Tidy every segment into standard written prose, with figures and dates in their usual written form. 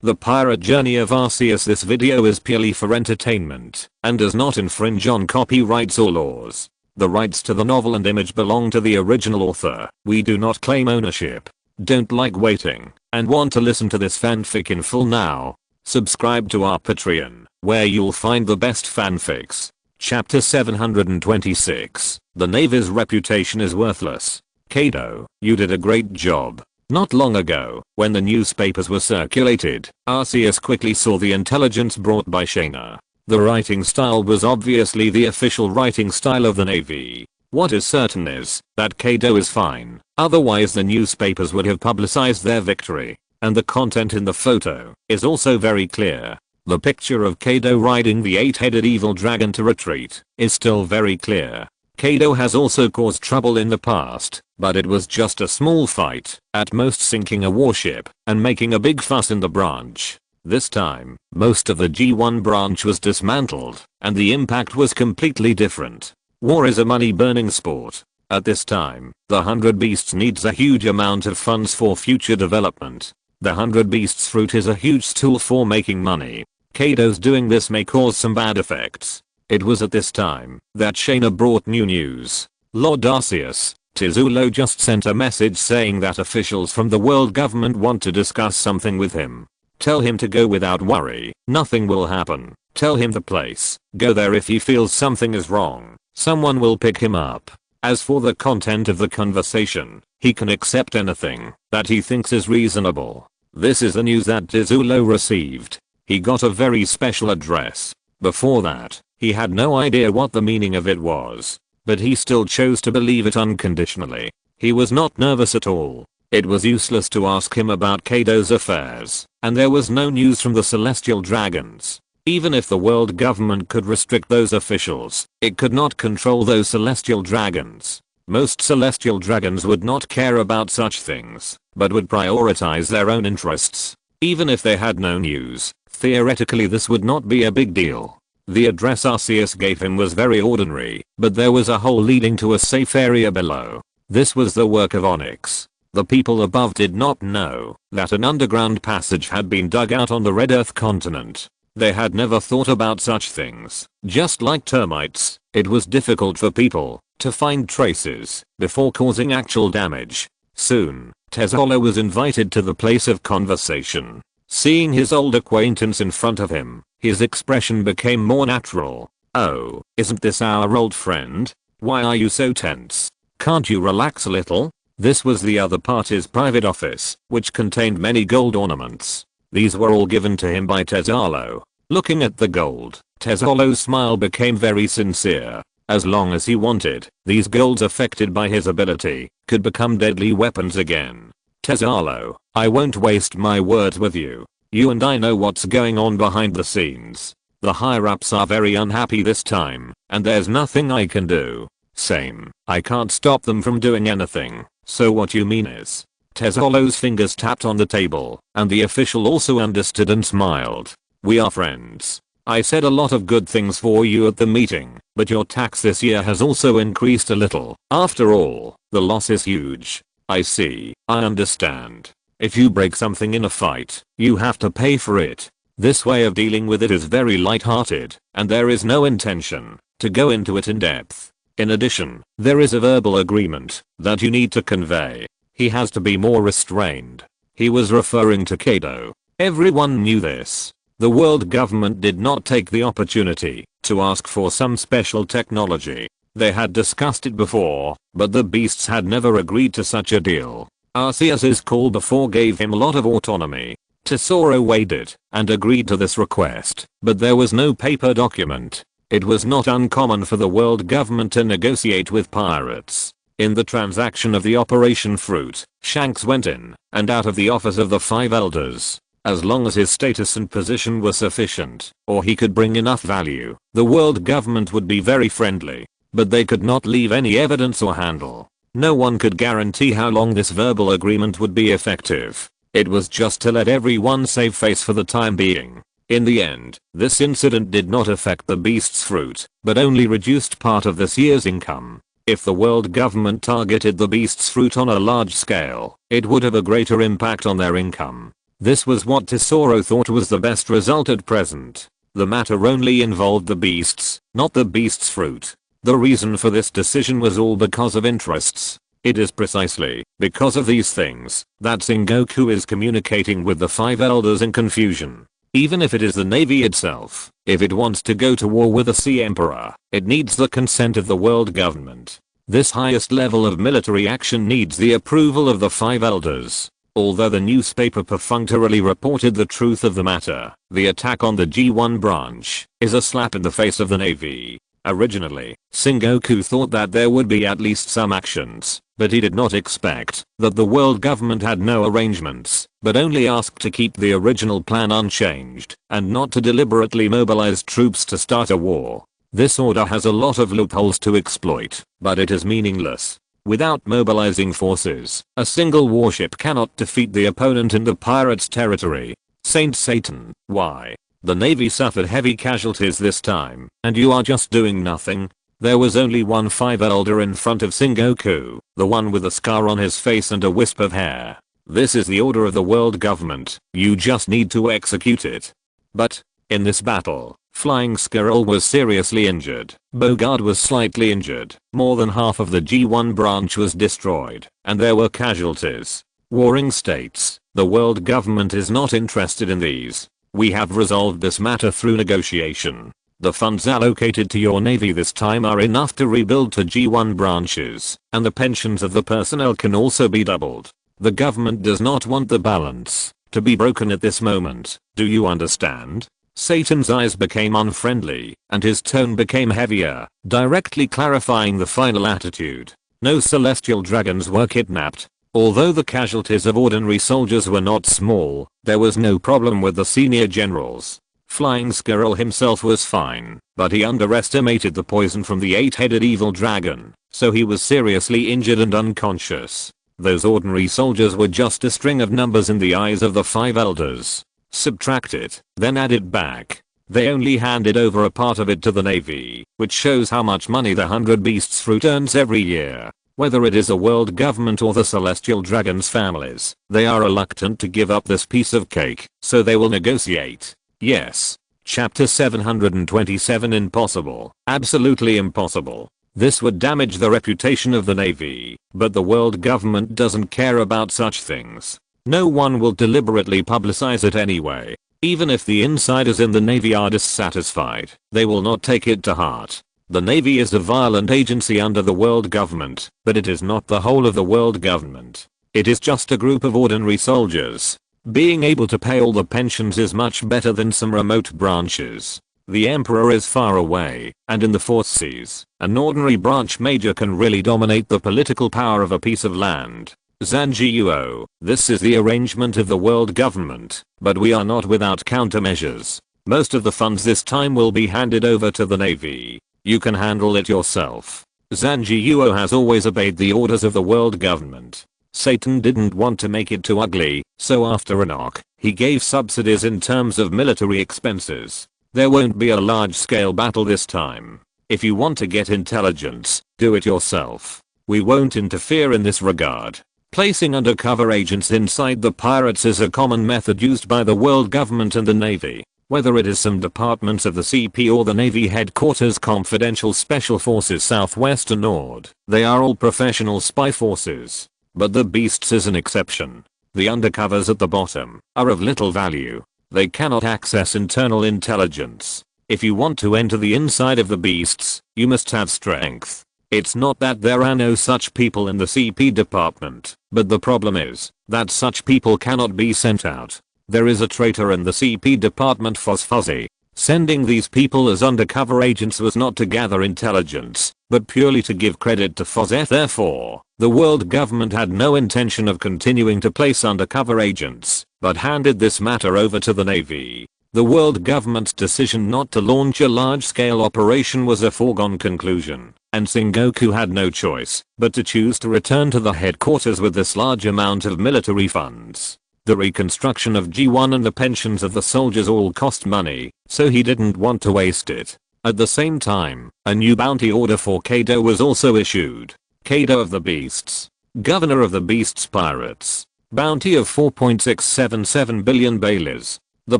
The Pirate Journey of Arceus. This video is purely for entertainment and does not infringe on copyrights or laws. The rights to the novel and image belong to the original author. We do not claim ownership. Don't like waiting and want to listen to this fanfic in full now? Subscribe to our Patreon, where you'll find the best fanfics. Chapter 726. The Navy's reputation is worthless. Kaido, you did a great job. Not long ago, when the newspapers were circulated, Arceus quickly saw the intelligence brought by Shaina. The writing style was obviously the official writing style of the Navy. What is certain is that Kaido is fine, otherwise the newspapers would have publicized their victory. And the content in the photo is also very clear. The picture of Kaido riding the 8-headed evil dragon to retreat is still very clear. Kaido has also caused trouble in the past, but it was just a small fight, at most sinking a warship and making a big fuss in the branch. This time, most of the G1 branch was dismantled, and the impact was completely different. War is a money-burning sport. At this time, the 100 Beasts needs a huge amount of funds for future development. The 100 Beasts fruit is a huge tool for making money. Kaido's doing this may cause some bad effects. It was at this time that Shaina brought new news. Lord Arceus, Tizulo just sent a message saying that officials from the world government want to discuss something with him. Tell him to go without worry, nothing will happen. Tell him the place, go there if he feels something is wrong. Someone will pick him up. As for the content of the conversation, he can accept anything that he thinks is reasonable. This is the news that Tizulo received. He got a very special address. Before that, he had no idea what the meaning of it was, but he still chose to believe it unconditionally. He was not nervous at all. It was useless to ask him about Kaido's affairs, and there was no news from the celestial dragons. Even if the world government could restrict those officials, it could not control those celestial dragons. Most celestial dragons would not care about such things, but would prioritize their own interests. Even if they had no news, theoretically this would not be a big deal. The address Arceus gave him was very ordinary, but there was a hole leading to a safe area below. This was the work of Onyx. The people above did not know that an underground passage had been dug out on the Red Earth continent. They had never thought about such things. Just like termites, it was difficult for people to find traces before causing actual damage. Soon, Tizulo was invited to the place of conversation. Seeing his old acquaintance in front of him, his expression became more natural. Oh, isn't this our old friend? Why are you so tense? Can't you relax a little? This was the other party's private office, which contained many gold ornaments. These were all given to him by Tizulo. Looking at the gold, Tizulo's smile became very sincere. As long as he wanted, these golds affected by his ability could become deadly weapons again. Tizulo, I won't waste my words with you. You and I know what's going on behind the scenes. The higher-ups are very unhappy this time, and there's nothing I can do. Same, I can't stop them from doing anything. So what you mean is? Tizulo's fingers tapped on the table, and the official also understood and smiled. We are friends. I said a lot of good things for you at the meeting, but your tax this year has also increased a little. After all, the loss is huge. I see, I understand. If you break something in a fight, you have to pay for it. This way of dealing with it is very light-hearted, and there is no intention to go into it in depth. In addition, there is a verbal agreement that you need to convey. He has to be more restrained. He was referring to Kaido. Everyone knew this. The world government did not take the opportunity to ask for some special technology. They had discussed it before, but the beasts had never agreed to such a deal. Arceus's call before gave him a lot of autonomy. Tesoro weighed it and agreed to this request, but there was no paper document. It was not uncommon for the world government to negotiate with pirates. In the transaction of the Operation Fruit, Shanks went in and out of the office of the 5 elders. As long as his status and position were sufficient, or he could bring enough value, the world government would be very friendly. But they could not leave any evidence or handle. No one could guarantee how long this verbal agreement would be effective. It was just to let everyone save face for the time being. In the end, this incident did not affect the beast's fruit, but only reduced part of this year's income. If the world government targeted the beast's fruit on a large scale, it would have a greater impact on their income. This was what Tesoro thought was the best result at present. The matter only involved the beasts, not the beast's fruit. The reason for this decision was all because of interests. It is precisely because of these things that Sengoku is communicating with the five elders in confusion. Even if it is the navy itself, if it wants to go to war with the Sea Emperor, it needs the consent of the world government. This highest level of military action needs the approval of the five elders. Although the newspaper perfunctorily reported the truth of the matter, the attack on the G1 branch is a slap in the face of the navy. Originally, Sengoku thought that there would be at least some actions, but he did not expect that the world government had no arrangements, but only asked to keep the original plan unchanged, and not to deliberately mobilize troops to start a war. This order has a lot of loopholes to exploit, but it is meaningless. Without mobilizing forces, a single warship cannot defeat the opponent in the pirates' territory. Saint Satan, why? The navy suffered heavy casualties this time, and you are just doing nothing? There was only one five elder in front of Sengoku, the one with a scar on his face and a wisp of hair. This is the order of the world government, you just need to execute it. But, in this battle, Flying Squirrel was seriously injured, Bogard was slightly injured, more than half of the G1 branch was destroyed, and there were casualties. Warring states, the world government is not interested in these. We have resolved this matter through negotiation. The funds allocated to your navy this time are enough to rebuild to G1 branches, and the pensions of the personnel can also be doubled. The government does not want the balance to be broken at this moment, do you understand? Satan's eyes became unfriendly, and his tone became heavier, directly clarifying the final attitude. No celestial dragons were kidnapped. Although the casualties of ordinary soldiers were not small, there was no problem with the senior generals. Flying Squirrel himself was fine, but he underestimated the poison from the 8-headed evil dragon, so he was seriously injured and unconscious. Those ordinary soldiers were just a string of numbers in the eyes of the five elders. Subtract it, then add it back. They only handed over a part of it to the navy, which shows how much money the 100 Beasts fruit earns every year. Whether it is a world government or the celestial dragons' families, they are reluctant to give up this piece of cake, so they will negotiate. Yes. Chapter 727 Impossible. Absolutely impossible. This would damage the reputation of the navy, but the world government doesn't care about such things. No one will deliberately publicize it anyway. Even if the insiders in the navy are dissatisfied, they will not take it to heart. The navy is a violent agency under the world government, but it is not the whole of the world government. It is just a group of ordinary soldiers. Being able to pay all the pensions is much better than some remote branches. The emperor is far away, and in the fourth seas, an ordinary branch major can really dominate the political power of a piece of land. Zanjiuo, this is the arrangement of the world government, but we are not without countermeasures. Most of the funds this time will be handed over to the navy. You can handle it yourself. Zanjiuo has always obeyed the orders of the world government. Satan didn't want to make it too ugly, so after a knock, he gave subsidies in terms of military expenses. There won't be a large-scale battle this time. If you want to get intelligence, do it yourself. We won't interfere in this regard. Placing undercover agents inside the pirates is a common method used by the world government and the navy. Whether it is some departments of the CP or the Navy Headquarters Confidential Special Forces Southwest or Nord, they are all professional spy forces. But the Beasts is an exception. The undercovers at the bottom are of little value. They cannot access internal intelligence. If you want to enter the inside of the Beasts, you must have strength. It's not that there are no such people in the CP department, but the problem is that such people cannot be sent out. There is a traitor in the CP department, Fuzzy. Sending these people as undercover agents was not to gather intelligence, but purely to give credit to Fuzzy. Therefore, the world government had no intention of continuing to place undercover agents, but handed this matter over to the navy. The world government's decision not to launch a large-scale operation was a foregone conclusion, and Sengoku had no choice but to choose to return to the headquarters with this large amount of military funds. The reconstruction of G1 and the pensions of the soldiers all cost money, so he didn't want to waste it. At the same time, a new bounty order for Kaido was also issued. Kaido of the Beasts. Governor of the Beasts Pirates. Bounty of 4.677 billion Baileys. The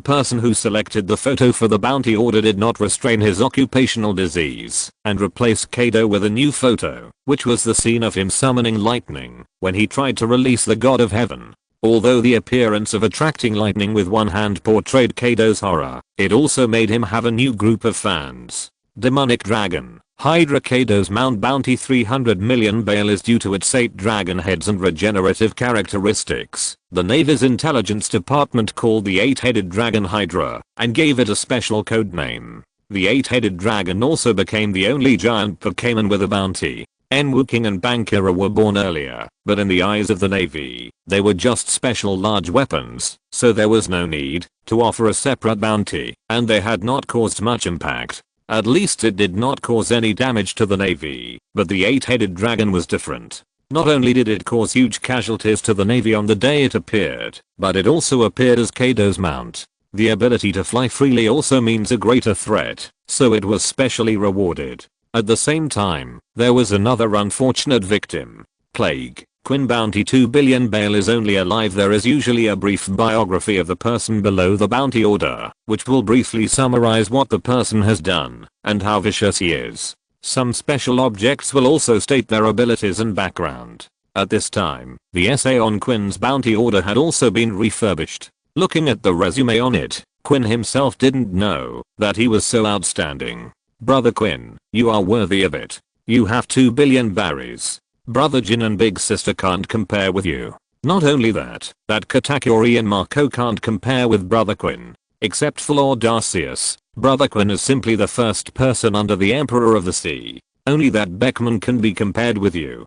person who selected the photo for the bounty order did not restrain his occupational disease and replaced Kaido with a new photo, which was the scene of him summoning lightning when he tried to release the god of heaven. Although the appearance of attracting lightning with one hand portrayed Kaido's horror, it also made him have a new group of fans. Demonic Dragon. Hydra. Kaido's mount bounty 300 million Baileys due to its 8 dragon heads and regenerative characteristics. The Navy's intelligence department called the 8-headed dragon Hydra and gave it a special code name. The 8-headed dragon also became the only giant Pokemon with a bounty. Enwooking and Bankira were born earlier, but in the eyes of the Navy, they were just special large weapons, so there was no need to offer a separate bounty, and they had not caused much impact. At least it did not cause any damage to the Navy, but the 8-headed dragon was different. Not only did it cause huge casualties to the Navy on the day it appeared, but it also appeared as Kaido's mount. The ability to fly freely also means a greater threat, so it was specially rewarded. At the same time, there was another unfortunate victim. Plague. Quinn bounty 2 billion Baileys only alive. There is usually a brief biography of the person below the bounty order, which will briefly summarize what the person has done and how vicious he is. Some special objects will also state their abilities and background. At this time, the essay on Quinn's bounty order had also been refurbished. Looking at the resume on it, Quinn himself didn't know that he was so outstanding. Brother Quinn, you are worthy of it. You have 2 billion berries. Brother Jin and Big Sister can't compare with you. Not only that Katakuri and Marco can't compare with Brother Quinn. Except for Lord Arceus, Brother Quinn is simply the first person under the Emperor of the Sea. Only that Beckman can be compared with you.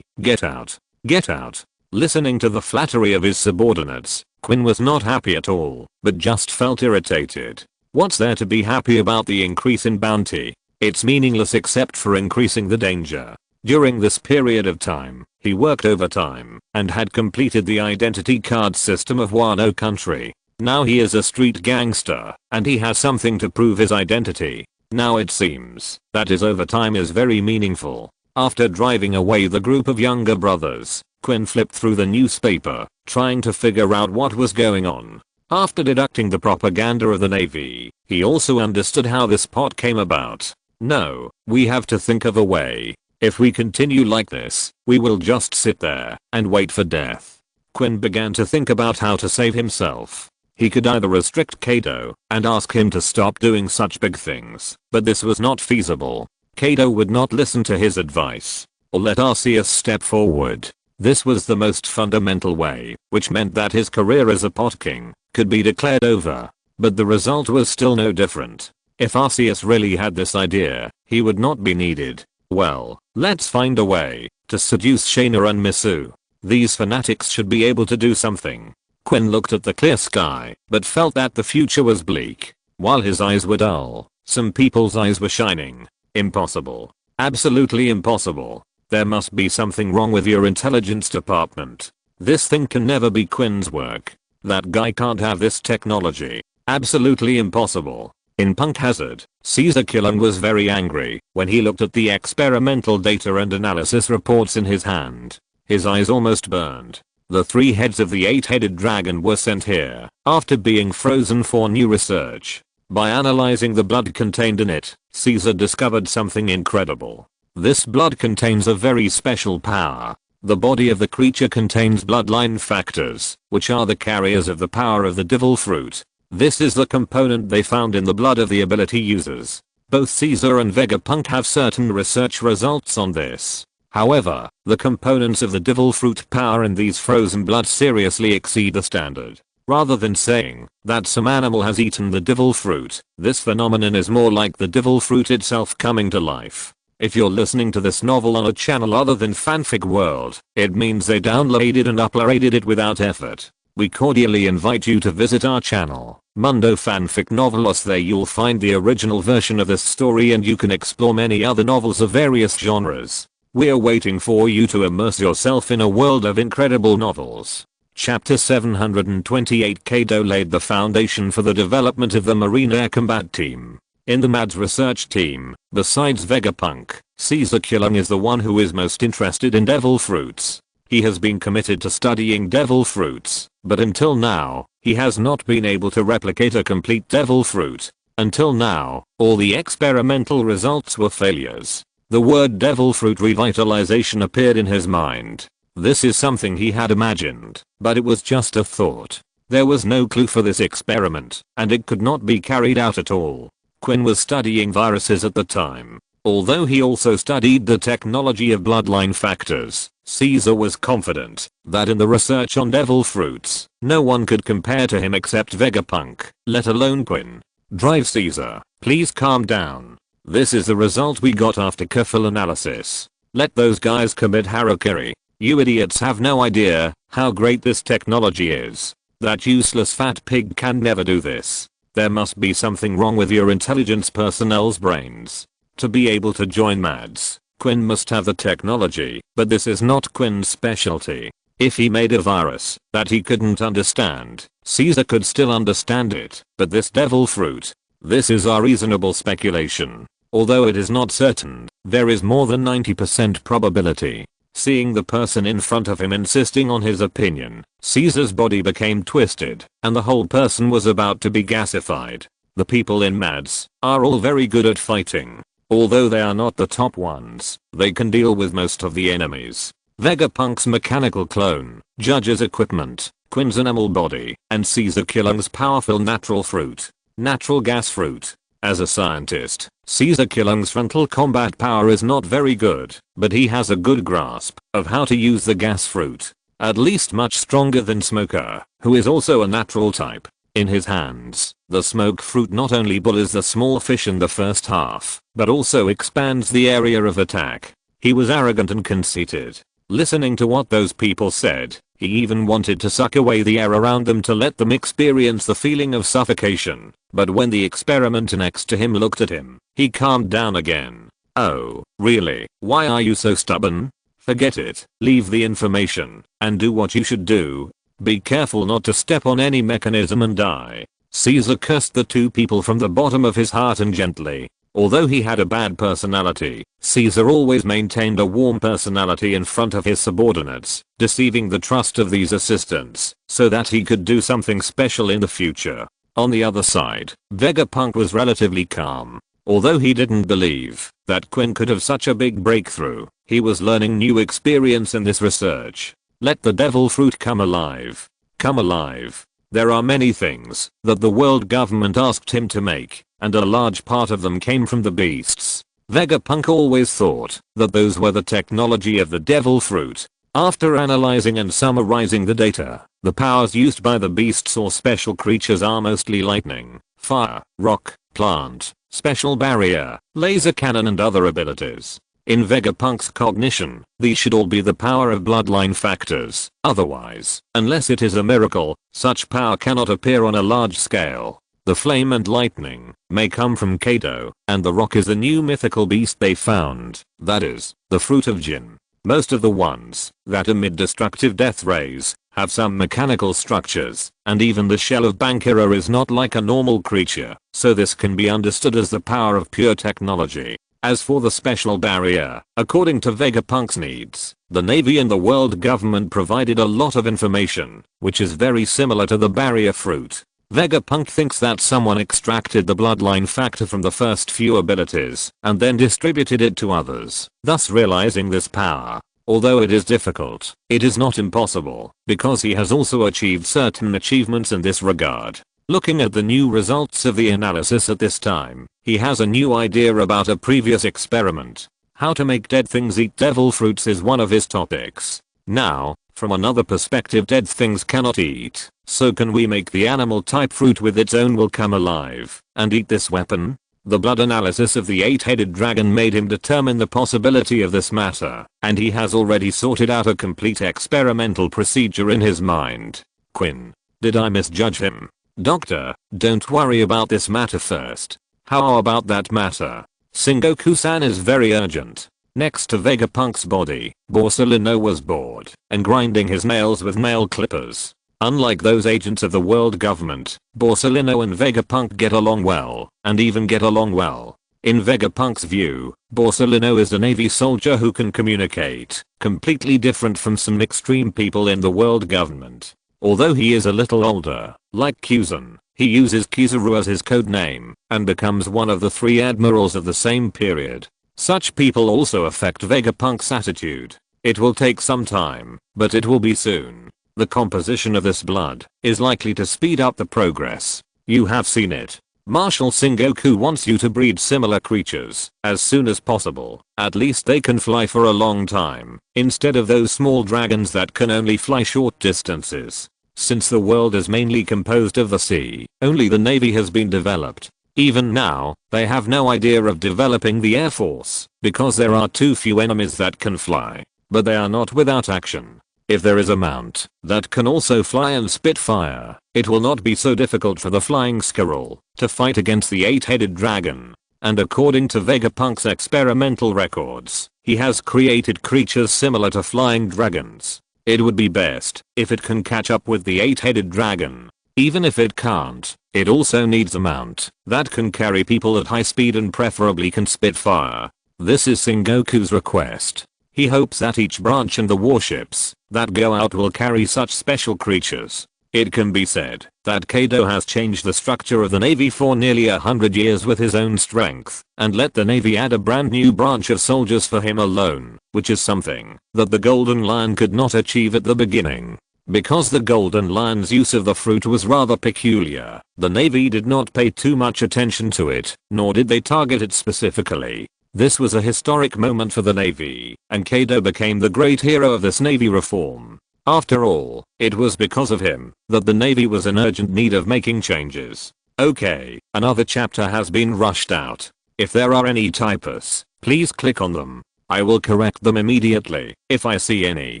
Get out. Get out. Listening to the flattery of his subordinates, Quinn was not happy at all, but just felt irritated. What's there to be happy about the increase in bounty? It's meaningless except for increasing the danger. During this period of time, he worked overtime and had completed the identity card system of Wano country. Now he is a street gangster and he has something to prove his identity. Now it seems that his overtime is very meaningful. After driving away the group of younger brothers, Quinn flipped through the newspaper, trying to figure out what was going on. After deducting the propaganda of the Navy, he also understood how this plot came about. No, we have to think of a way. If we continue like this, we will just sit there and wait for death. Quinn began to think about how to save himself. He could either restrict Kaido and ask him to stop doing such big things, but this was not feasible. Kaido would not listen to his advice, or let Arceus step forward. This was the most fundamental way, which meant that his career as a pot king could be declared over. But the result was still no different. If Arceus really had this idea, he would not be needed. Well, let's find a way to seduce Shaina and Misu. These fanatics should be able to do something. Quinn looked at the clear sky, but felt that the future was bleak. While his eyes were dull, some people's eyes were shining. Impossible. Absolutely impossible. There must be something wrong with your intelligence department. This thing can never be Quinn's work. That guy can't have this technology. Absolutely impossible. In Punk Hazard, Caesar Killen was very angry when he looked at the experimental data and analysis reports in his hand. His eyes almost burned. The 3 heads of the 8-headed dragon were sent here after being frozen for new research. By analyzing the blood contained in it, Caesar discovered something incredible. This blood contains a very special power. The body of the creature contains bloodline factors, which are the carriers of the power of the devil fruit. This is the component they found in the blood of the ability users. Both Caesar and Vegapunk have certain research results on this. However, the components of the devil fruit power in these frozen blood seriously exceed the standard. Rather than saying that some animal has eaten the devil fruit, this phenomenon is more like the devil fruit itself coming to life. If you're listening to this novel on a channel other than Fanfic World, it means they downloaded and uploaded it without effort. We cordially invite you to visit our channel, Mundo Fanfic Novelos. There you'll find the original version of this story and you can explore many other novels of various genres. We're waiting for you to immerse yourself in a world of incredible novels. Chapter 728. Kaido laid the foundation for the development of the Marine Air Combat Team. In the MADS research team, besides Vegapunk, Caesar Killing is the one who is most interested in devil fruits. He has been committed to studying devil fruits, but until now, he has not been able to replicate a complete devil fruit. Until now, all the experimental results were failures. The word devil fruit revitalization appeared in his mind. This is something he had imagined, but it was just a thought. There was no clue for this experiment, and it could not be carried out at all. Quinn was studying viruses at the time. Although he also studied the technology of bloodline factors, Caesar was confident that in the research on devil fruits, no one could compare to him except Vegapunk, let alone Quinn. Drive Caesar, please calm down. This is the result we got after careful analysis. Let those guys commit harakiri. You idiots have no idea how great this technology is. That useless fat pig can never do this. There must be something wrong with your intelligence personnel's brains. To be able to join MADS, Quinn must have the technology, but this is not Quinn's specialty. If he made a virus that he couldn't understand, Caesar could still understand it, but this devil fruit, this is our reasonable speculation. Although it is not certain, there is more than 90% probability. Seeing the person in front of him insisting on his opinion, Caesar's body became twisted, and the whole person was about to be gasified. The people in MADS are all very good at fighting. Although they are not the top ones, they can deal with most of the enemies. Vegapunk's mechanical clone, Judge's equipment, Quinn's animal body, and Caesar Killung's powerful natural fruit. Natural gas fruit. As a scientist, Caesar Killung's frontal combat power is not very good, but he has a good grasp of how to use the gas fruit. At least much stronger than Smoker, who is also a natural type. In his hands, the smoke fruit not only bullies the small fish in the first half, but also expands the area of attack. He was arrogant and conceited. Listening to what those people said, he even wanted to suck away the air around them to let them experience the feeling of suffocation. But when the experimenter next to him looked at him, he calmed down again. Oh, really? Why are you so stubborn? Forget it, leave the information, and do what you should do. Be careful not to step on any mechanism and die. Caesar cursed the two people from the bottom of his heart and gently. Although he had a bad personality, Caesar always maintained a warm personality in front of his subordinates, deceiving the trust of these assistants, so that he could do something special in the future. On the other side, Vegapunk was relatively calm. Although he didn't believe that Quinn could have such a big breakthrough, he was learning new experience in this research. Let the devil fruit come alive. Come alive. There are many things that the world government asked him to make, and a large part of them came from the beasts. Vegapunk always thought that those were the technology of the devil fruit. After analyzing and summarizing the data, the powers used by the beasts or special creatures are mostly lightning, fire, rock, plant, special barrier, laser cannon and other abilities. In Vegapunk's cognition, these should all be the power of bloodline factors. Otherwise, unless it is a miracle, such power cannot appear on a large scale. The flame and lightning may come from Kaido, and the rock is a new mythical beast they found, that is, the fruit of Jin. Most of the ones that emit destructive death rays have some mechanical structures, and even the shell of Bankira is not like a normal creature, so this can be understood as the power of pure technology. As for the special barrier, according to Vegapunk's needs, the Navy and the world government provided a lot of information, which is very similar to the barrier fruit. Vegapunk thinks that someone extracted the bloodline factor from the first few abilities and then distributed it to others, thus realizing this power. Although it is difficult, it is not impossible, because he has also achieved certain achievements in this regard. Looking at the new results of the analysis at this time, he has a new idea about a previous experiment. How to make dead things eat devil fruits is one of his topics. Now, from another perspective, dead things cannot eat, so can we make the animal type fruit with its own will come alive and eat this weapon? The blood analysis of the 8-headed dragon made him determine the possibility of this matter, and he has already sorted out a complete experimental procedure in his mind. Quinn. Did I misjudge him? Doctor, don't worry about this matter first. How about that matter? Sengoku-san is very urgent. Next to Vegapunk's body, Borsalino was bored and grinding his nails with nail clippers. Unlike those agents of the world government, Borsalino and Vegapunk get along well, and even get along well. In Vegapunk's view, Borsalino is a Navy soldier who can communicate, completely different from some extreme people in the world government. Although he is a little older, like Kuzan, he uses Kizaru as his code name and becomes one of the 3 admirals of the same period. Such people also affect Vegapunk's attitude. It will take some time, but it will be soon. The composition of this blood is likely to speed up the progress. You have seen it. Marshal Sengoku wants you to breed similar creatures as soon as possible. At least they can fly for a long time, instead of those small dragons that can only fly short distances. Since the world is mainly composed of the sea, only the Navy has been developed. Even now, they have no idea of developing the Air Force, because there are too few enemies that can fly. But they are not without action. If there is a mount that can also fly and spit fire, it will not be so difficult for the flying squirrel to fight against the 8-headed dragon. And according to Vegapunk's experimental records, he has created creatures similar to flying dragons. It would be best if it can catch up with the 8-headed dragon. Even if it can't, it also needs a mount that can carry people at high speed and preferably can spit fire. This is Sengoku's request. He hopes that each branch and the warships that go out will carry such special creatures. It can be said that Kaido has changed the structure of the Navy for nearly 100 years with his own strength, and let the Navy add a brand new branch of soldiers for him alone, which is something that the Golden Lion could not achieve at the beginning. Because the Golden Lion's use of the fruit was rather peculiar, the Navy did not pay too much attention to it, nor did they target it specifically. This was a historic moment for the Navy, and Kaido became the great hero of this Navy reform. After all, it was because of him that the Navy was in urgent need of making changes. Okay, another chapter has been rushed out. If there are any typos, please click on them. I will correct them immediately if I see any.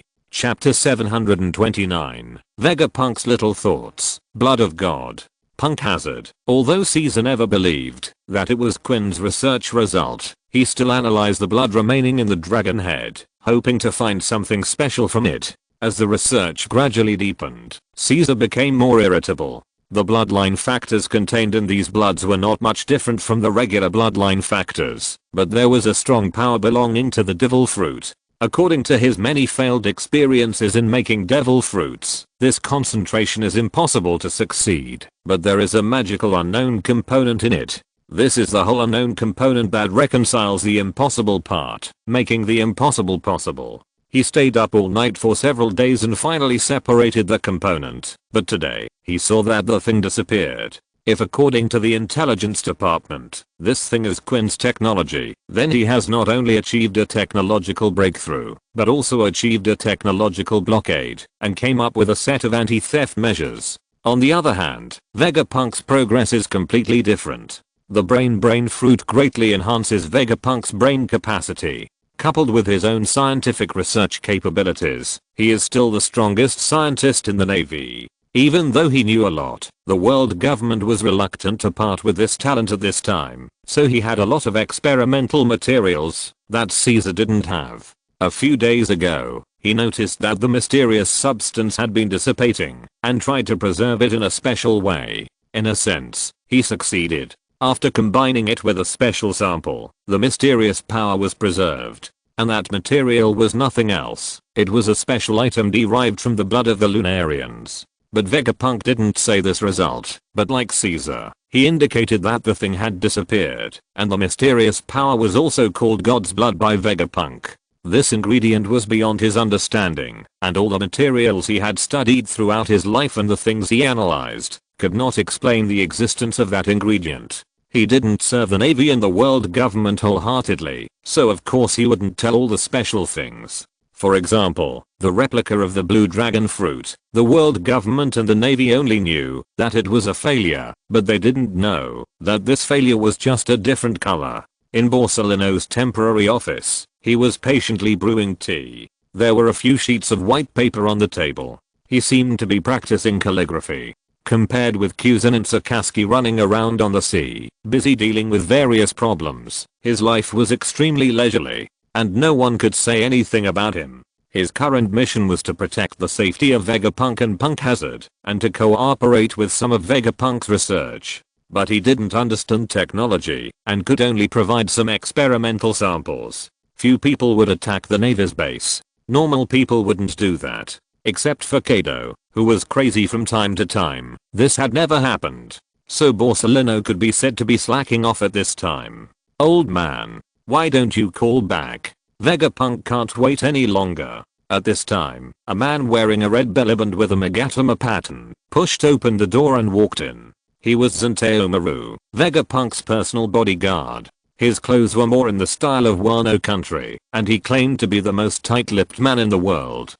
Chapter 729, Vegapunk's Little Thoughts, Blood of God. Punk hazard. Although Caesar never believed that it was Quinn's research result, he still analyzed the blood remaining in the dragon head, hoping to find something special from it. As the research gradually deepened, Caesar became more irritable. The bloodline factors contained in these bloods were not much different from the regular bloodline factors, but there was a strong power belonging to the devil fruit. According to his many failed experiences in making devil fruits, this concentration is impossible to succeed, but there is a magical unknown component in it. This is the whole unknown component that reconciles the impossible part, making the impossible possible. He stayed up all night for several days and finally separated the component, but today, he saw that the thing disappeared. If according to the intelligence department, this thing is Quinn's technology, then he has not only achieved a technological breakthrough, but also achieved a technological blockade, and came up with a set of anti-theft measures. On the other hand, Vegapunk's progress is completely different. The brain fruit greatly enhances Vegapunk's brain capacity. Coupled with his own scientific research capabilities, he is still the strongest scientist in the Navy. Even though he knew a lot, the world government was reluctant to part with this talent at this time, so he had a lot of experimental materials that Caesar didn't have. A few days ago, he noticed that the mysterious substance had been dissipating, and tried to preserve it in a special way. In a sense, he succeeded. After combining it with a special sample, the mysterious power was preserved. And that material was nothing else. It was a special item derived from the blood of the Lunarians. But Vegapunk didn't say this result, but like Caesar, he indicated that the thing had disappeared, and the mysterious power was also called God's blood by Vegapunk. This ingredient was beyond his understanding, and all the materials he had studied throughout his life and the things he analyzed could not explain the existence of that ingredient. He didn't serve the Navy and the world government wholeheartedly, so of course he wouldn't tell all the special things. For example, the replica of the blue dragon fruit, the world government and the Navy only knew that it was a failure, but they didn't know that this failure was just a different color. In Borsalino's temporary office, he was patiently brewing tea. There were a few sheets of white paper on the table. He seemed to be practicing calligraphy. Compared with Kuzan and Sakaski running around on the sea, busy dealing with various problems, his life was extremely leisurely. And no one could say anything about him. His current mission was to protect the safety of Vegapunk and Punk Hazard, and to cooperate with some of Vegapunk's research. but he didn't understand technology and could only provide some experimental samples. Few people would attack the Navy's base. Normal people wouldn't do that. Except for Kaido, who was crazy from time to time. This had never happened. So Borsalino could be said to be slacking off at this time. Old man, why don't you call back? Vegapunk can't wait any longer. At this time, a man wearing a red belliband with a Magatama pattern pushed open the door and walked in. He was Zanteomaru, Vegapunk's personal bodyguard. His clothes were more in the style of Wano country, and he claimed to be the most tight-lipped man in the world.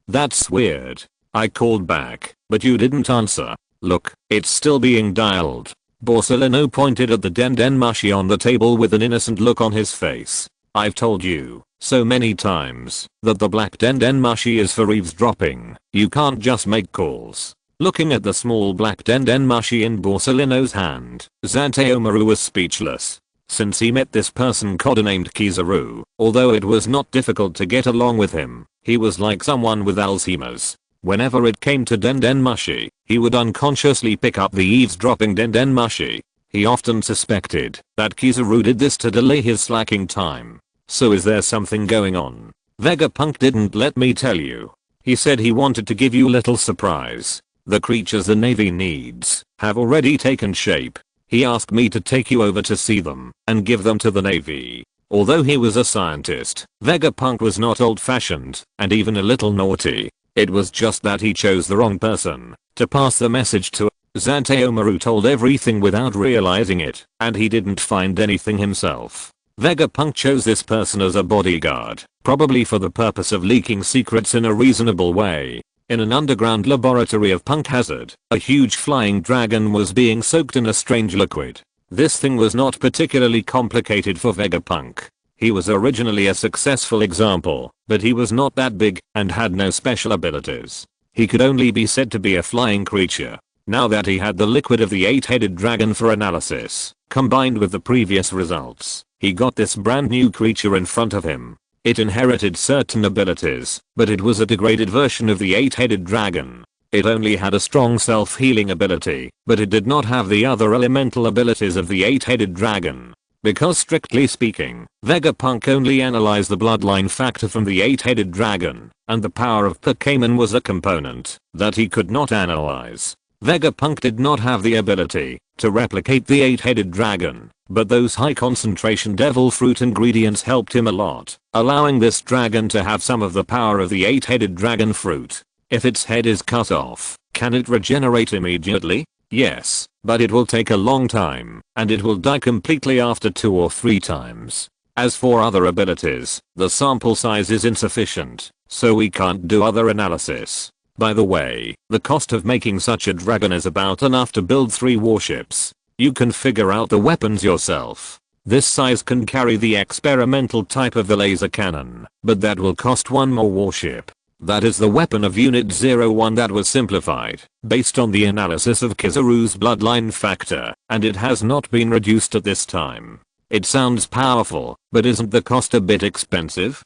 That's weird. I called back, but you didn't answer. Look, it's still being dialed. Borsalino pointed at the Dendenmushi on the table with an innocent look on his face. I've told you so many times that the black Dendenmushi is for eavesdropping. You can't just make calls. Looking at the small black Dendenmushi in Borsalino's hand, Zanteomaru was speechless. Since he met this person codenamed Kizaru, although it was not difficult to get along with him, he was like someone with Alzheimer's. Whenever it came to Dendenmushi, he would unconsciously pick up the eavesdropping Dendenmushi. He often suspected that Kizaru did this to delay his slacking time. So is there something going on? Vegapunk didn't let me tell you. He said he wanted to give you a little surprise. The creatures the Navy needs have already taken shape. He asked me to take you over to see them and give them to the Navy. Although he was a scientist, Vegapunk was not old-fashioned and even a little naughty. It was just that he chose the wrong person to pass the message to. Zanteomaru told everything without realizing it, and he didn't find anything himself. Vegapunk chose this person as a bodyguard, probably for the purpose of leaking secrets in a reasonable way. In an underground laboratory of Punk Hazard, a huge flying dragon was being soaked in a strange liquid. This thing was not particularly complicated for Vegapunk. He was originally a successful example, but he was not that big and had no special abilities. He could only be said to be a flying creature. Now that he had the liquid of the 8-headed dragon for analysis, combined with the previous results, he got this brand new creature in front of him. It inherited certain abilities, but it was a degraded version of the 8-headed dragon. It only had a strong self-healing ability, but it did not have the other elemental abilities of the 8-headed dragon. Because strictly speaking, Vegapunk only analyzed the bloodline factor from the 8-headed dragon, and the power of Pokemon was a component that he could not analyze. Vegapunk did not have the ability to replicate the 8-headed dragon, but those high concentration devil fruit ingredients helped him a lot, allowing this dragon to have some of the power of the 8-headed dragon fruit. If its head is cut off, can it regenerate immediately? Yes, but it will take a long time, and it will die completely after 2 or 3 times. As for other abilities, the sample size is insufficient, so we can't do other analysis. By the way, the cost of making such a dragon is about enough to build 3 warships. You can figure out the weapons yourself. This size can carry the experimental type of the laser cannon, but that will cost 1 more warship. That is the weapon of Unit 01 that was simplified, based on the analysis of Kizaru's bloodline factor, and it has not been reduced at this time. It sounds powerful, but isn't the cost a bit expensive?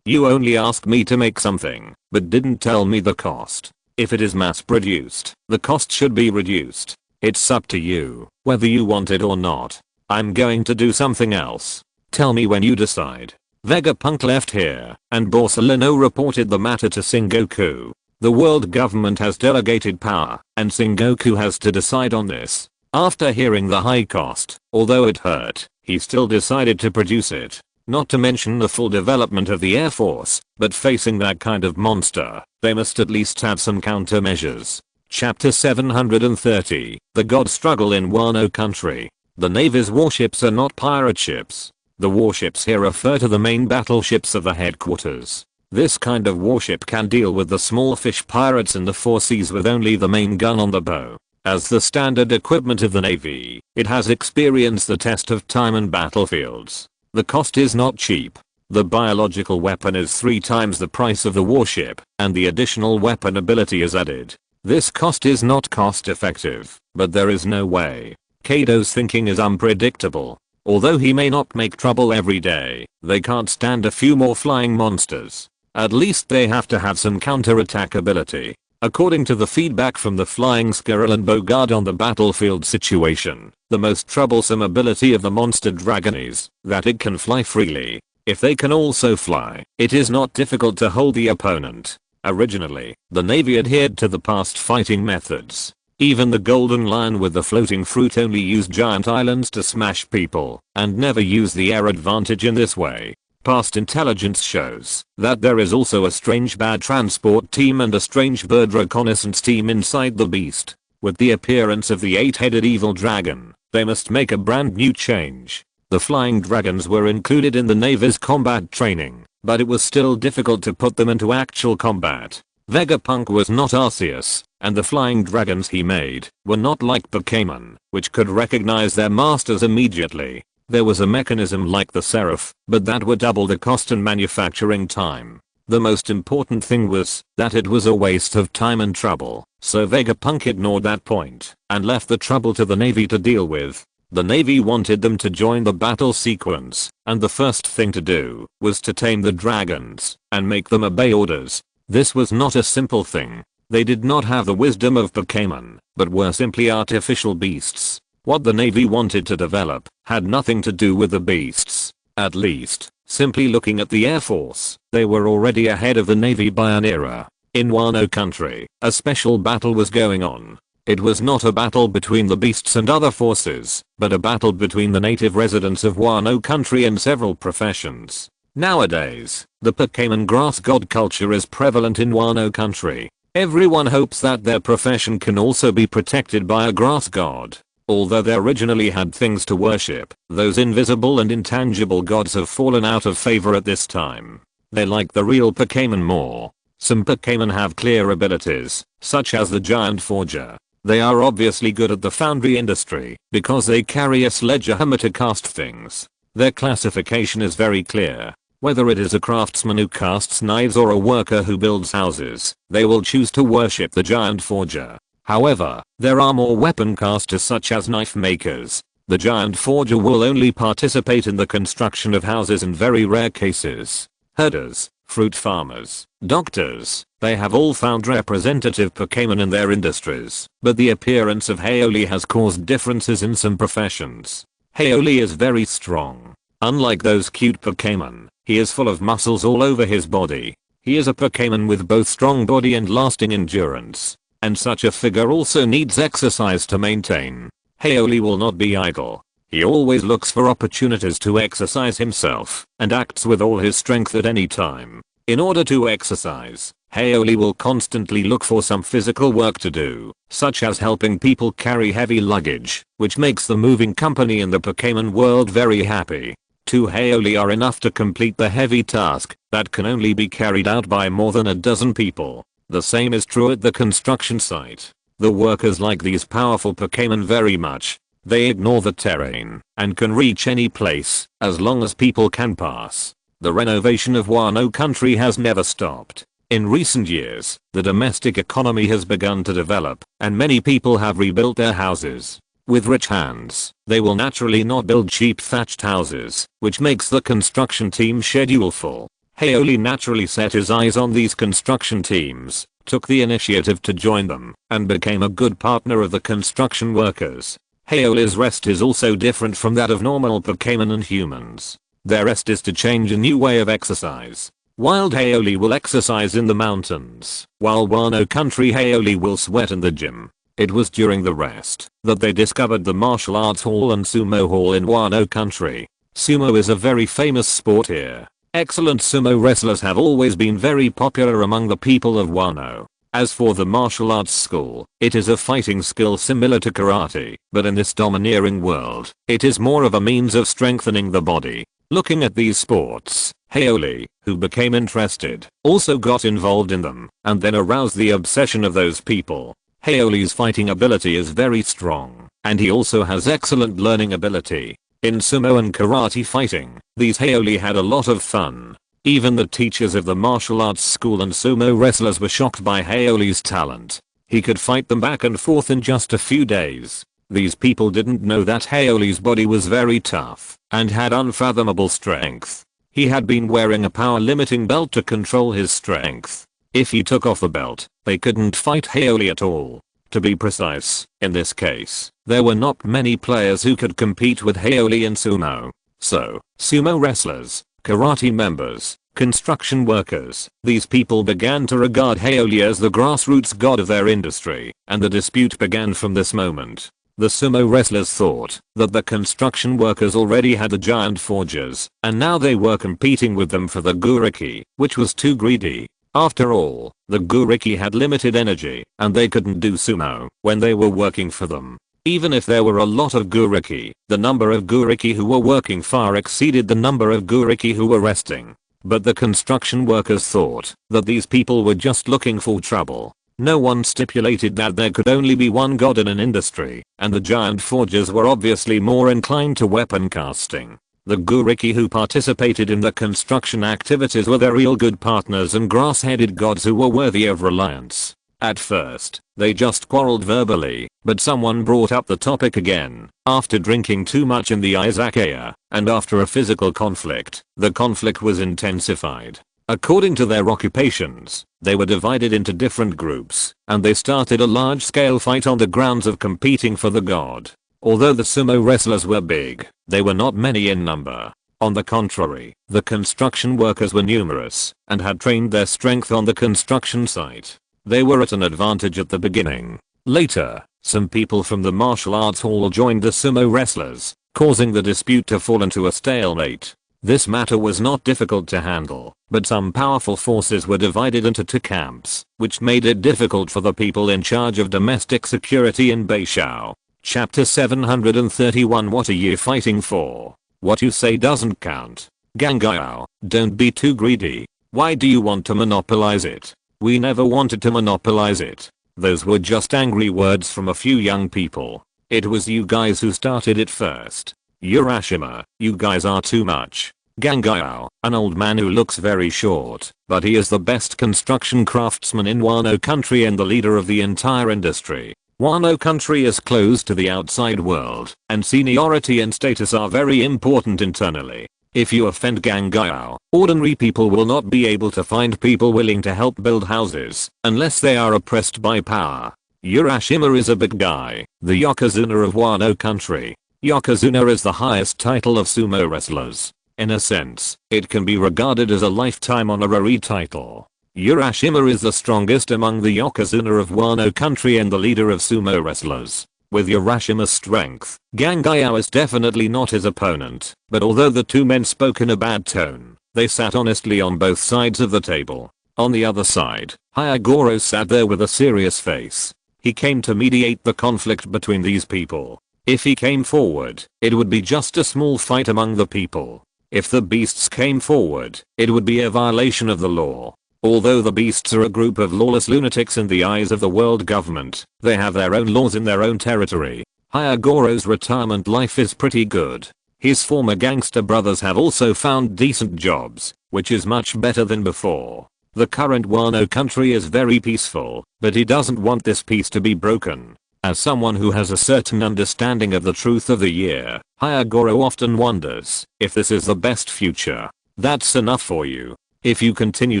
You only asked me to make something, but didn't tell me the cost. If it is mass produced, the cost should be reduced. It's up to you, whether you want it or not. I'm going to do something else. Tell me when you decide. Vegapunk left here, and Borsalino reported the matter to Sengoku. The world government has delegated power, and Sengoku has to decide on this. After hearing the high cost, although it hurt, he still decided to produce it. Not to mention the full development of the Air Force, but facing that kind of monster, they must at least have some countermeasures. Chapter 730, The God Struggle in Wano Country. The Navy's warships are not pirate ships. The warships here refer to the main battleships of the headquarters. This kind of warship can deal with the small fish pirates in the 4 seas with only the main gun on the bow. As the standard equipment of the Navy, it has experienced the test of time and battlefields. The cost is not cheap. The biological weapon is 3 times the price of the warship, and the additional weapon ability is added. This cost is not cost effective, but there is no way. Kaido's thinking is unpredictable. Although he may not make trouble every day, they can't stand a few more flying monsters. At least they have to have some counterattack ability. According to the feedback from the flying squirrel and bogard on the battlefield situation, the most troublesome ability of the monster dragon is that it can fly freely. If they can also fly, it is not difficult to hold the opponent. Originally, the Navy adhered to the past fighting methods. Even the golden lion with the floating fruit only used giant islands to smash people, and never used the air advantage in this way. Past intelligence shows that there is also a strange bad transport team and a strange bird reconnaissance team inside the beast. With the appearance of the 8-headed evil dragon, they must make a brand new change. The flying dragons were included in the Navy's combat training, but it was still difficult to put them into actual combat. Vegapunk was not Arceus, and the flying dragons he made were not like Pokemon, which could recognize their masters immediately. There was a mechanism like the Seraph, but that would double the cost and manufacturing time. The most important thing was that it was a waste of time and trouble, so Vegapunk ignored that point and left the trouble to the Navy to deal with. The Navy wanted them to join the battle sequence, and the first thing to do was to tame the dragons and make them obey orders. This was not a simple thing. They did not have the wisdom of Pokemon, but were simply artificial beasts. What the Navy wanted to develop had nothing to do with the beasts. At least, simply looking at the Air Force, they were already ahead of the Navy by an era. In Wano country, a special battle was going on. It was not a battle between the beasts and other forces, but a battle between the native residents of Wano country and several professions. Nowadays, the Pokemon grass god culture is prevalent in Wano country. Everyone hopes that their profession can also be protected by a grass god. Although they originally had things to worship, those invisible and intangible gods have fallen out of favor at this time. They like the real Pokemon more. Some Pokemon have clear abilities, such as the giant forger. They are obviously good at the foundry industry because they carry a sledgehammer to cast things. Their classification is very clear. Whether it is a craftsman who casts knives or a worker who builds houses, they will choose to worship the giant forger. However, there are more weapon casters such as knife makers. The giant forger will only participate in the construction of houses in very rare cases. Herders, fruit farmers, doctors, they have all found representative Pokemon in their industries, but the appearance of Haoli has caused differences in some professions. Haoli is very strong. Unlike those cute Pokemon, he is full of muscles all over his body. He is a Pokemon with both strong body and lasting endurance. And such a figure also needs exercise to maintain. Haoli will not be idle. He always looks for opportunities to exercise himself and acts with all his strength at any time. In order to exercise, Haoli will constantly look for some physical work to do, such as helping people carry heavy luggage, which makes the moving company in the Pokemon world very happy. 2 Haoli are enough to complete the heavy task that can only be carried out by more than a dozen people. The same is true at the construction site. The workers like these powerful Pokemon very much. They ignore the terrain and can reach any place as long as people can pass. The renovation of Wano country has never stopped. In recent years, the domestic economy has begun to develop and many people have rebuilt their houses. With rich hands, they will naturally not build cheap thatched houses, which makes the construction team schedule full. Haoli naturally set his eyes on these construction teams, took the initiative to join them, and became a good partner of the construction workers. Haoli's rest is also different from that of normal Pokemon and humans. Their rest is to change a new way of exercise. Wild Haoli will exercise in the mountains, while Wano country Haoli will sweat in the gym. It was during the rest that they discovered the martial arts hall and sumo hall in Wano country. Sumo is a very famous sport here. Excellent sumo wrestlers have always been very popular among the people of Wano. As for the martial arts school, it is a fighting skill similar to karate, but in this domineering world, it is more of a means of strengthening the body. Looking at these sports, Haoli, who became interested, also got involved in them, and then aroused the obsession of those people. Haoli's fighting ability is very strong, and he also has excellent learning ability. In sumo and karate fighting, these Haoli had a lot of fun. Even the teachers of the martial arts school and sumo wrestlers were shocked by Haoli's talent. He could fight them back and forth in just a few days. These people didn't know that Haoli's body was very tough and had unfathomable strength. He had been wearing a power limiting belt to control his strength. If he took off the belt, They couldn't fight Haoli at all. To be precise, in this case, there were not many players who could compete with Haoli in sumo. So, sumo wrestlers, karate members, construction workers, these people began to regard Haoli as the grassroots god of their industry, and the dispute began from this moment. The sumo wrestlers thought that the construction workers already had the giant forges, and now they were competing with them for the guriki, which was too greedy. After all, the guriki had limited energy, and they couldn't do sumo when they were working for them. Even if there were a lot of guriki, the number of guriki who were working far exceeded the number of guriki who were resting. But the construction workers thought that these people were just looking for trouble. No one stipulated that there could only be one god in an industry, and the giant forgers were obviously more inclined to weapon casting. The guriki who participated in the construction activities were their real good partners and grass-headed gods who were worthy of reliance. At first, they just quarreled verbally, but someone brought up the topic again, after drinking too much in the izakaya, and after a physical conflict, the conflict was intensified. According to their occupations, they were divided into different groups, and they started a large-scale fight on the grounds of competing for the god. Although the sumo wrestlers were big, they were not many in number. On the contrary, the construction workers were numerous, and had trained their strength on the construction site. They were at an advantage at the beginning. Later, some people from the martial arts hall joined the sumo wrestlers, causing the dispute to fall into a stalemate. This matter was not difficult to handle, but some powerful forces were divided into two camps, which made it difficult for the people in charge of domestic security in Beishao. Chapter 731. What are you fighting for? What you say doesn't count. Gangayao, don't be too greedy. Why do you want to monopolize it? We never wanted to monopolize it. Those were just angry words from a few young people. It was you guys who started it first. Urashima, you guys are too much. Gangayao, an old man who looks very short, but he is the best construction craftsman in Wano country and the leader of the entire industry. Wano country is closed to the outside world, and seniority and status are very important internally. If you offend Gangayao, ordinary people will not be able to find people willing to help build houses, unless they are oppressed by power. Urashima is a big guy, the Yokozuna of Wano country. Yokozuna is the highest title of sumo wrestlers. In a sense, it can be regarded as a lifetime honorary title. Urashima is the strongest among the Yokozuna of Wano country and the leader of sumo wrestlers. With Urashima's strength, Gangayao is definitely not his opponent, but although the two men spoke in a bad tone, they sat honestly on both sides of the table. On the other side, Hyagoro sat there with a serious face. He came to mediate the conflict between these people. If he came forward, it would be just a small fight among the people. If the beasts came forward, it would be a violation of the law. Although the beasts are a group of lawless lunatics in the eyes of the world government, they have their own laws in their own territory. Hyagoro's retirement life is pretty good. His former gangster brothers have also found decent jobs, which is much better than before. The current Wano country is very peaceful, but he doesn't want this peace to be broken. As someone who has a certain understanding of the truth of the year, Hyagoro often wonders if this is the best future. That's enough for you. If you continue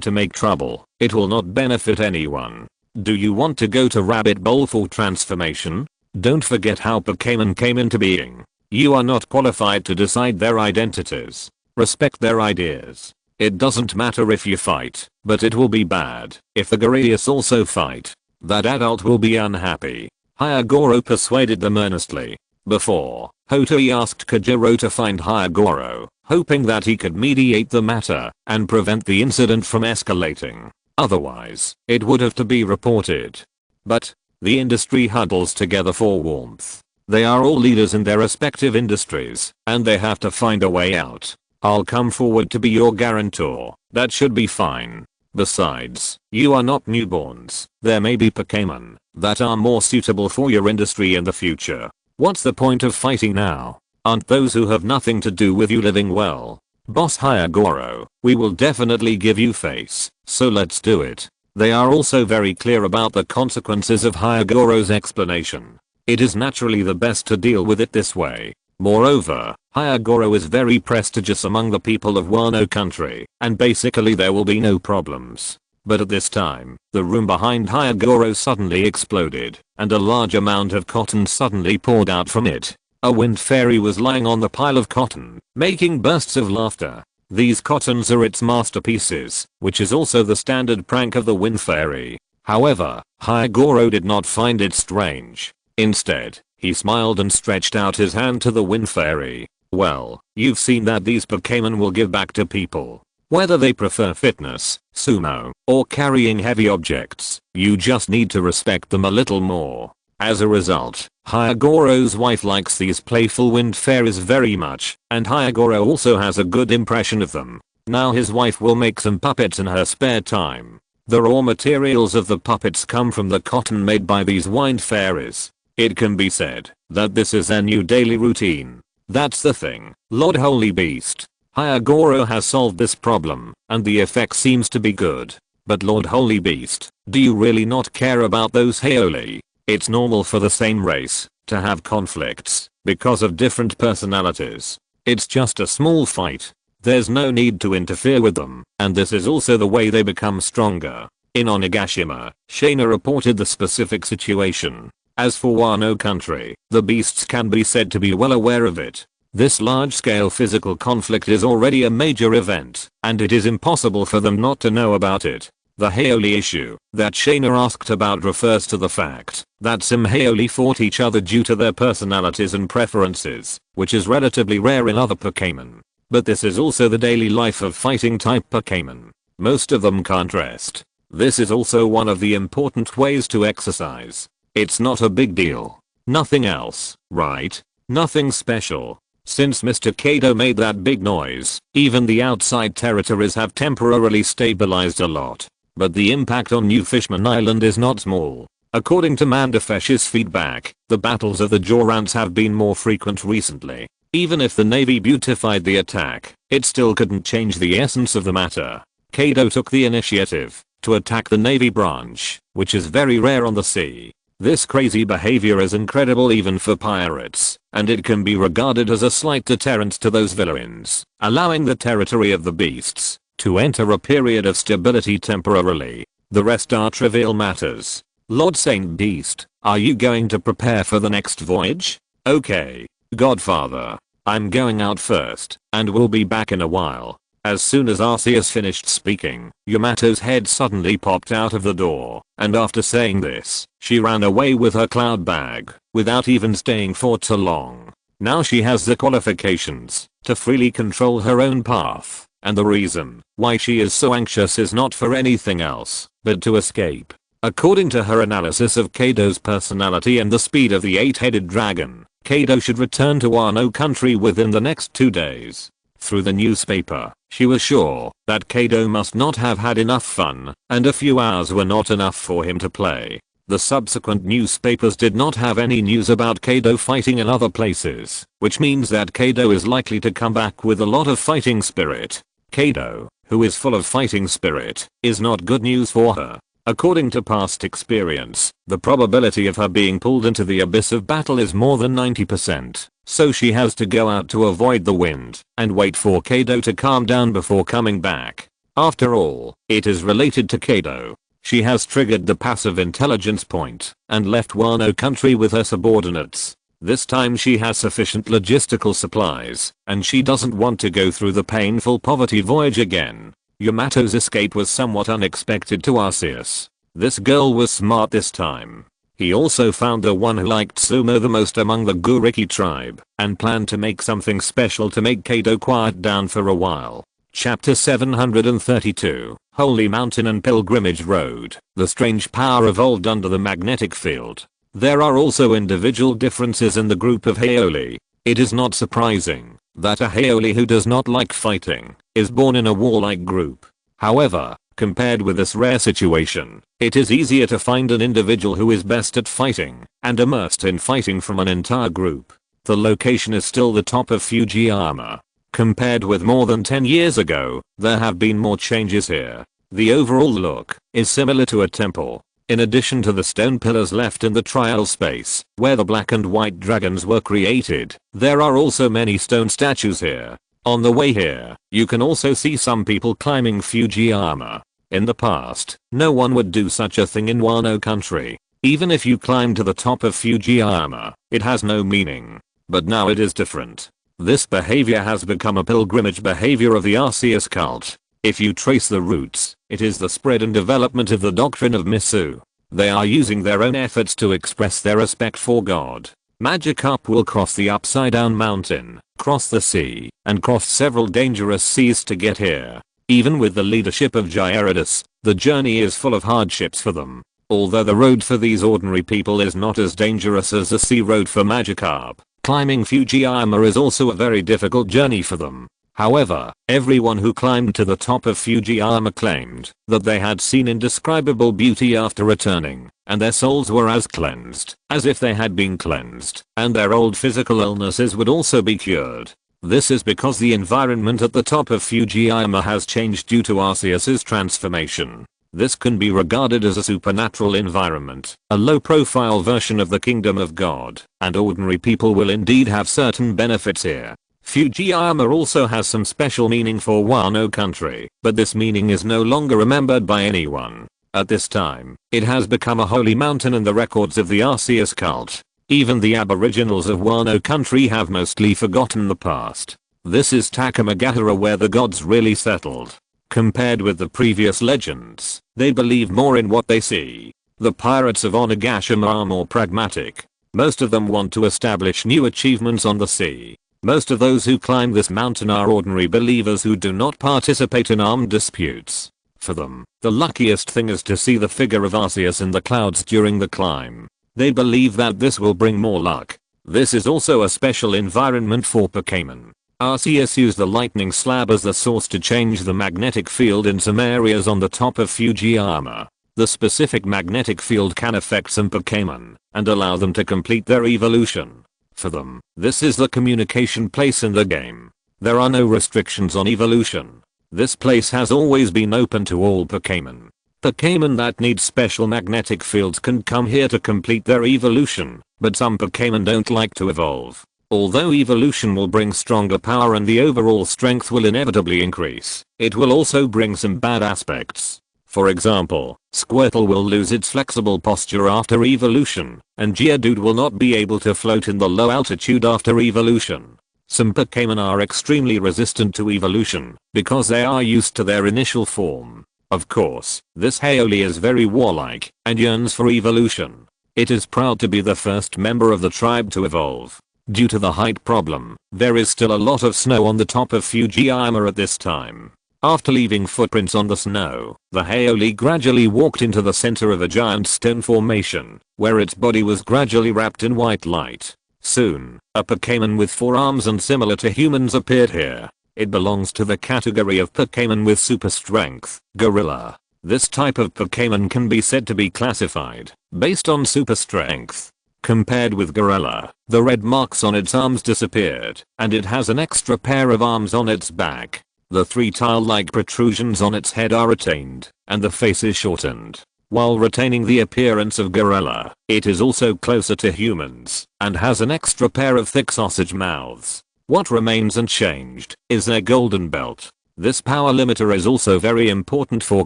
to make trouble, it will not benefit anyone. Do you want to go to Rabbit Bowl for transformation? Don't forget how Pokemon came into being. You are not qualified to decide their identities. Respect their ideas. It doesn't matter if you fight, but it will be bad. If the Garaeus also fight, that adult will be unhappy. Hyagoro persuaded them earnestly. Before, Hotoi asked Kojiro to find Hyagoro, hoping that he could mediate the matter and prevent the incident from escalating. Otherwise, it would have to be reported. But the industry huddles together for warmth. They are all leaders in their respective industries, and they have to find a way out. I'll come forward to be your guarantor. That should be fine. Besides, you are not newborns. There may be Pokemon that are more suitable for your industry in the future. What's the point of fighting now? Aren't those who have nothing to do with you living well? Boss Hyagoro, we will definitely give you face, so let's do it. They are also very clear about the consequences of Hyagoro's explanation. It is naturally the best to deal with it this way. Moreover, Hyagoro is very prestigious among the people of Wano country, and basically there will be no problems. But at this time, the room behind Hyagoro suddenly exploded, and a large amount of cotton suddenly poured out from it. A wind fairy was lying on the pile of cotton, making bursts of laughter. These cottons are its masterpieces, which is also the standard prank of the wind fairy. However, Hyagoro did not find it strange. Instead, he smiled and stretched out his hand to the wind fairy. Well, you've seen that these Pokemon will give back to people. Whether they prefer fitness, sumo, or carrying heavy objects, you just need to respect them a little more. As a result, Hyagoro's wife likes these playful wind fairies very much, and Hyagoro also has a good impression of them. Now his wife will make some puppets in her spare time. The raw materials of the puppets come from the cotton made by these wind fairies. It can be said that this is their new daily routine. That's the thing, Lord Holy Beast. Hyagoro has solved this problem, and the effect seems to be good. But Lord Holy Beast, do you really not care about those Haoli? It's normal for the same race to have conflicts because of different personalities. It's just a small fight. There's no need to interfere with them, and this is also the way they become stronger. In Onigashima, Shaina reported the specific situation. As for Wano country, the beasts can be said to be well aware of it. This large-scale physical conflict is already a major event, and it is impossible for them not to know about it. The Haoli issue that Shaina asked about refers to the fact that some Haoli fought each other due to their personalities and preferences, which is relatively rare in other Pokemon. But this is also the daily life of fighting-type Pokemon. Most of them can't rest. This is also one of the important ways to exercise. It's not a big deal. Nothing else, right? Nothing special. Since Mr. Kaido made that big noise, even the outside territories have temporarily stabilized a lot. But the impact on New Fishman Island is not small. According to Mandafesh's feedback, the battles of the Jorans have been more frequent recently. Even if the Navy beautified the attack, it still couldn't change the essence of the matter. Kaido took the initiative to attack the Navy branch, which is very rare on the sea. This crazy behavior is incredible even for pirates, and it can be regarded as a slight deterrent to those villains, allowing the territory of the beasts to enter a period of stability temporarily. The rest are trivial matters. Lord Saint Beast, are you going to prepare for the next voyage? Okay, Godfather. I'm going out first, and will be back in a while. As soon as Arceus finished speaking, Yamato's head suddenly popped out of the door, and after saying this, she ran away with her cloud bag, without even staying for too long. Now she has the qualifications to freely control her own path, and the reason why she is so anxious is not for anything else, but to escape. According to her analysis of Kaido's personality and the speed of the 8-headed dragon, Kaido should return to Wano country within the next 2 days. Through the newspaper, she was sure that Kaido must not have had enough fun, and a few hours were not enough for him to play. The subsequent newspapers did not have any news about Kaido fighting in other places, which means that Kaido is likely to come back with a lot of fighting spirit. Kaido, who is full of fighting spirit, is not good news for her. According to past experience, the probability of her being pulled into the abyss of battle is more than 90%. So she has to go out to avoid the wind and wait for Kaido to calm down before coming back. After all, it is related to Kaido. She has triggered the passive intelligence point and left Wano country with her subordinates. This time she has sufficient logistical supplies, and she doesn't want to go through the painful poverty voyage again. Yamato's escape was somewhat unexpected to Arceus. This girl was smart this time. He also found the one who liked sumo the most among the Guriki tribe, and planned to make something special to make Kaido quiet down for a while. Chapter 732, Holy Mountain and Pilgrimage Road. The strange power evolved under the magnetic field. There are also individual differences in the group of Haoli. It is not surprising that a Haoli who does not like fighting is born in a warlike group. However, compared with this rare situation, it is easier to find an individual who is best at fighting and immersed in fighting from an entire group. The location is still the top of Fujiyama. Compared with more than 10 years ago, there have been more changes here. The overall look is similar to a temple. In addition to the stone pillars left in the trial space, where the black and white dragons were created, there are also many stone statues here. On the way here, you can also see some people climbing Fujiyama. In the past, no one would do such a thing in Wano country. Even if you climb to the top of Fujiyama, it has no meaning. But now it is different. This behavior has become a pilgrimage behavior of the Arceus cult. If you trace the roots, it is the spread and development of the doctrine of Misu. They are using their own efforts to express their respect for God. Magikarp will cross the upside down mountain, cross the sea, and cross several dangerous seas to get here. Even with the leadership of Gyarados, the journey is full of hardships for them. Although the road for these ordinary people is not as dangerous as the sea road for Magikarp, climbing Fujiyama is also a very difficult journey for them. However, everyone who climbed to the top of Fujiyama claimed that they had seen indescribable beauty after returning, and their souls were as cleansed as if they had been cleansed, and their old physical illnesses would also be cured. This is because the environment at the top of Fujiyama has changed due to Arceus' transformation. This can be regarded as a supernatural environment, a low-profile version of the kingdom of God, and ordinary people will indeed have certain benefits here. Fujiyama also has some special meaning for Wano country, but this meaning is no longer remembered by anyone. At this time, it has become a holy mountain in the records of the Arceus cult. Even the aboriginals of Wano country have mostly forgotten the past. This is Takamagahara where the gods really settled. Compared with the previous legends, they believe more in what they see. The pirates of Onigashima are more pragmatic. Most of them want to establish new achievements on the sea. Most of those who climb this mountain are ordinary believers who do not participate in armed disputes. For them, the luckiest thing is to see the figure of Arceus in the clouds during the climb. They believe that this will bring more luck. This is also a special environment for Pokemon. Arceus used the lightning slab as the source to change the magnetic field in some areas on the top of Fujiyama. The specific magnetic field can affect some Pokemon and allow them to complete their evolution. For them, this is the communication place in the game. There are no restrictions on evolution. This place has always been open to all Pokemon. Pokemon that need special magnetic fields can come here to complete their evolution, but some Pokemon don't like to evolve. Although evolution will bring stronger power and the overall strength will inevitably increase, it will also bring some bad aspects. For example, Squirtle will lose its flexible posture after evolution, and Geodude will not be able to float in the low altitude after evolution. Some Pokemon are extremely resistant to evolution because they are used to their initial form. Of course, this Haoli is very warlike and yearns for evolution. It is proud to be the first member of the tribe to evolve. Due to the height problem, there is still a lot of snow on the top of Fujiyama at this time. After leaving footprints on the snow, the Haoli gradually walked into the center of a giant stone formation, where its body was gradually wrapped in white light. Soon, a Pokemon with 4 arms and similar to humans appeared here. It belongs to the category of Pokemon with super strength, Gorilla. This type of Pokemon can be said to be classified based on super strength. Compared with Gorilla, the red marks on its arms disappeared, and it has an extra pair of arms on its back. The 3 tile-like protrusions on its head are retained, and the face is shortened. While retaining the appearance of Gorilla, it is also closer to humans, and has an extra pair of thick sausage mouths. What remains unchanged is their golden belt. This power limiter is also very important for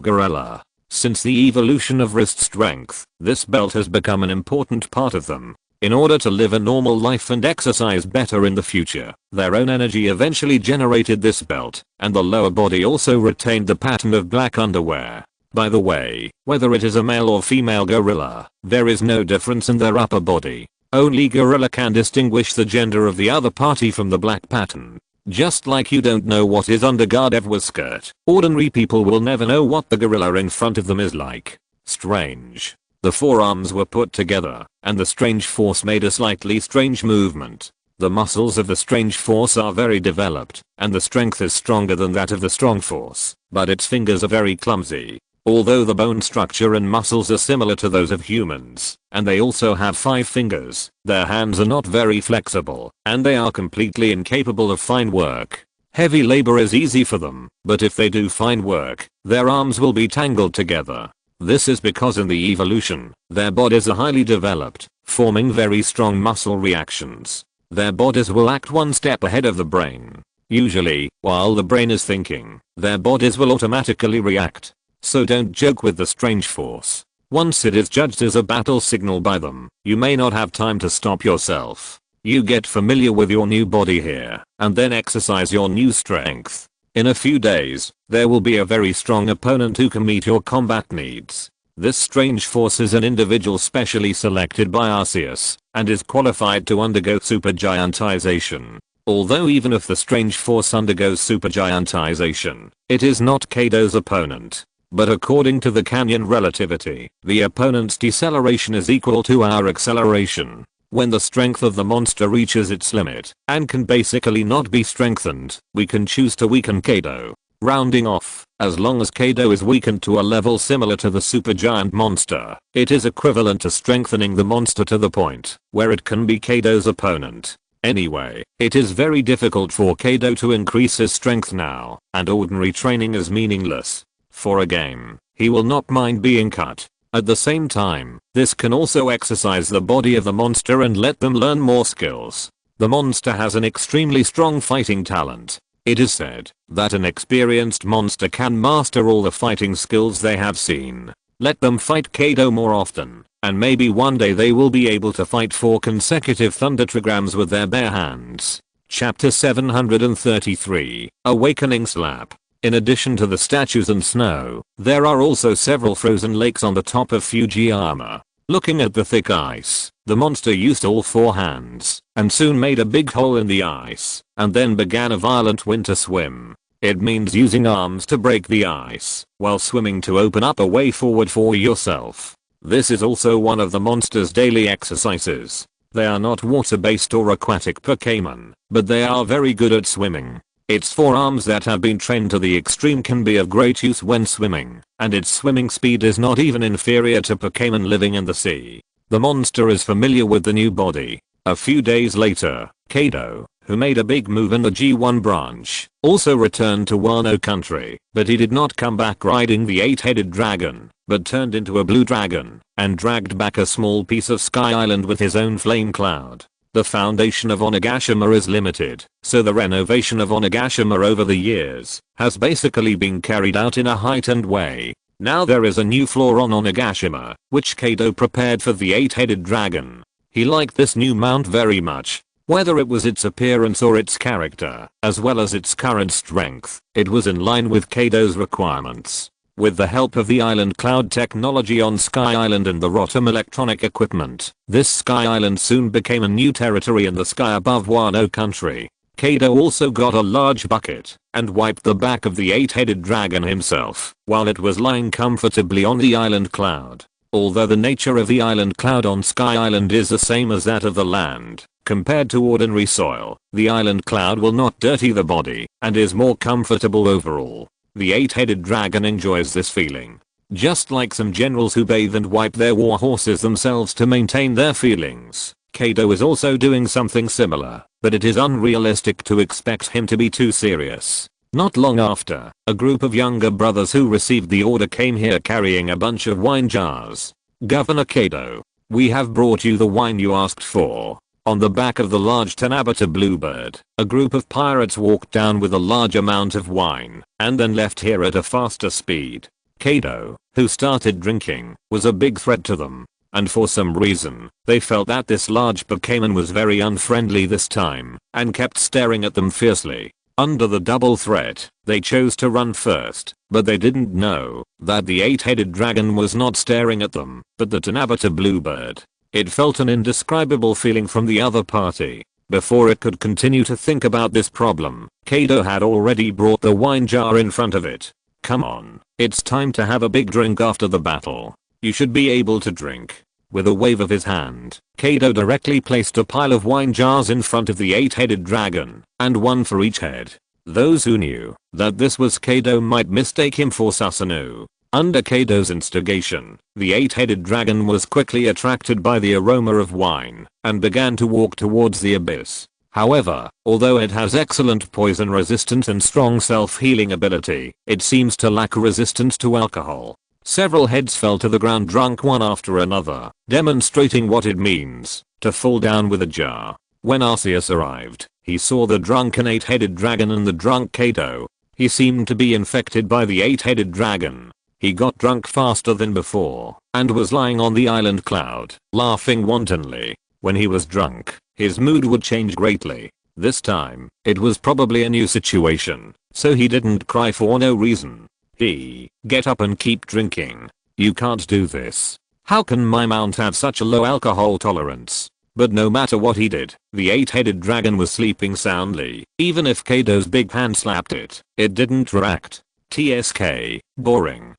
Gorilla. Since the evolution of wrist strength, this belt has become an important part of them. In order to live a normal life and exercise better in the future, their own energy eventually generated this belt, and the lower body also retained the pattern of black underwear. By the way, whether it is a male or female gorilla, there is no difference in their upper body. Only gorilla can distinguish the gender of the other party from the black pattern. Just like you don't know what is under Gardevoir skirt, ordinary people will never know what the gorilla in front of them is like. Strange. The 4 arms were put together, and the strange force made a slightly strange movement. The muscles of the strange force are very developed, and the strength is stronger than that of the strong force, but its fingers are very clumsy. Although the bone structure and muscles are similar to those of humans, and they also have 5 fingers, their hands are not very flexible, and they are completely incapable of fine work. Heavy labor is easy for them, but if they do fine work, their arms will be tangled together. This is because in the evolution, their bodies are highly developed, forming very strong muscle reactions. Their bodies will act 1 step ahead of the brain. Usually, while the brain is thinking, their bodies will automatically react. so don't joke with the strange force. Once it is judged as a battle signal by them, you may not have time to stop yourself. You get familiar with your new body here, and then exercise your new strength. In a few days, there will be a very strong opponent who can meet your combat needs. This strange force is an individual specially selected by Arceus, and is qualified to undergo supergiantization. Although even if the strange force undergoes supergiantization, it is not Kaido's opponent. But according to the canyon relativity, the opponent's deceleration is equal to our acceleration. When the strength of the monster reaches its limit, and can basically not be strengthened, we can choose to weaken Kaido. Rounding off, as long as Kaido is weakened to a level similar to the supergiant monster, it is equivalent to strengthening the monster to the point where it can be Kaido's opponent. Anyway, it is very difficult for Kaido to increase his strength now, and ordinary training is meaningless. For a game, he will not mind being cut. At the same time, this can also exercise the body of the monster and let them learn more skills. The monster has an extremely strong fighting talent. It is said that an experienced monster can master all the fighting skills they have seen. Let them fight Kaido more often, and maybe one day they will be able to fight 4 consecutive thunder trigrams with their bare hands. Chapter 733, Awakening Slap. In addition to the statues and snow, there are also several frozen lakes on the top of Fujiyama. Looking at the thick ice, the monster used all 4 hands, and soon made a big hole in the ice, and then began a violent winter swim. It means using arms to break the ice, while swimming to open up a way forward for yourself. This is also one of the monster's daily exercises. They are not water-based or aquatic Pokemon, but they are very good at swimming. Its forearms that have been trained to the extreme can be of great use when swimming, and its swimming speed is not even inferior to Pokemon living in the sea. The monster is familiar with the new body. A few days later, Kaido, who made a big move in the G1 branch, also returned to Wano country, but he did not come back riding the 8-headed dragon, but turned into a blue dragon, and dragged back a small piece of Sky Island with his own flame cloud. The foundation of Onigashima is limited, so the renovation of Onigashima over the years has basically been carried out in a heightened way. Now there is a new floor on Onigashima, which Kaido prepared for the 8-headed dragon. He liked this new mount very much. Whether it was its appearance or its character, as well as its current strength, it was in line with Kaido's requirements. With the help of the island cloud technology on Sky Island and the Rotom electronic equipment, this Sky Island soon became a new territory in the sky above Wano country. Kaido also got a large bucket and wiped the back of the 8-headed dragon himself while it was lying comfortably on the island cloud. Although the nature of the island cloud on Sky Island is the same as that of the land, compared to ordinary soil, the island cloud will not dirty the body and is more comfortable overall. The 8-headed dragon enjoys this feeling. Just like some generals who bathe and wipe their war horses themselves to maintain their feelings, Kaido is also doing something similar, but it is unrealistic to expect him to be too serious. Not long after, a group of younger brothers who received the order came here carrying a bunch of wine jars. "Governor Kaido, we have brought you the wine you asked for." On the back of the large Tanabata bluebird, a group of pirates walked down with a large amount of wine, and then left here at a faster speed. Kaido, who started drinking, was a big threat to them, and for some reason, they felt that this large Pokemon was very unfriendly this time, and kept staring at them fiercely. Under the double threat, they chose to run first, but they didn't know that the 8-headed dragon was not staring at them, but the Tanabata bluebird. It felt an indescribable feeling from the other party. Before it could continue to think about this problem, Kaido had already brought the wine jar in front of it. "Come on, it's time to have a big drink after the battle. You should be able to drink." With a wave of his hand, Kaido directly placed a pile of wine jars in front of the 8-headed dragon, and one for each head. Those who knew that this was Kaido might mistake him for Susanoo. Under Kaido's instigation, the 8-headed dragon was quickly attracted by the aroma of wine and began to walk towards the abyss. However, although it has excellent poison resistance and strong self-healing ability, it seems to lack resistance to alcohol. Several heads fell to the ground drunk one after another, demonstrating what it means to fall down with a jar. When Arceus arrived, he saw the drunken 8-headed dragon and the drunk Kaido. He seemed to be infected by the 8-headed dragon. He got drunk faster than before and was lying on the island cloud, laughing wantonly. When he was drunk, his mood would change greatly. This time, it was probably a new situation, so he didn't cry for no reason. Get up and keep drinking. You can't do this. How can my mount have such a low alcohol tolerance? But no matter what he did, the 8-headed dragon was sleeping soundly. Even if Kaido's big hand slapped it, it didn't react. TSK, boring.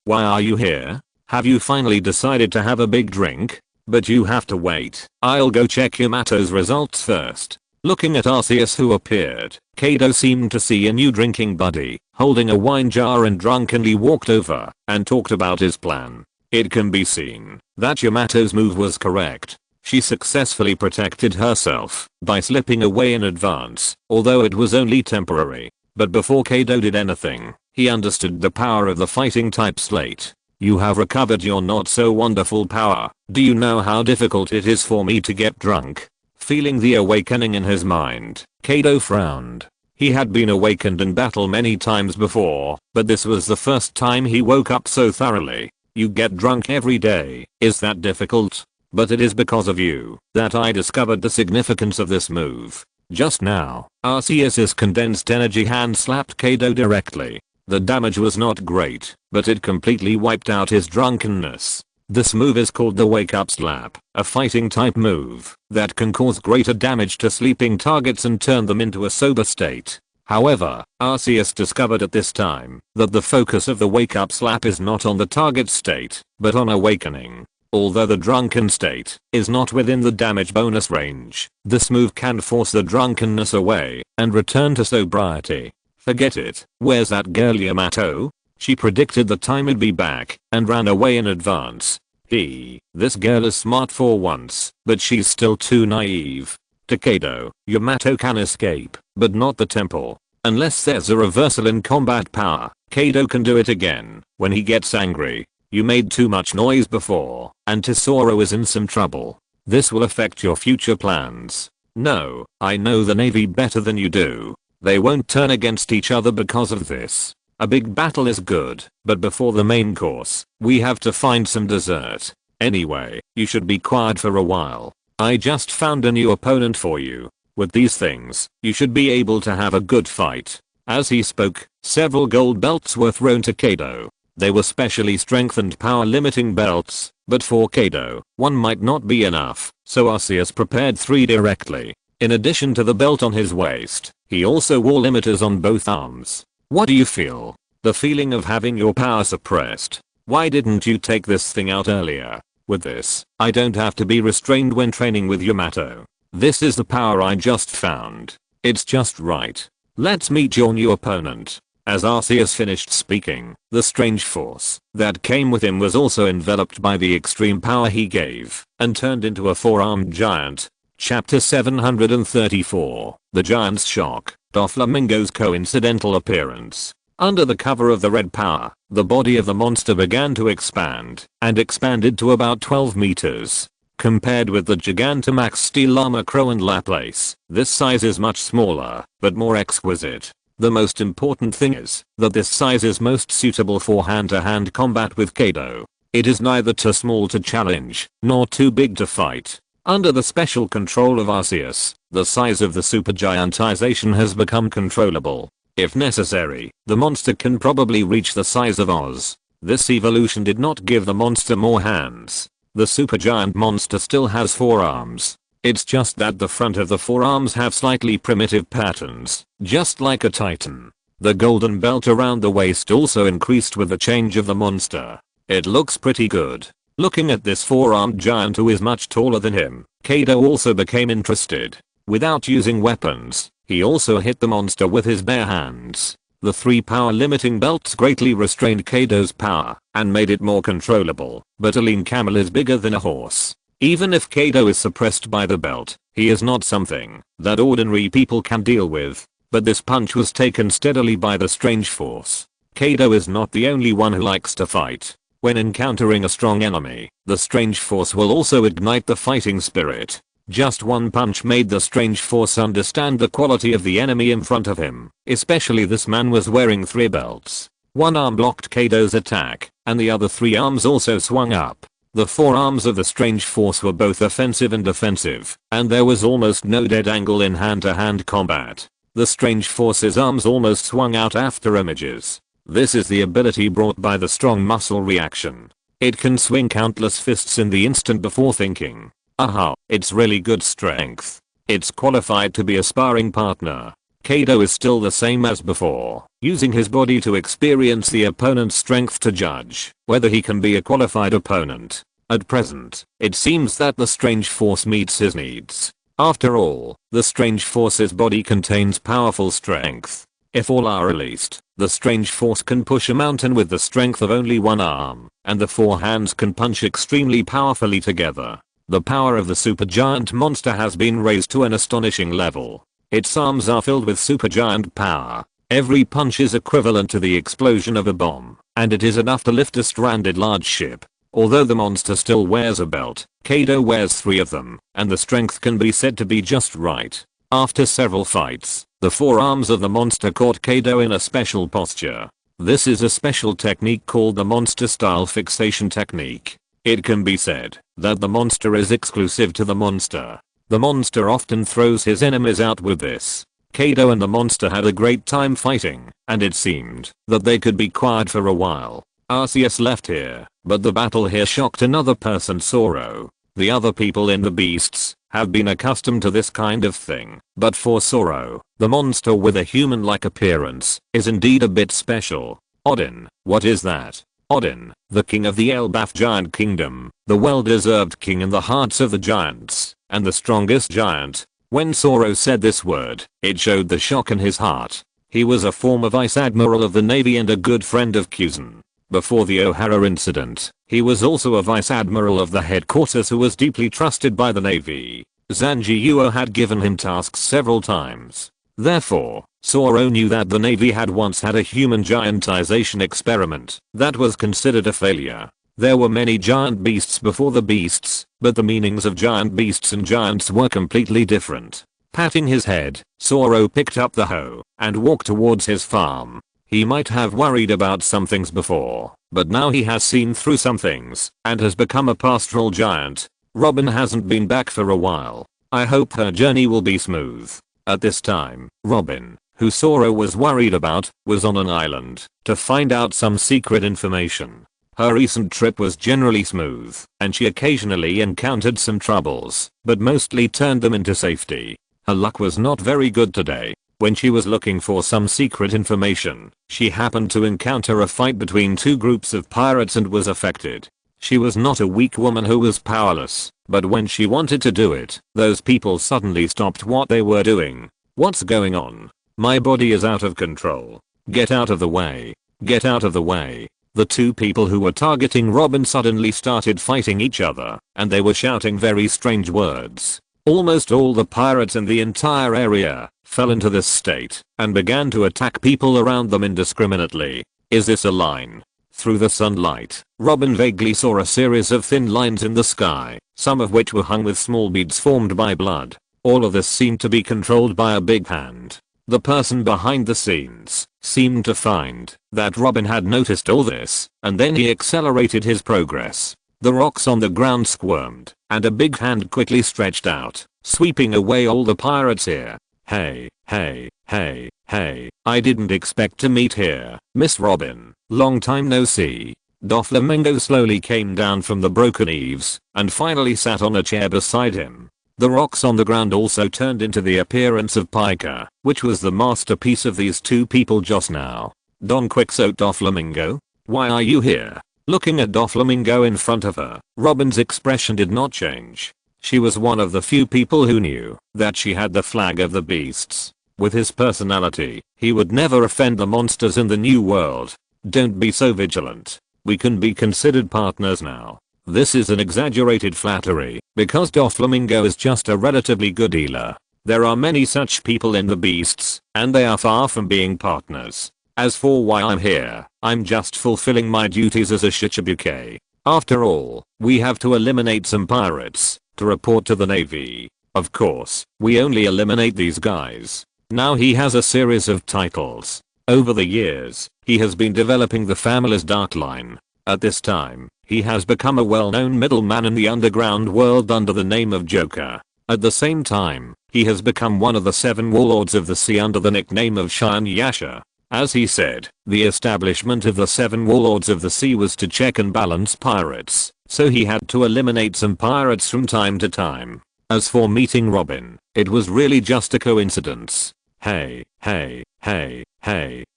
Why are you here? Have you finally decided to have a big drink? But you have to wait. I'll go check Yamato's results first. Looking at Arceus who appeared, Kaido seemed to see a new drinking buddy, holding a wine jar, and drunkenly walked over and talked about his plan. It can be seen that Yamato's move was correct. She successfully protected herself by slipping away in advance, although it was only temporary. But before Kaido did anything, he understood the power of the fighting type slate. You have recovered your not so wonderful power. Do you know how difficult it is for me to get drunk? Feeling the awakening in his mind, Kaido frowned. He had been awakened in battle many times before, but this was the first time he woke up so thoroughly. You get drunk every day. Is that difficult? But it is because of you that I discovered the significance of this move. Just now, Arceus's condensed energy hand slapped Kaido directly. The damage was not great, but it completely wiped out his drunkenness. This move is called the wake up slap, a fighting type move that can cause greater damage to sleeping targets and turn them into a sober state. However, Arceus discovered at this time that the focus of the wake up slap is not on the target state, but on awakening. Although the drunken state is not within the damage bonus range, this move can force the drunkenness away and return to sobriety. Forget it. Where's that girl Yamato? She predicted the time would be back and ran away in advance. This girl is smart for once, but she's still too naive. To Kaido, Yamato can escape, but not the temple. Unless there's a reversal in combat power, Kaido can do it again when he gets angry. You made too much noise before, and Tesoro is in some trouble. This will affect your future plans. No, I know the Navy better than you do. They won't turn against each other because of this. A big battle is good, but before the main course, we have to find some dessert. Anyway, you should be quiet for a while. I just found a new opponent for you. With these things, you should be able to have a good fight. As he spoke, several gold belts were thrown to Kaido. They were specially strengthened power limiting belts, but for Kaido, one might not be enough, so Arceus prepared 3 directly. In addition to the belt on his waist, he also wore limiters on both arms. What do you feel? The feeling of having your power suppressed. Why didn't you take this thing out earlier? With this, I don't have to be restrained when training with Yamato. This is the power I just found. It's just right. Let's meet your new opponent. As Arceus finished speaking, the strange force that came with him was also enveloped by the extreme power he gave and turned into a 4-armed giant. Chapter 734, The Giant's Shock. Doflamingo's coincidental appearance. Under the cover of the red power, the body of the monster began to expand and expanded to about 12 meters. Compared with the Gigantamax Steel Armor Crow and Laplace, this size is much smaller, but more exquisite. The most important thing is that this size is most suitable for hand-to-hand combat with Kaido. It is neither too small to challenge, nor too big to fight. Under the special control of Arceus, the size of the supergiantization has become controllable. If necessary, the monster can probably reach the size of Oz. This evolution did not give the monster more hands. The supergiant monster still has 4 arms. It's just that the front of the 4 arms have slightly primitive patterns, just like a titan. The golden belt around the waist also increased with the change of the monster. It looks pretty good. Looking at this 4-armed giant who is much taller than him, Kaido also became interested. Without using weapons, he also hit the monster with his bare hands. The 3 power limiting belts greatly restrained Kaido's power and made it more controllable, but a lean camel is bigger than a horse. Even if Kaido is suppressed by the belt, he is not something that ordinary people can deal with. But this punch was taken steadily by the strange force. Kaido is not the only one who likes to fight. When encountering a strong enemy, the strange force will also ignite the fighting spirit. Just one punch made the strange force understand the quality of the enemy in front of him. Especially this man was wearing 3 belts. One arm blocked Kaido's attack, and the other 3 arms also swung up. The 4 arms of the strange force were both offensive and defensive, and there was almost no dead angle in hand-to-hand combat. The strange force's arms almost swung out after images. This is the ability brought by the strong muscle reaction. It can swing countless fists in the instant before thinking. Aha, it's really good strength. It's qualified to be a sparring partner. Kaido is still the same as before, using his body to experience the opponent's strength to judge whether he can be a qualified opponent. At present, it seems that the strange force meets his needs. After all, the strange force's body contains powerful strength. If all are released, the strange force can push a mountain with the strength of only 1 arm, and the 4 hands can punch extremely powerfully together. The power of the supergiant monster has been raised to an astonishing level. Its arms are filled with supergiant power. Every punch is equivalent to the explosion of a bomb, and it is enough to lift a stranded large ship. Although the monster still wears a belt, Kaido wears 3 of them, and the strength can be said to be just right. After several fights, the 4 arms of the monster caught Kaido in a special posture. This is a special technique called the monster style fixation technique. It can be said that the monster is exclusive to the monster. The monster often throws his enemies out with this. Kaido and the monster had a great time fighting, and it seemed that they could be quiet for a while. Arceus left here, but the battle here shocked another person, Zoro. The other people in the beasts have been accustomed to this kind of thing, but for Zoro, the monster with a human-like appearance is indeed a bit special. Odin, what is that? Odin, the king of the Elbaf giant kingdom, the well-deserved king in the hearts of the giants, and the strongest giant. When Zoro said this word, it showed the shock in his heart. He was a former vice admiral of the navy and a good friend of Kuzan. Before the Ohara incident, he was also a vice admiral of the headquarters who was deeply trusted by the navy. Sanji Yuo had given him tasks several times. Therefore, Zoro knew that the navy had once had a human giantization experiment that was considered a failure. There were many giant beasts before the beasts, but the meanings of giant beasts and giants were completely different. Patting his head, Zoro picked up the hoe and walked towards his farm. He might have worried about some things before, but now he has seen through some things and has become a pastoral giant. Robin hasn't been back for a while. I hope her journey will be smooth. At this time, Robin, who Zoro was worried about, was on an island to find out some secret information. Her recent trip was generally smooth, and she occasionally encountered some troubles, but mostly turned them into safety. Her luck was not very good today. When she was looking for some secret information, she happened to encounter a fight between 2 groups of pirates and was affected. She was not a weak woman who was powerless, but when she wanted to do it, those people suddenly stopped what they were doing. What's going on? My body is out of control. Get out of the way. Get out of the way. The 2 people who were targeting Robin suddenly started fighting each other, and they were shouting very strange words. Almost all the pirates in the entire area fell into this state and began to attack people around them indiscriminately. Is this a line? Through the sunlight, Robin vaguely saw a series of thin lines in the sky, some of which were hung with small beads formed by blood. All of this seemed to be controlled by a big hand. The person behind the scenes seemed to find that Robin had noticed all this, and then he accelerated his progress. The rocks on the ground squirmed, and a big hand quickly stretched out, sweeping away all the pirates here. Hey, hey, hey, hey, I didn't expect to meet here, Miss Robin. Long time no see. Doflamingo slowly came down from the broken eaves, and finally sat on a chair beside him. The rocks on the ground also turned into the appearance of Pika, which was the masterpiece of these 2 people just now. Don Quixote Doflamingo? Why are you here? Looking at Doflamingo in front of her, Robin's expression did not change. She was one of the few people who knew that she had the flag of the beasts. With his personality, he would never offend the monsters in the new world. Don't be so vigilant. We can be considered partners now. This is an exaggerated flattery, because Doflamingo is just a relatively good healer. There are many such people in the beasts, and they are far from being partners. As for why I'm here, I'm just fulfilling my duties as a Shichibuke. After all, we have to eliminate some pirates to report to the navy. Of course, we only eliminate these guys. Now he has a series of titles. Over the years, he has been developing the family's dark line. At this time, he has become a well-known middleman in the underground world under the name of Joker. At the same time, he has become one of the 7 warlords of the sea under the nickname of Yasha. As he said, the establishment of the 7 warlords of the sea was to check and balance pirates, so he had to eliminate some pirates from time to time. As for meeting Robin, it was really just a coincidence. Hey,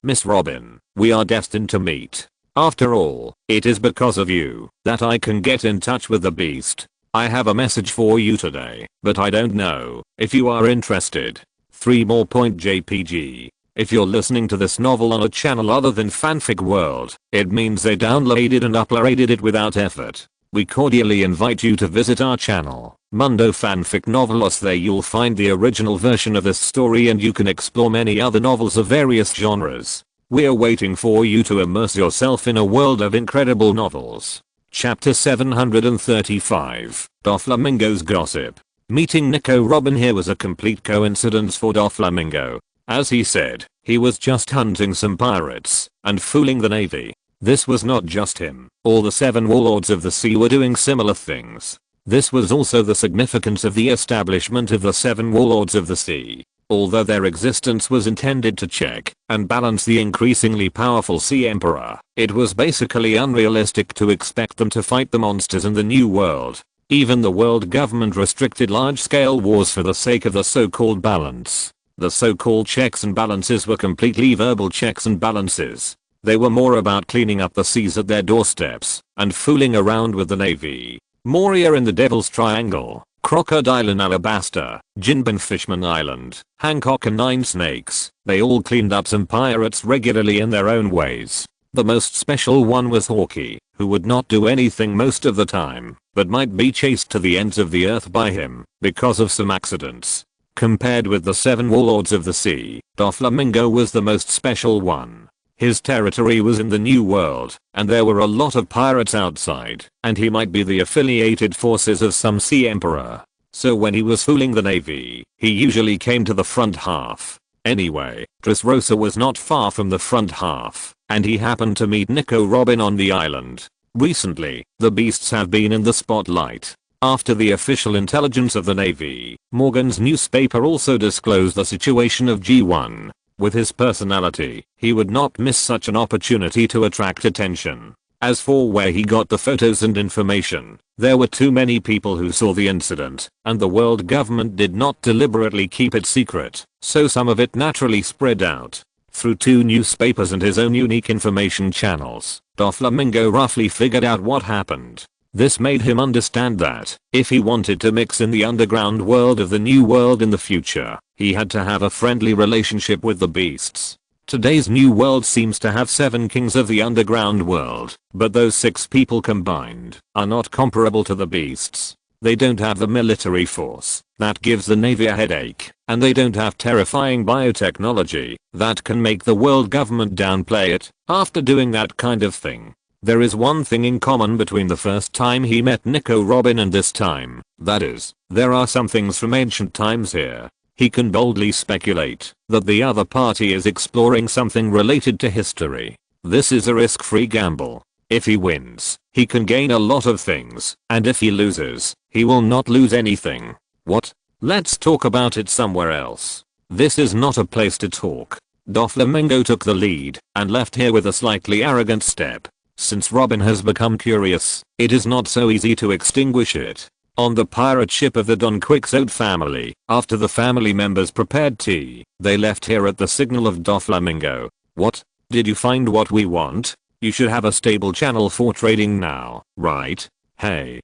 Miss Robin, we are destined to meet. After all, it is because of you that I can get in touch with the beast. I have a message for you today, but I don't know if you are interested. 3 more point JPG. If you're listening to this novel on a channel other than Fanfic World, it means they downloaded and uploaded it without effort. We cordially invite you to visit our channel, Mundo Fanfic Novelos. There you'll find the original version of this story and you can explore many other novels of various genres. We're waiting for you to immerse yourself in a world of incredible novels. Chapter 735, Doflamingo's Gossip. Meeting Nico Robin here was a complete coincidence for Doflamingo. As he said, he was just hunting some pirates and fooling the navy. This was not just him. All the 7 warlords of the sea were doing similar things. This was also the significance of the establishment of the 7 warlords of the sea. Although their existence was intended to check and balance the increasingly powerful Sea Emperor, it was basically unrealistic to expect them to fight the monsters in the New World. Even the world government restricted large-scale wars for the sake of the so-called balance. The so-called checks and balances were completely verbal checks and balances. They were more about cleaning up the seas at their doorsteps and fooling around with the navy. Moria in the Devil's Triangle, Crocodile in Alabasta, Jinbin Fishman Island, Hancock and 9 Snakes, they all cleaned up some pirates regularly in their own ways. The most special one was Hawkeye, who would not do anything most of the time, but might be chased to the ends of the earth by him because of some accidents. Compared with the 7 warlords of the sea, Doflamingo was the most special one. His territory was in the New World, and there were a lot of pirates outside, and he might be the affiliated forces of some Sea Emperor. So when he was fooling the navy, he usually came to the front half. Anyway, Dressrosa was not far from the front half, and he happened to meet Nico Robin on the island. Recently, the beasts have been in the spotlight. After the official intelligence of the Navy, Morgan's newspaper also disclosed the situation of G1. With his personality, he would not miss such an opportunity to attract attention. As for where he got the photos and information, there were too many people who saw the incident, and the world government did not deliberately keep it secret, so some of it naturally spread out. Through 2 newspapers and his own unique information channels, Doflamingo roughly figured out what happened. This made him understand that, if he wanted to mix in the underground world of the New World in the future, he had to have a friendly relationship with the beasts. Today's New World seems to have 7 kings of the underground world, but those 6 people combined are not comparable to the beasts. They don't have the military force that gives the navy a headache, and they don't have terrifying biotechnology that can make the world government downplay it. After doing that kind of thing, there is one thing in common between the first time he met Nico Robin and this time. That is, there are some things from ancient times here. He can boldly speculate that the other party is exploring something related to history. This is a risk-free gamble. If he wins, he can gain a lot of things, and if he loses, he will not lose anything. What? Let's talk about it somewhere else. This is not a place to talk. Doflamingo took the lead and left here with a slightly arrogant step. Since Robin has become curious, it is not so easy to extinguish it. On the pirate ship of the Don Quixote family, after the family members prepared tea, they left here at the signal of Doflamingo. What? Did you find what we want? You should have a stable channel for trading now, right? Hey,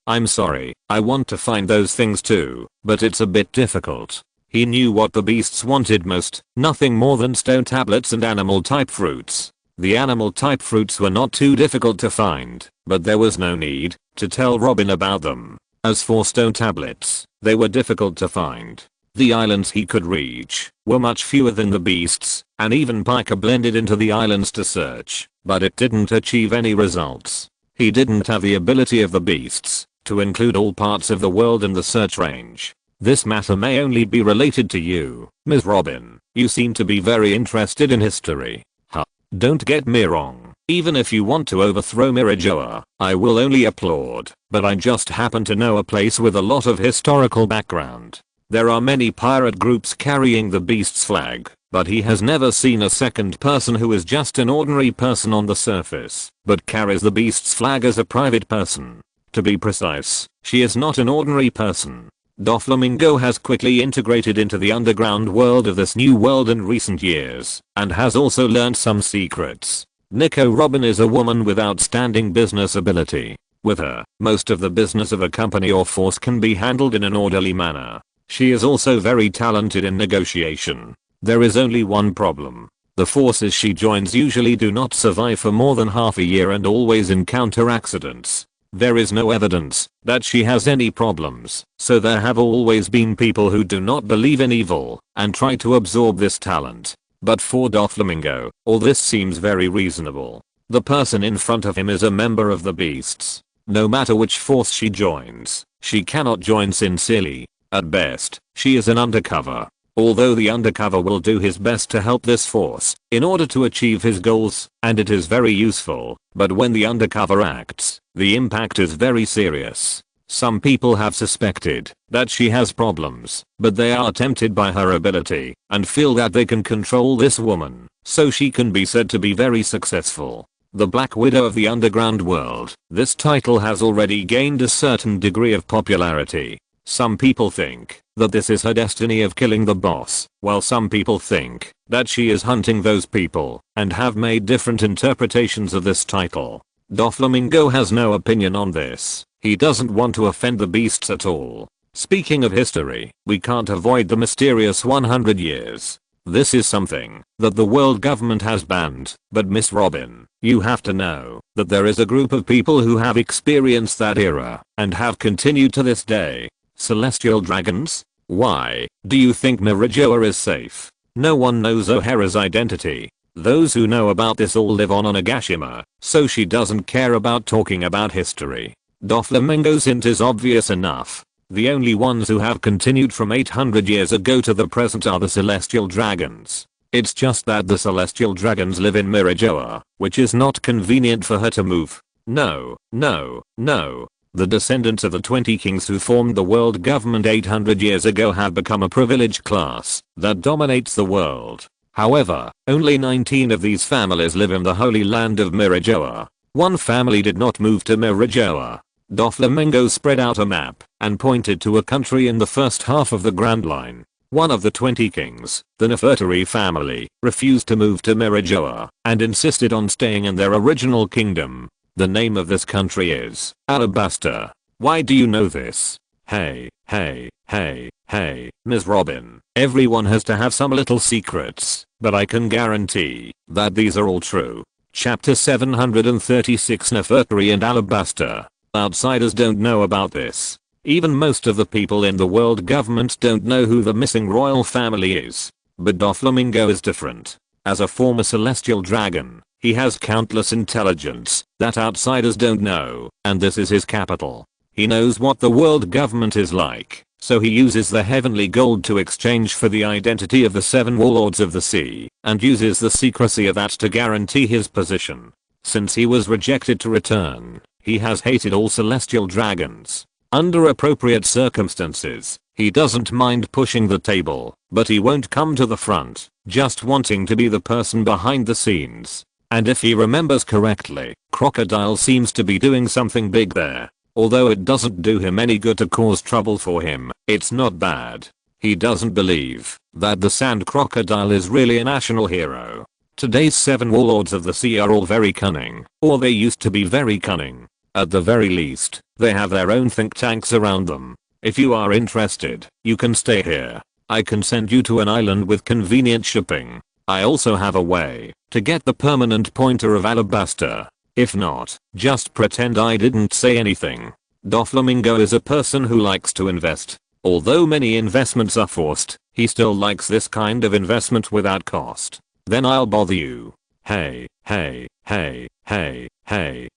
I'm sorry, I want to find those things too, but it's a bit difficult. He knew what the beasts wanted most, nothing more than stone tablets and animal type fruits. The animal type fruits were not too difficult to find, but there was no need to tell Robin about them. As for stone tablets, they were difficult to find. The islands he could reach were much fewer than the beasts, and even Pika blended into the islands to search, but it didn't achieve any results. He didn't have the ability of the beasts to include all parts of the world in the search range. This matter may only be related to you, Ms. Robin. You seem to be very interested in history. Huh. Don't get me wrong. Even if you want to overthrow Mirajoa, I will only applaud, but I just happen to know a place with a lot of historical background. There are many pirate groups carrying the beast's flag, but he has never seen a second person who is just an ordinary person on the surface, but carries the beast's flag as a private person. To be precise, she is not an ordinary person. Doflamingo has quickly integrated into the underground world of this new world in recent years, and has also learned some secrets. Nico Robin is a woman with outstanding business ability. With her, most of the business of a company or force can be handled in an orderly manner. She is also very talented in negotiation. There is only one problem. The forces she joins usually do not survive for more than half a year and always encounter accidents. There is no evidence that she has any problems, so there have always been people who do not believe in evil and try to absorb this talent. But for Doflamingo, all this seems very reasonable. The person in front of him is a member of the beasts. No matter which force she joins, she cannot join sincerely. At best, she is an undercover. Although the undercover will do his best to help this force in order to achieve his goals, and it is very useful, but when the undercover acts, the impact is very serious. Some people have suspected that she has problems, but they are tempted by her ability and feel that they can control this woman, so she can be said to be very successful. The Black Widow of the underground world. This title has already gained a certain degree of popularity. Some people think that this is her destiny of killing the boss, while some people think that she is hunting those people and have made different interpretations of this title. Doflamingo has no opinion on this. He doesn't want to offend the beasts at all. Speaking of history, we can't avoid the mysterious 100 years. This is something that the world government has banned, but Miss Robin, you have to know that there is a group of people who have experienced that era and have continued to this day. Celestial dragons? Why do you think Mirajoa is safe? No one knows O'Hara's identity. Those who know about this all live on Onigashima, so she doesn't care about talking about history. Doflamingo's hint is obvious enough. The only ones who have continued from 800 years ago to the present are the Celestial Dragons. It's just that the Celestial Dragons live in Mirajoa, which is not convenient for her to move. No. The descendants of the 20 kings who formed the world government 800 years ago have become a privileged class that dominates the world. However, only 19 of these families live in the holy land of Mirajoa. One family did not move to Mirajoa. Doflamingo spread out a map and pointed to a country in the first half of the Grand Line. One of the 20 kings, the Nefertari family, refused to move to Mirajoa and insisted on staying in their original kingdom. The name of this country is Alabasta. Why do you know this? Hey, Ms. Robin. Everyone has to have some little secrets, but I can guarantee that these are all true. Chapter 736 Nefertari and Alabasta. Outsiders don't know about this. Even most of the people in the world government don't know who the missing royal family is. But Doflamingo is different. As a former celestial dragon, he has countless intelligence that outsiders don't know, and this is his capital. He knows what the world government is like, so he uses the heavenly gold to exchange for the identity of the 7 warlords of the sea, and uses the secrecy of that to guarantee his position. Since he was rejected to return, he has hated all celestial dragons. Under appropriate circumstances, he doesn't mind pushing the table, but he won't come to the front, just wanting to be the person behind the scenes. And if he remembers correctly, Crocodile seems to be doing something big there. Although it doesn't do him any good to cause trouble for him, it's not bad. He doesn't believe that the Sand Crocodile is really a national hero. Today's 7 warlords of the sea are all very cunning, or they used to be very cunning. At the very least, they have their own think tanks around them. If you are interested, you can stay here. I can send you to an island with convenient shipping. I also have a way to get the permanent pointer of Alabasta. If not, just pretend I didn't say anything. Doflamingo is a person who likes to invest. Although many investments are forced, he still likes this kind of investment without cost. Then I'll bother you. Hey,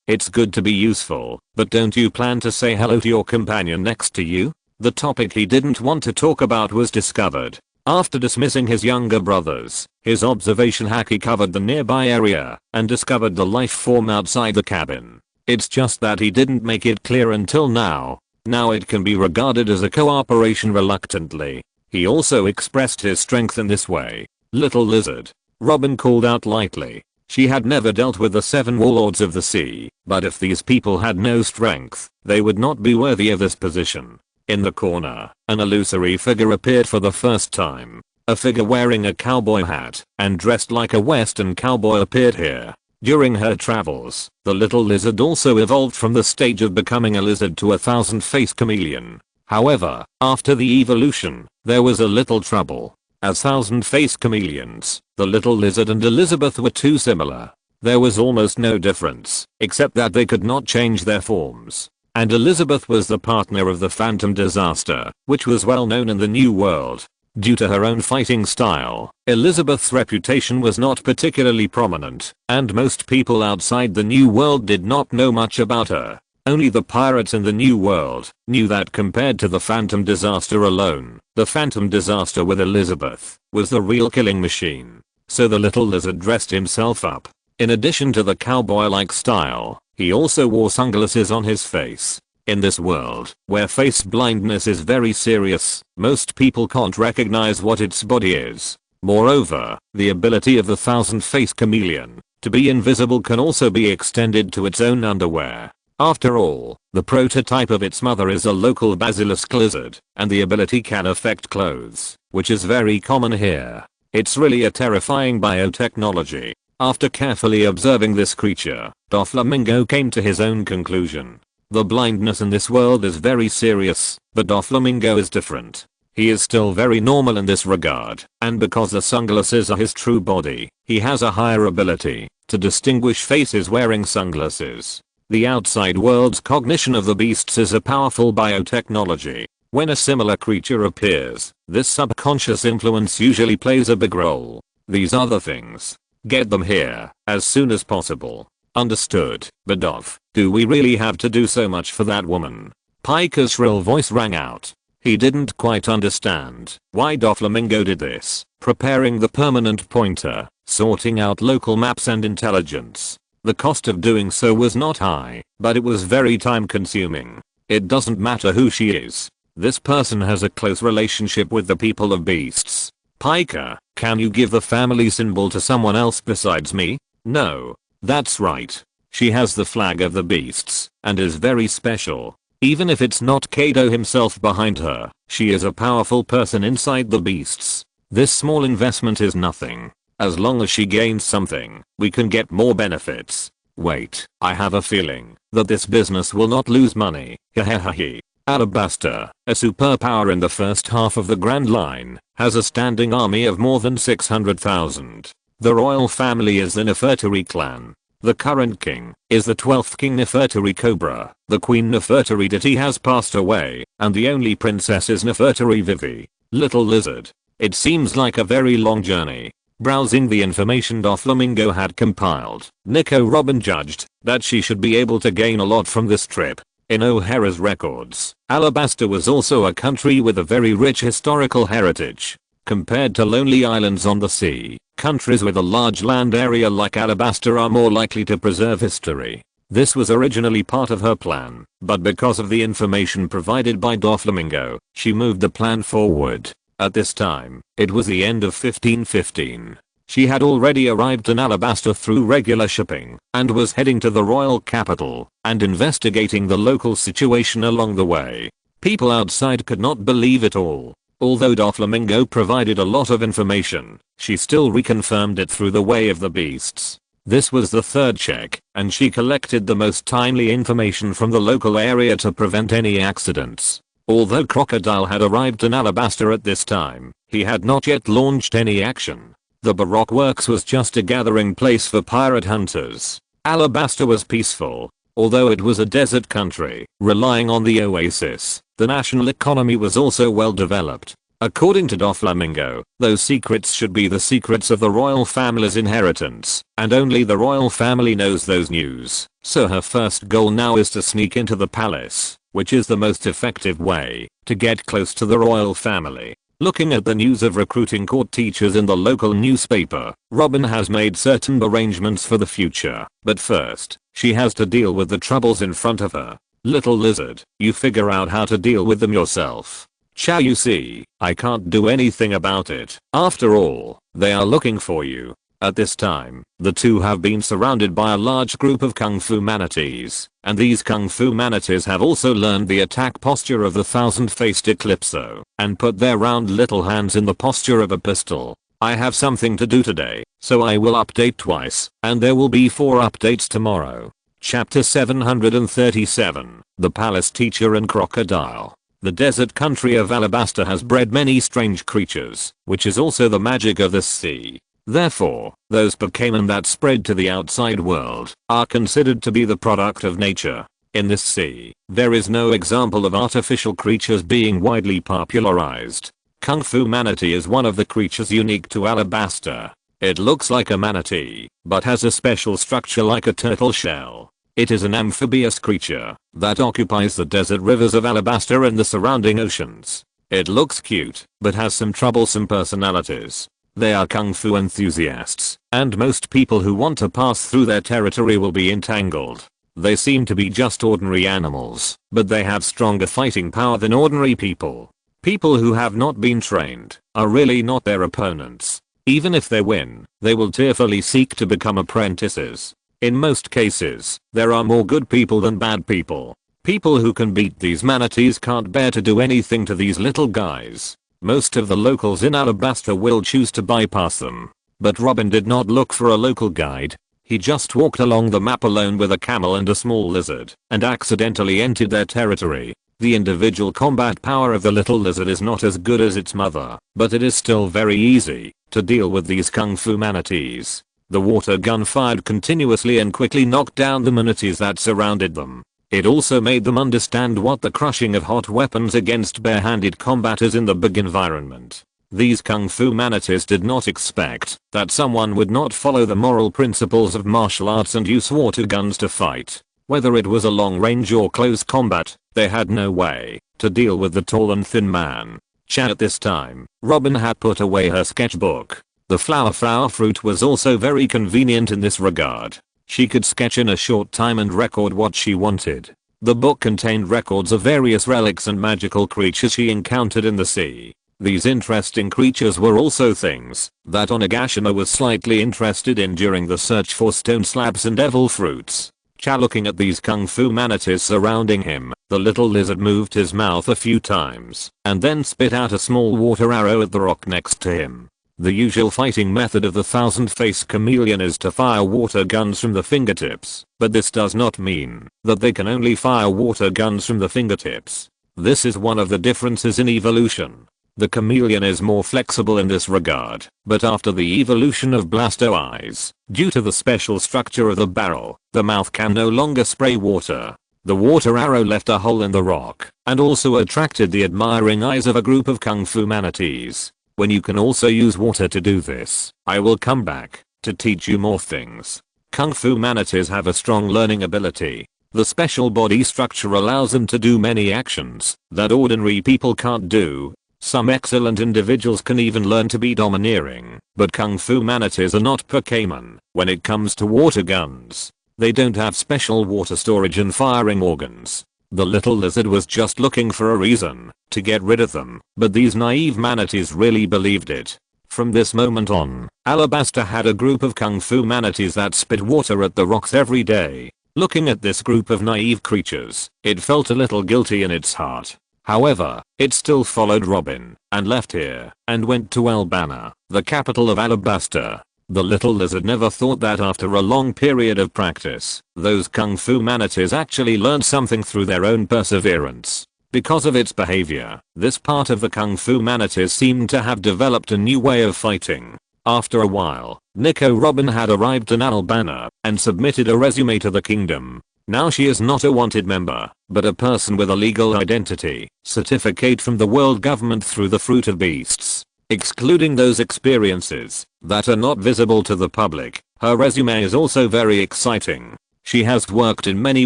it's good to be useful, but don't you plan to say hello to your companion next to you? The topic he didn't want to talk about was discovered. After dismissing his younger brothers, his observation haki covered the nearby area and discovered the life form outside the cabin. It's just that he didn't make it clear until now. Now it can be regarded as a cooperation reluctantly. He also expressed his strength in this way. Little lizard. Robin called out lightly. She had never dealt with the 7 warlords of the sea, but if these people had no strength, they would not be worthy of this position. In the corner, an illusory figure appeared for the first time. A figure wearing a cowboy hat and dressed like a western cowboy appeared here. During her travels, the little lizard also evolved from the stage of becoming a lizard to a 1000-faced chameleon. However, after the evolution, there was a little trouble. As 1000-faced chameleons, the little lizard and Elizabeth were too similar. There was almost no difference, except that they could not change their forms. And Elizabeth was the partner of the Phantom Disaster, which was well known in the New World. Due to her own fighting style, Elizabeth's reputation was not particularly prominent, and most people outside the New World did not know much about her. Only the pirates in the New World knew that compared to the Phantom Disaster alone, the Phantom Disaster with Elizabeth was the real killing machine. So the little lizard dressed himself up. In addition to the cowboy-like style, he also wore sunglasses on his face. In this world, where face blindness is very serious, most people can't recognize what its body is. Moreover, the ability of the 1000-faced chameleon to be invisible can also be extended to its own underwear. After all, the prototype of its mother is a local basilisk lizard, and the ability can affect clothes, which is very common here. It's really a terrifying biotechnology. After carefully observing this creature, Doflamingo came to his own conclusion. The blindness in this world is very serious, but Doflamingo is different. He is still very normal in this regard, and because the sunglasses are his true body, he has a higher ability to distinguish faces wearing sunglasses. The outside world's cognition of the beasts is a powerful biotechnology. When a similar creature appears, this subconscious influence usually plays a big role. These other things. Get them here, as soon as possible. Understood, Badov, do we really have to do so much for that woman? Pike's shrill voice rang out. He didn't quite understand why Doflamingo did this, preparing the permanent pointer, sorting out local maps and intelligence. The cost of doing so was not high, but it was very time consuming. It doesn't matter who she is. This person has a close relationship with the people of beasts. Piker, can you give the family symbol to someone else besides me? No. That's right. She has the flag of the beasts, and is very special. Even if it's not Kaido himself behind her, she is a powerful person inside the beasts. This small investment is nothing. As long as she gains something, we can get more benefits. Wait, I have a feeling that this business will not lose money. Hehehe. Alabaster, a superpower in the first half of the Grand Line, has a standing army of more than 600,000. The royal family is the Nefertari clan. The current king is the 12th King Nefertari Cobra. The Queen Nefertari deity has passed away, and the only princess is Nefertari Vivi. Little lizard. It seems like a very long journey. Browsing the information Doflamingo had compiled, Nico Robin judged that she should be able to gain a lot from this trip. In O'Hara's records, Alabaster was also a country with a very rich historical heritage. Compared to lonely islands on the sea, countries with a large land area like Alabaster are more likely to preserve history. This was originally part of her plan, but because of the information provided by Doflamingo, she moved the plan forward. At this time, it was the end of 1515. She had already arrived in Alabaster through regular shipping and was heading to the royal capital and investigating the local situation along the way. People outside could not believe it all. Although Doflamingo provided a lot of information, she still reconfirmed it through the way of the beasts. This was the third check, and she collected the most timely information from the local area to prevent any accidents. Although Crocodile had arrived in Alabaster at this time, he had not yet launched any action. The Baroque Works was just a gathering place for pirate hunters. Alabaster was peaceful. Although it was a desert country, relying on the oasis, the national economy was also well developed. According to Doflamingo, those secrets should be the secrets of the royal family's inheritance, and only the royal family knows those news. So her first goal now is to sneak into the palace, which is the most effective way to get close to the royal family. Looking at the news of recruiting court teachers in the local newspaper, Robin has made certain arrangements for the future, but first, she has to deal with the troubles in front of her. Little lizard, you figure out how to deal with them yourself. Chow, you see, I can't do anything about it. After all, they are looking for you. At this time, the two have been surrounded by a large group of Kung Fu manatees, and these Kung Fu manatees have also learned the attack posture of the thousand-faced Eclipso, and put their round little hands in the posture of a pistol. I have something to do today, so I will update twice, and there will be 4 updates tomorrow. Chapter 737, The Palace Teacher and Crocodile. The desert country of Alabasta has bred many strange creatures, which is also the magic of the sea. Therefore, those Pokemon that spread to the outside world are considered to be the product of nature. In this sea, there is no example of artificial creatures being widely popularized. Kung Fu Manatee is one of the creatures unique to Alabasta. It looks like a manatee, but has a special structure like a turtle shell. It is an amphibious creature that occupies the desert rivers of Alabasta and the surrounding oceans. It looks cute, but has some troublesome personalities. They are Kung Fu enthusiasts, and most people who want to pass through their territory will be entangled. They seem to be just ordinary animals, but they have stronger fighting power than ordinary people. People who have not been trained are really not their opponents. Even if they win, they will tearfully seek to become apprentices. In most cases, there are more good people than bad people. People who can beat these manatees can't bear to do anything to these little guys. Most of the locals in Alabasta will choose to bypass them. But Robin did not look for a local guide. He just walked along the map alone with a camel and a small lizard, and accidentally entered their territory. The individual combat power of the little lizard is not as good as its mother, but it is still very easy to deal with these Kung Fu manatees. The water gun fired continuously and quickly knocked down the manatees that surrounded them. It also made them understand what the crushing of hot weapons against bare-handed combat is in the big environment. These Kung Fu manatees did not expect that someone would not follow the moral principles of martial arts and use water guns to fight. Whether it was a long range or close combat, they had no way to deal with the tall and thin man. At this time, Robin had put away her sketchbook. The flower fruit was also very convenient in this regard. She could sketch in a short time and record what she wanted. The book contained records of various relics and magical creatures she encountered in the sea. These interesting creatures were also things that Onigashima was slightly interested in during the search for stone slabs and evil fruits. Looking at these Kung Fu manatees surrounding him, the little lizard moved his mouth a few times and then spit out a small water arrow at the rock next to him. The usual fighting method of the thousand-faced chameleon is to fire water guns from the fingertips, but this does not mean that they can only fire water guns from the fingertips. This is one of the differences in evolution. The chameleon is more flexible in this regard, but after the evolution of Blastoise, due to the special structure of the barrel, the mouth can no longer spray water. The water arrow left a hole in the rock, and also attracted the admiring eyes of a group of Kung Fu manatees. When you can also use water to do this, I will come back to teach you more things. Kung Fu manatees have a strong learning ability. The special body structure allows them to do many actions that ordinary people can't do. Some excellent individuals can even learn to be domineering, but Kung Fu manatees are not Pokemon when it comes to water guns. They don't have special water storage and firing organs. The little lizard was just looking for a reason to get rid of them, but these naive manatees really believed it. From this moment on, Alabasta had a group of Kung Fu manatees that spit water at the rocks every day. Looking at this group of naive creatures, it felt a little guilty in its heart. However, it still followed Robin and left here and went to Albana, the capital of Alabasta. The little lizard never thought that after a long period of practice, those Kung Fu manatees actually learned something through their own perseverance. Because of its behavior, this part of the Kung Fu manatees seemed to have developed a new way of fighting. After a while, Nico Robin had arrived in Albana and submitted a resume to the kingdom. Now she is not a wanted member, but a person with a legal identity certificate from the world government through the Fruit of Beasts. Excluding those experiences that are not visible to the public, her resume is also very exciting. She has worked in many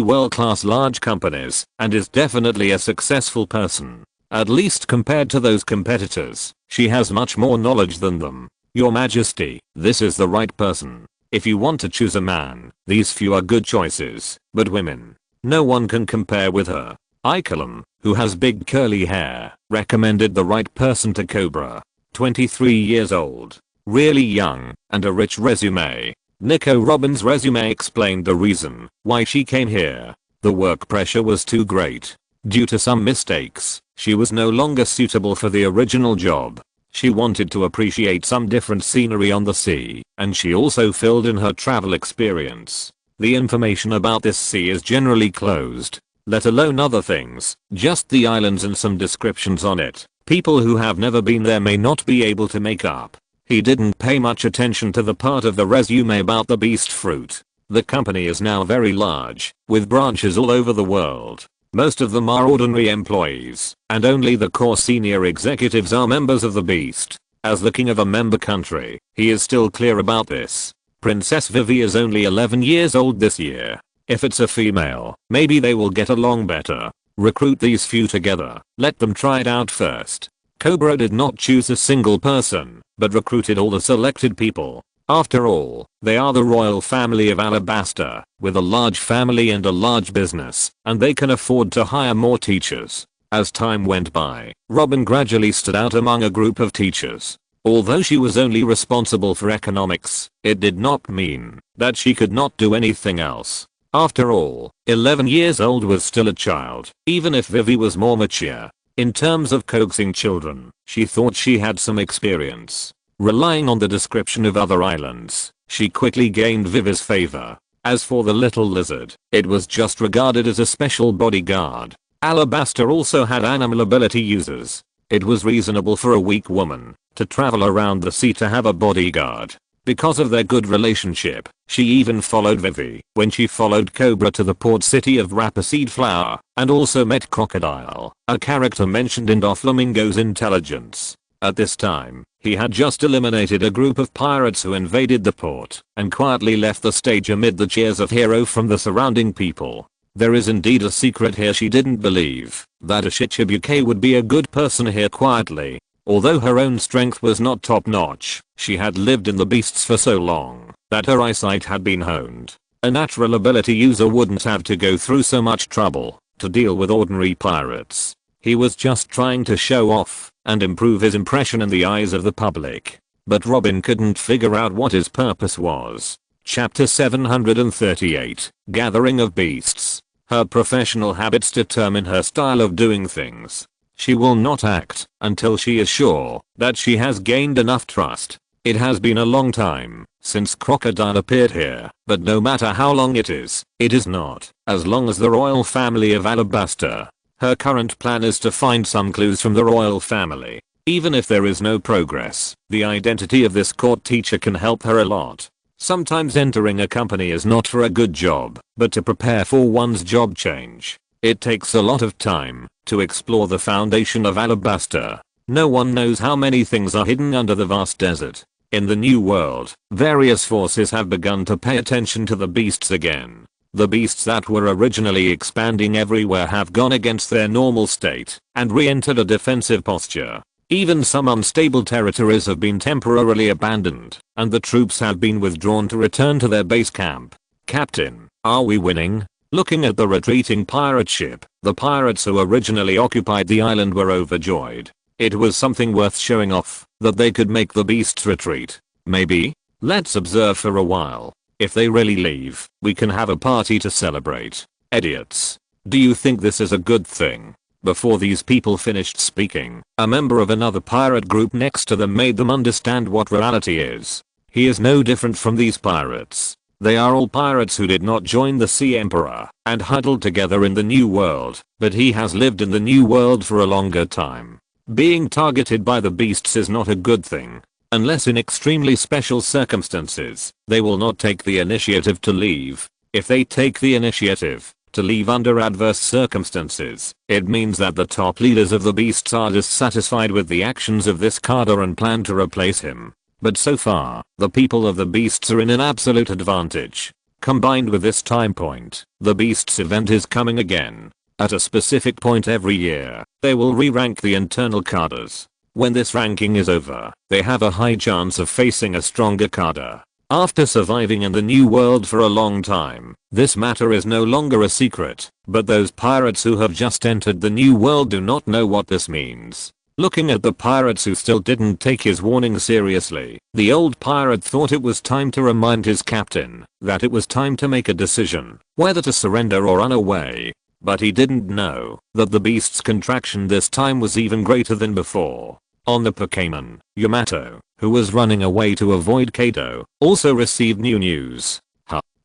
world-class large companies and is definitely a successful person. At least compared to those competitors, she has much more knowledge than them. Your Majesty, this is the right person. If you want to choose a man, these few are good choices, but women, no one can compare with her. Ikelam, who has big curly hair, recommended the right person to Cobra. 23 years old, really young, and a rich resume. Nico Robin's resume explained the reason why she came here. The work pressure was too great. Due to some mistakes, she was no longer suitable for the original job. She wanted to appreciate some different scenery on the sea, and she also filled in her travel experience. The information about this sea is generally closed, let alone other things, just the islands and some descriptions on it. People who have never been there may not be able to make up. He didn't pay much attention to the part of the resume about the beast fruit. The company is now very large, with branches all over the world. Most of them are ordinary employees, and only the core senior executives are members of the beast. As the king of a member country, he is still clear about this. Princess Vivi is only 11 years old this year. If it's a female, maybe they will get along better. Recruit these few together, let them try it out first. Cobra did not choose a single person, but recruited all the selected people. After all, they are the royal family of Alabasta, with a large family and a large business, and they can afford to hire more teachers. As time went by, Robin gradually stood out among a group of teachers. Although she was only responsible for economics, it did not mean that she could not do anything else. After all, 11 years old was still a child, even if Vivi was more mature. In terms of coaxing children, she thought she had some experience. Relying on the description of other islands, she quickly gained Vivi's favor. As for the little lizard, it was just regarded as a special bodyguard. Alabasta also had animal ability users. It was reasonable for a weak woman to travel around the sea to have a bodyguard. Because of their good relationship, she even followed Vivi when she followed Cobra to the port city of Rapeseed Flower, and also met Crocodile, a character mentioned in Doflamingo's intelligence. At this time, he had just eliminated a group of pirates who invaded the port, and quietly left the stage amid the cheers of hero from the surrounding people. There is indeed a secret here. She didn't believe that a Shichibuke would be a good person here quietly. Although her own strength was not top notch, she had lived in the beasts for so long that her eyesight had been honed. A natural ability user wouldn't have to go through so much trouble to deal with ordinary pirates. He was just trying to show off and improve his impression in the eyes of the public. But Robin couldn't figure out what his purpose was. Chapter 738, Gathering of Beasts. Her professional habits determine her style of doing things. She will not act until she is sure that she has gained enough trust. It has been a long time since Crocodile appeared here, but no matter how long it is not as long as the royal family of Alabasta. Her current plan is to find some clues from the royal family. Even if there is no progress, the identity of this court teacher can help her a lot. Sometimes entering a company is not for a good job, but to prepare for one's job change. It takes a lot of time to explore the foundation of Alabasta. No one knows how many things are hidden under the vast desert. In the new world, various forces have begun to pay attention to the beasts again. The beasts that were originally expanding everywhere have gone against their normal state and re-entered a defensive posture. Even some unstable territories have been temporarily abandoned, and the troops have been withdrawn to return to their base camp. Captain, are we winning? Looking at the retreating pirate ship, the pirates who originally occupied the island were overjoyed. It was something worth showing off, that they could make the beasts retreat. Maybe? Let's observe for a while. If they really leave, we can have a party to celebrate. Idiots. Do you think this is a good thing? Before these people finished speaking, a member of another pirate group next to them made them understand what reality is. He is no different from these pirates. They are all pirates who did not join the Sea Emperor and huddled together in the New World, but he has lived in the New World for a longer time. Being targeted by the beasts is not a good thing. Unless in extremely special circumstances, they will not take the initiative to leave. If they take the initiative to leave under adverse circumstances, it means that the top leaders of the beasts are dissatisfied with the actions of this Kaido and plan to replace him. But so far, the people of the beasts are in an absolute advantage. Combined with this time point, the Beasts event is coming again. At a specific point every year, they will re-rank the internal cadres. When this ranking is over, they have a high chance of facing a stronger cadre. After surviving in the new world for a long time, this matter is no longer a secret, but those pirates who have just entered the new world do not know what this means. Looking at the pirates who still didn't take his warning seriously, the old pirate thought it was time to remind his captain that it was time to make a decision, whether to surrender or run away. But he didn't know that the Beast's contraction this time was even greater than before. On the Pokemon, Yamato, who was running away to avoid Kaido, also received new news.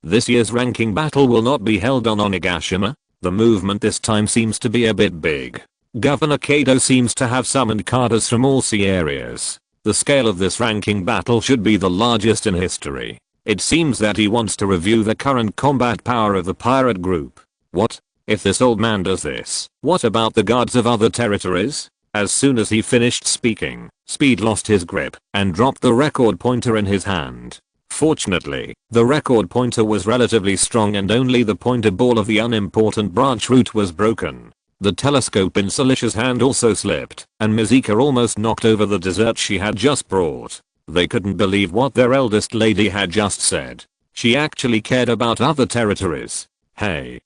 This year's ranking battle will not be held on Onigashima. The movement this time seems to be a bit big. Governor Kaido seems to have summoned cadres from all sea areas. The scale of this ranking battle should be the largest in history. It seems that he wants to review the current combat power of the pirate group. What? If this old man does this, what about the guards of other territories? As soon as he finished speaking, Speed lost his grip and dropped the record pointer in his hand. Fortunately, the record pointer was relatively strong and only the pointer ball of the unimportant branch root was broken. The telescope in Celicia's hand also slipped, and Mizuka almost knocked over the dessert she had just brought. They couldn't believe what their eldest lady had just said. She actually cared about other territories. Hey,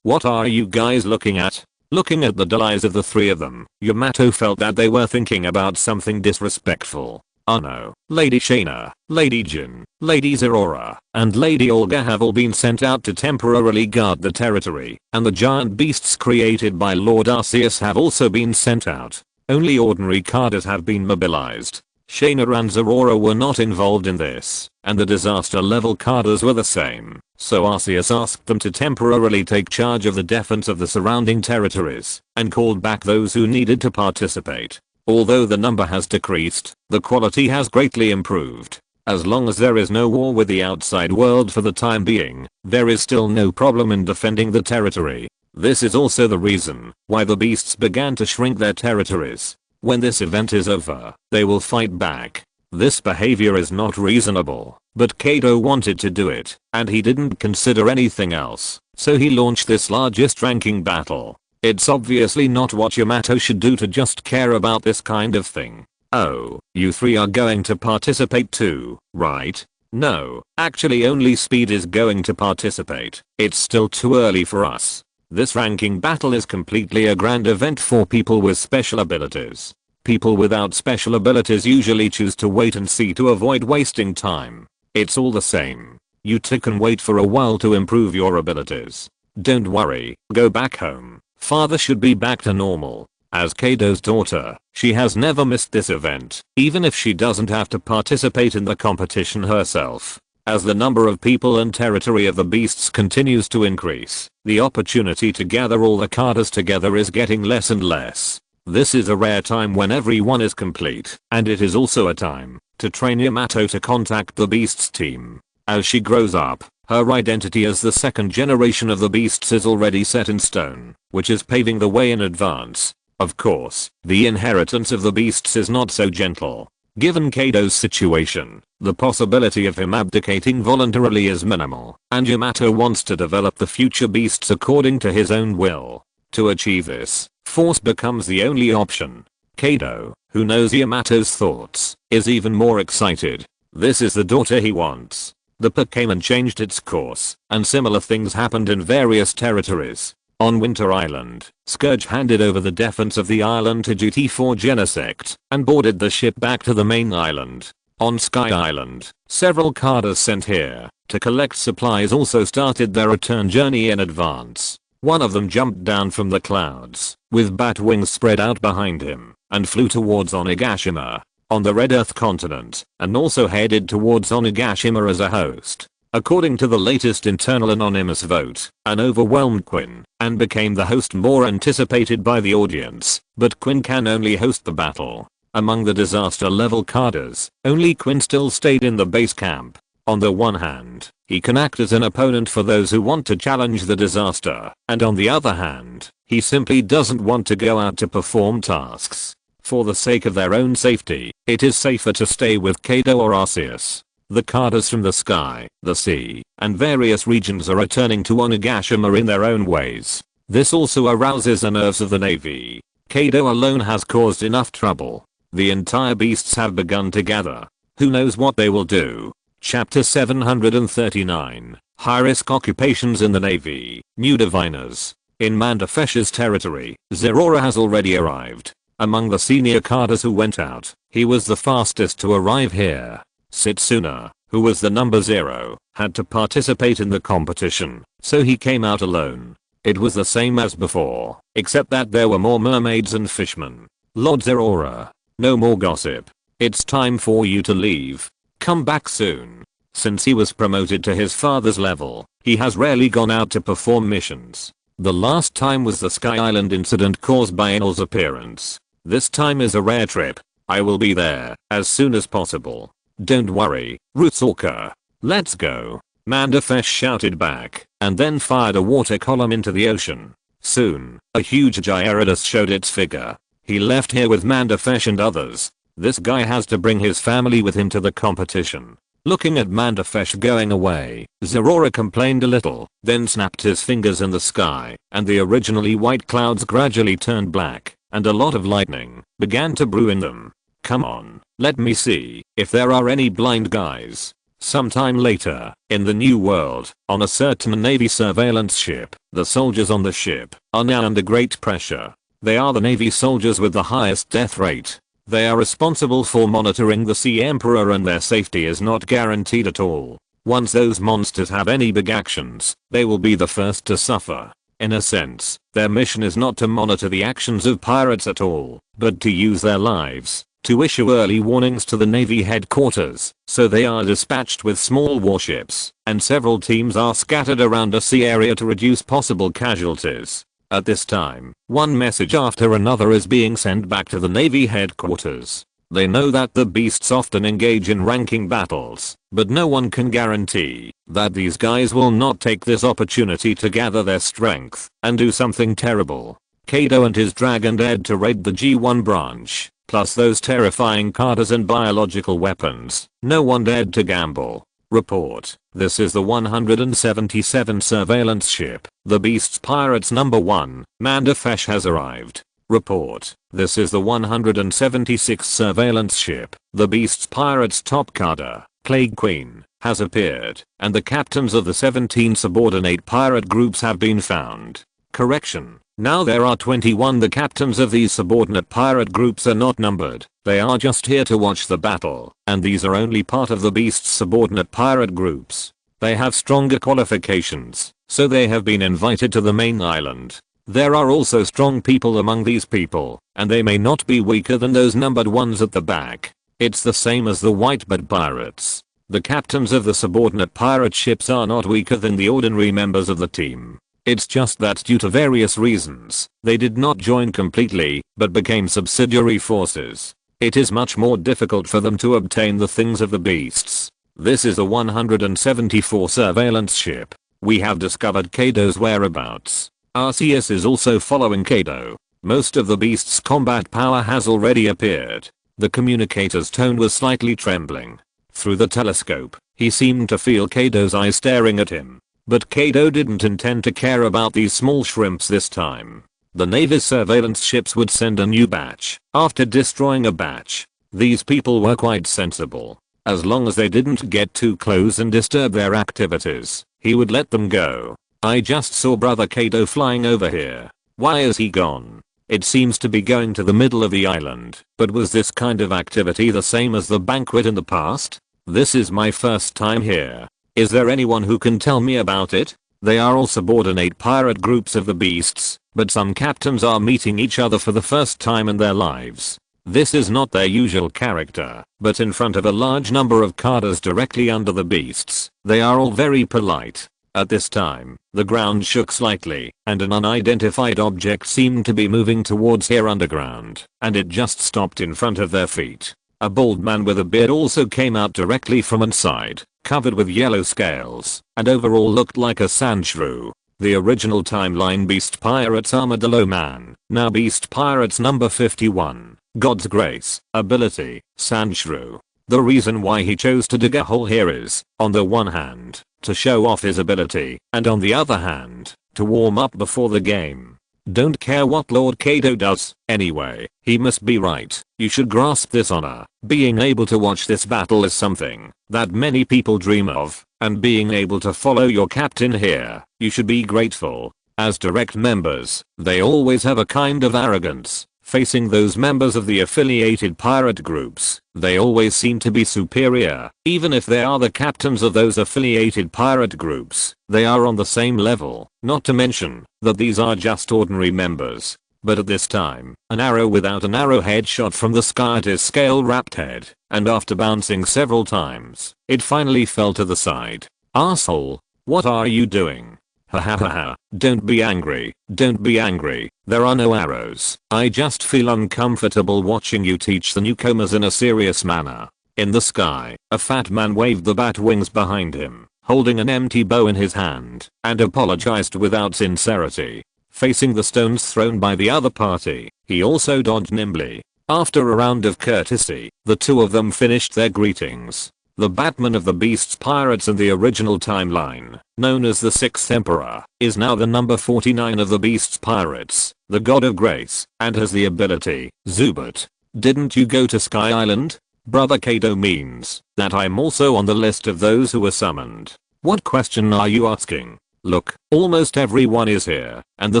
what are you guys looking at? Looking at the eyes of the three of them, Yamato felt that they were thinking about something disrespectful. Oh no, Lady Shaina, Lady Jin, Lady Zerora, and Lady Olga have all been sent out to temporarily guard the territory, and the giant beasts created by Lord Arceus have also been sent out. Only ordinary cadres have been mobilized. Shaina and Zerora were not involved in this, and the disaster level cadres were the same, so Arceus asked them to temporarily take charge of the defense of the surrounding territories, and called back those who needed to participate. Although the number has decreased, the quality has greatly improved. As long as there is no war with the outside world for the time being, there is still no problem in defending the territory. This is also the reason why the beasts began to shrink their territories. When this event is over, they will fight back. This behavior is not reasonable, but Kaido wanted to do it, and he didn't consider anything else, so he launched this largest ranking battle. It's obviously not what Yamato should do to just care about this kind of thing. Oh, you three are going to participate too, right? No, actually only Speed is going to participate. It's still too early for us. This ranking battle is completely a grand event for people with special abilities. People without special abilities usually choose to wait and see to avoid wasting time. It's all the same. You two can wait for a while to improve your abilities. Don't worry, go back home. Father should be back to normal. As Kaido's daughter, she has never missed this event, even if she doesn't have to participate in the competition herself. As the number of people and territory of the beasts continues to increase, the opportunity to gather all the cadres together is getting less and less. This is a rare time when everyone is complete, and it is also a time to train Yamato to contact the beasts team. As she grows up, her identity as the second generation of the beasts is already set in stone, which is paving the way in advance. Of course, the inheritance of the beasts is not so gentle. Given Kaido's situation, the possibility of him abdicating voluntarily is minimal, and Yamato wants to develop the future beasts according to his own will. To achieve this, force becomes the only option. Kaido, who knows Yamato's thoughts, is even more excited. This is the daughter he wants. The Pokemon changed its course, and similar things happened in various territories. On Winter Island, Scourge handed over the defense of the island to GT4 Genesect, and boarded the ship back to the main island. On Sky Island, several cadres sent here to collect supplies also started their return journey in advance. One of them jumped down from the clouds, with bat wings spread out behind him, and flew towards Onigashima, on the Red Earth continent, and also headed towards Onigashima as a host. According to the latest internal anonymous vote, an overwhelmed Quinn, and became the host more anticipated by the audience, but Quinn can only host the battle. Among the disaster level cadres, only Quinn still stayed in the base camp. On the one hand, he can act as an opponent for those who want to challenge the disaster, and on the other hand, he simply doesn't want to go out to perform tasks. For the sake of their own safety, it is safer to stay with Kaido or Arceus. The Carters from the sky, the sea, and various regions are returning to Onigashima in their own ways. This also arouses the nerves of the Navy. Kaido alone has caused enough trouble. The entire beasts have begun to gather. Who knows what they will do? Chapter 739. High-risk occupations in the Navy. New diviners. In Mandafesh's territory, Zerora has already arrived. Among the senior Carters who went out, he was the fastest to arrive here. Setsuna, who was the number 0, had to participate in the competition, so he came out alone. It was the same as before, except that there were more mermaids and fishmen. Lord Zerora, no more gossip. It's time for you to leave. Come back soon. Since he was promoted to his father's level, he has rarely gone out to perform missions. The last time was the Sky Island incident caused by Enel's appearance. This time is a rare trip. I will be there as soon as possible. Don't worry, Rutsuka. Let's go. Mandafesh shouted back, and then fired a water column into the ocean. Soon, a huge Gyarados showed its figure. He left here with Mandafesh and others. This guy has to bring his family with him to the competition. Looking at Mandafesh going away, Zerora complained a little, then snapped his fingers in the sky, and the originally white clouds gradually turned black, and a lot of lightning began to brew in them. Come on, let me see if there are any blind guys. Sometime later, in the new world, on a certain Navy surveillance ship, the soldiers on the ship are now under great pressure. They are the Navy soldiers with the highest death rate. They are responsible for monitoring the Sea Emperor, and their safety is not guaranteed at all. Once those monsters have any big actions, they will be the first to suffer. In a sense, their mission is not to monitor the actions of pirates at all, but to use their lives to issue early warnings to the Navy headquarters, so they are dispatched with small warships, and several teams are scattered around a sea area to reduce possible casualties. At this time, one message after another is being sent back to the Navy headquarters. They know that the beasts often engage in ranking battles, but no one can guarantee that these guys will not take this opportunity to gather their strength and do something terrible. Kaido and his dragon dared to raid the G1 branch, plus those terrifying Carters and biological weapons. No one dared to gamble. Report. This is the 177 surveillance ship. The Beast's Pirates number 1, Mandafesh has arrived. Report. This is the 176 surveillance ship. The Beast's Pirates top Carter, Plague Queen, has appeared, and the captains of the 17 subordinate pirate groups have been found. Correction. Now there are 21. The captains of these subordinate pirate groups are not numbered. They are just here to watch the battle, and these are only part of the Beast's subordinate pirate groups. They have stronger qualifications, so they have been invited to the main island. There are also strong people among these people, and they may not be weaker than those numbered ones at the back. It's the same as the Whitebird pirates. The captains of the subordinate pirate ships are not weaker than the ordinary members of the team. It's just that due to various reasons, they did not join completely, but became subsidiary forces. It is much more difficult for them to obtain the things of the beasts. This is a 174 surveillance ship. We have discovered Kaido's whereabouts. Arceus is also following Kaido. Most of the beast's combat power has already appeared. The communicator's tone was slightly trembling. Through the telescope, he seemed to feel Kaido's eyes staring at him. But Kaido didn't intend to care about these small shrimps this time. The Navy's surveillance ships would send a new batch after destroying a batch. These people were quite sensible. As long as they didn't get too close and disturb their activities, he would let them go. I just saw brother Kaido flying over here. Why is he gone? It seems to be going to the middle of the island, but was this kind of activity the same as the banquet in the past? This is my first time here. Is there anyone who can tell me about it? They are all subordinate pirate groups of the beasts, but some captains are meeting each other for the first time in their lives. This is not their usual character, but in front of a large number of Carters directly under the beasts, they are all very polite. At this time, the ground shook slightly, and an unidentified object seemed to be moving towards here underground, and it just stopped in front of their feet. A bald man with a beard also came out directly from inside, covered with yellow scales, and overall looked like a sand shrew. The original timeline Beast Pirates Armadillo Man, now Beast Pirates number 51, God's Grace, Ability, Sand Shrew. The reason why he chose to dig a hole here is, on the one hand, to show off his ability, and on the other hand, to warm up before the game. Don't care what Lord Kaido does, anyway, he must be right. You should grasp this honor. Being able to watch this battle is something that many people dream of, and being able to follow your captain here, you should be grateful. As direct members, they always have a kind of arrogance. Facing those members of the affiliated pirate groups, they always seem to be superior. Even if they are the captains of those affiliated pirate groups, they are on the same level. Not to mention that these are just ordinary members. But at this time, an arrow without an arrowhead shot from the sky at his scale-wrapped head, and after bouncing several times, it finally fell to the side. Arsehole, what are you doing? Ha ha ha ha, don't be angry, don't be angry, there are no arrows. I just feel uncomfortable watching you teach the newcomers in a serious manner. In the sky, a fat man waved the bat wings behind him, holding an empty bow in his hand, and apologized without sincerity. Facing the stones thrown by the other party, he also dodged nimbly. After a round of courtesy, the two of them finished their greetings. The Batman of the Beast's pirates in the original timeline, known as the 6th Emperor, is now the number 49 of the Beast's pirates, the god of grace, and has the ability, Zubat. Didn't you go to Sky Island? Brother Kaido means that I'm also on the list of those who were summoned. What question are you asking? Look, almost everyone is here, and the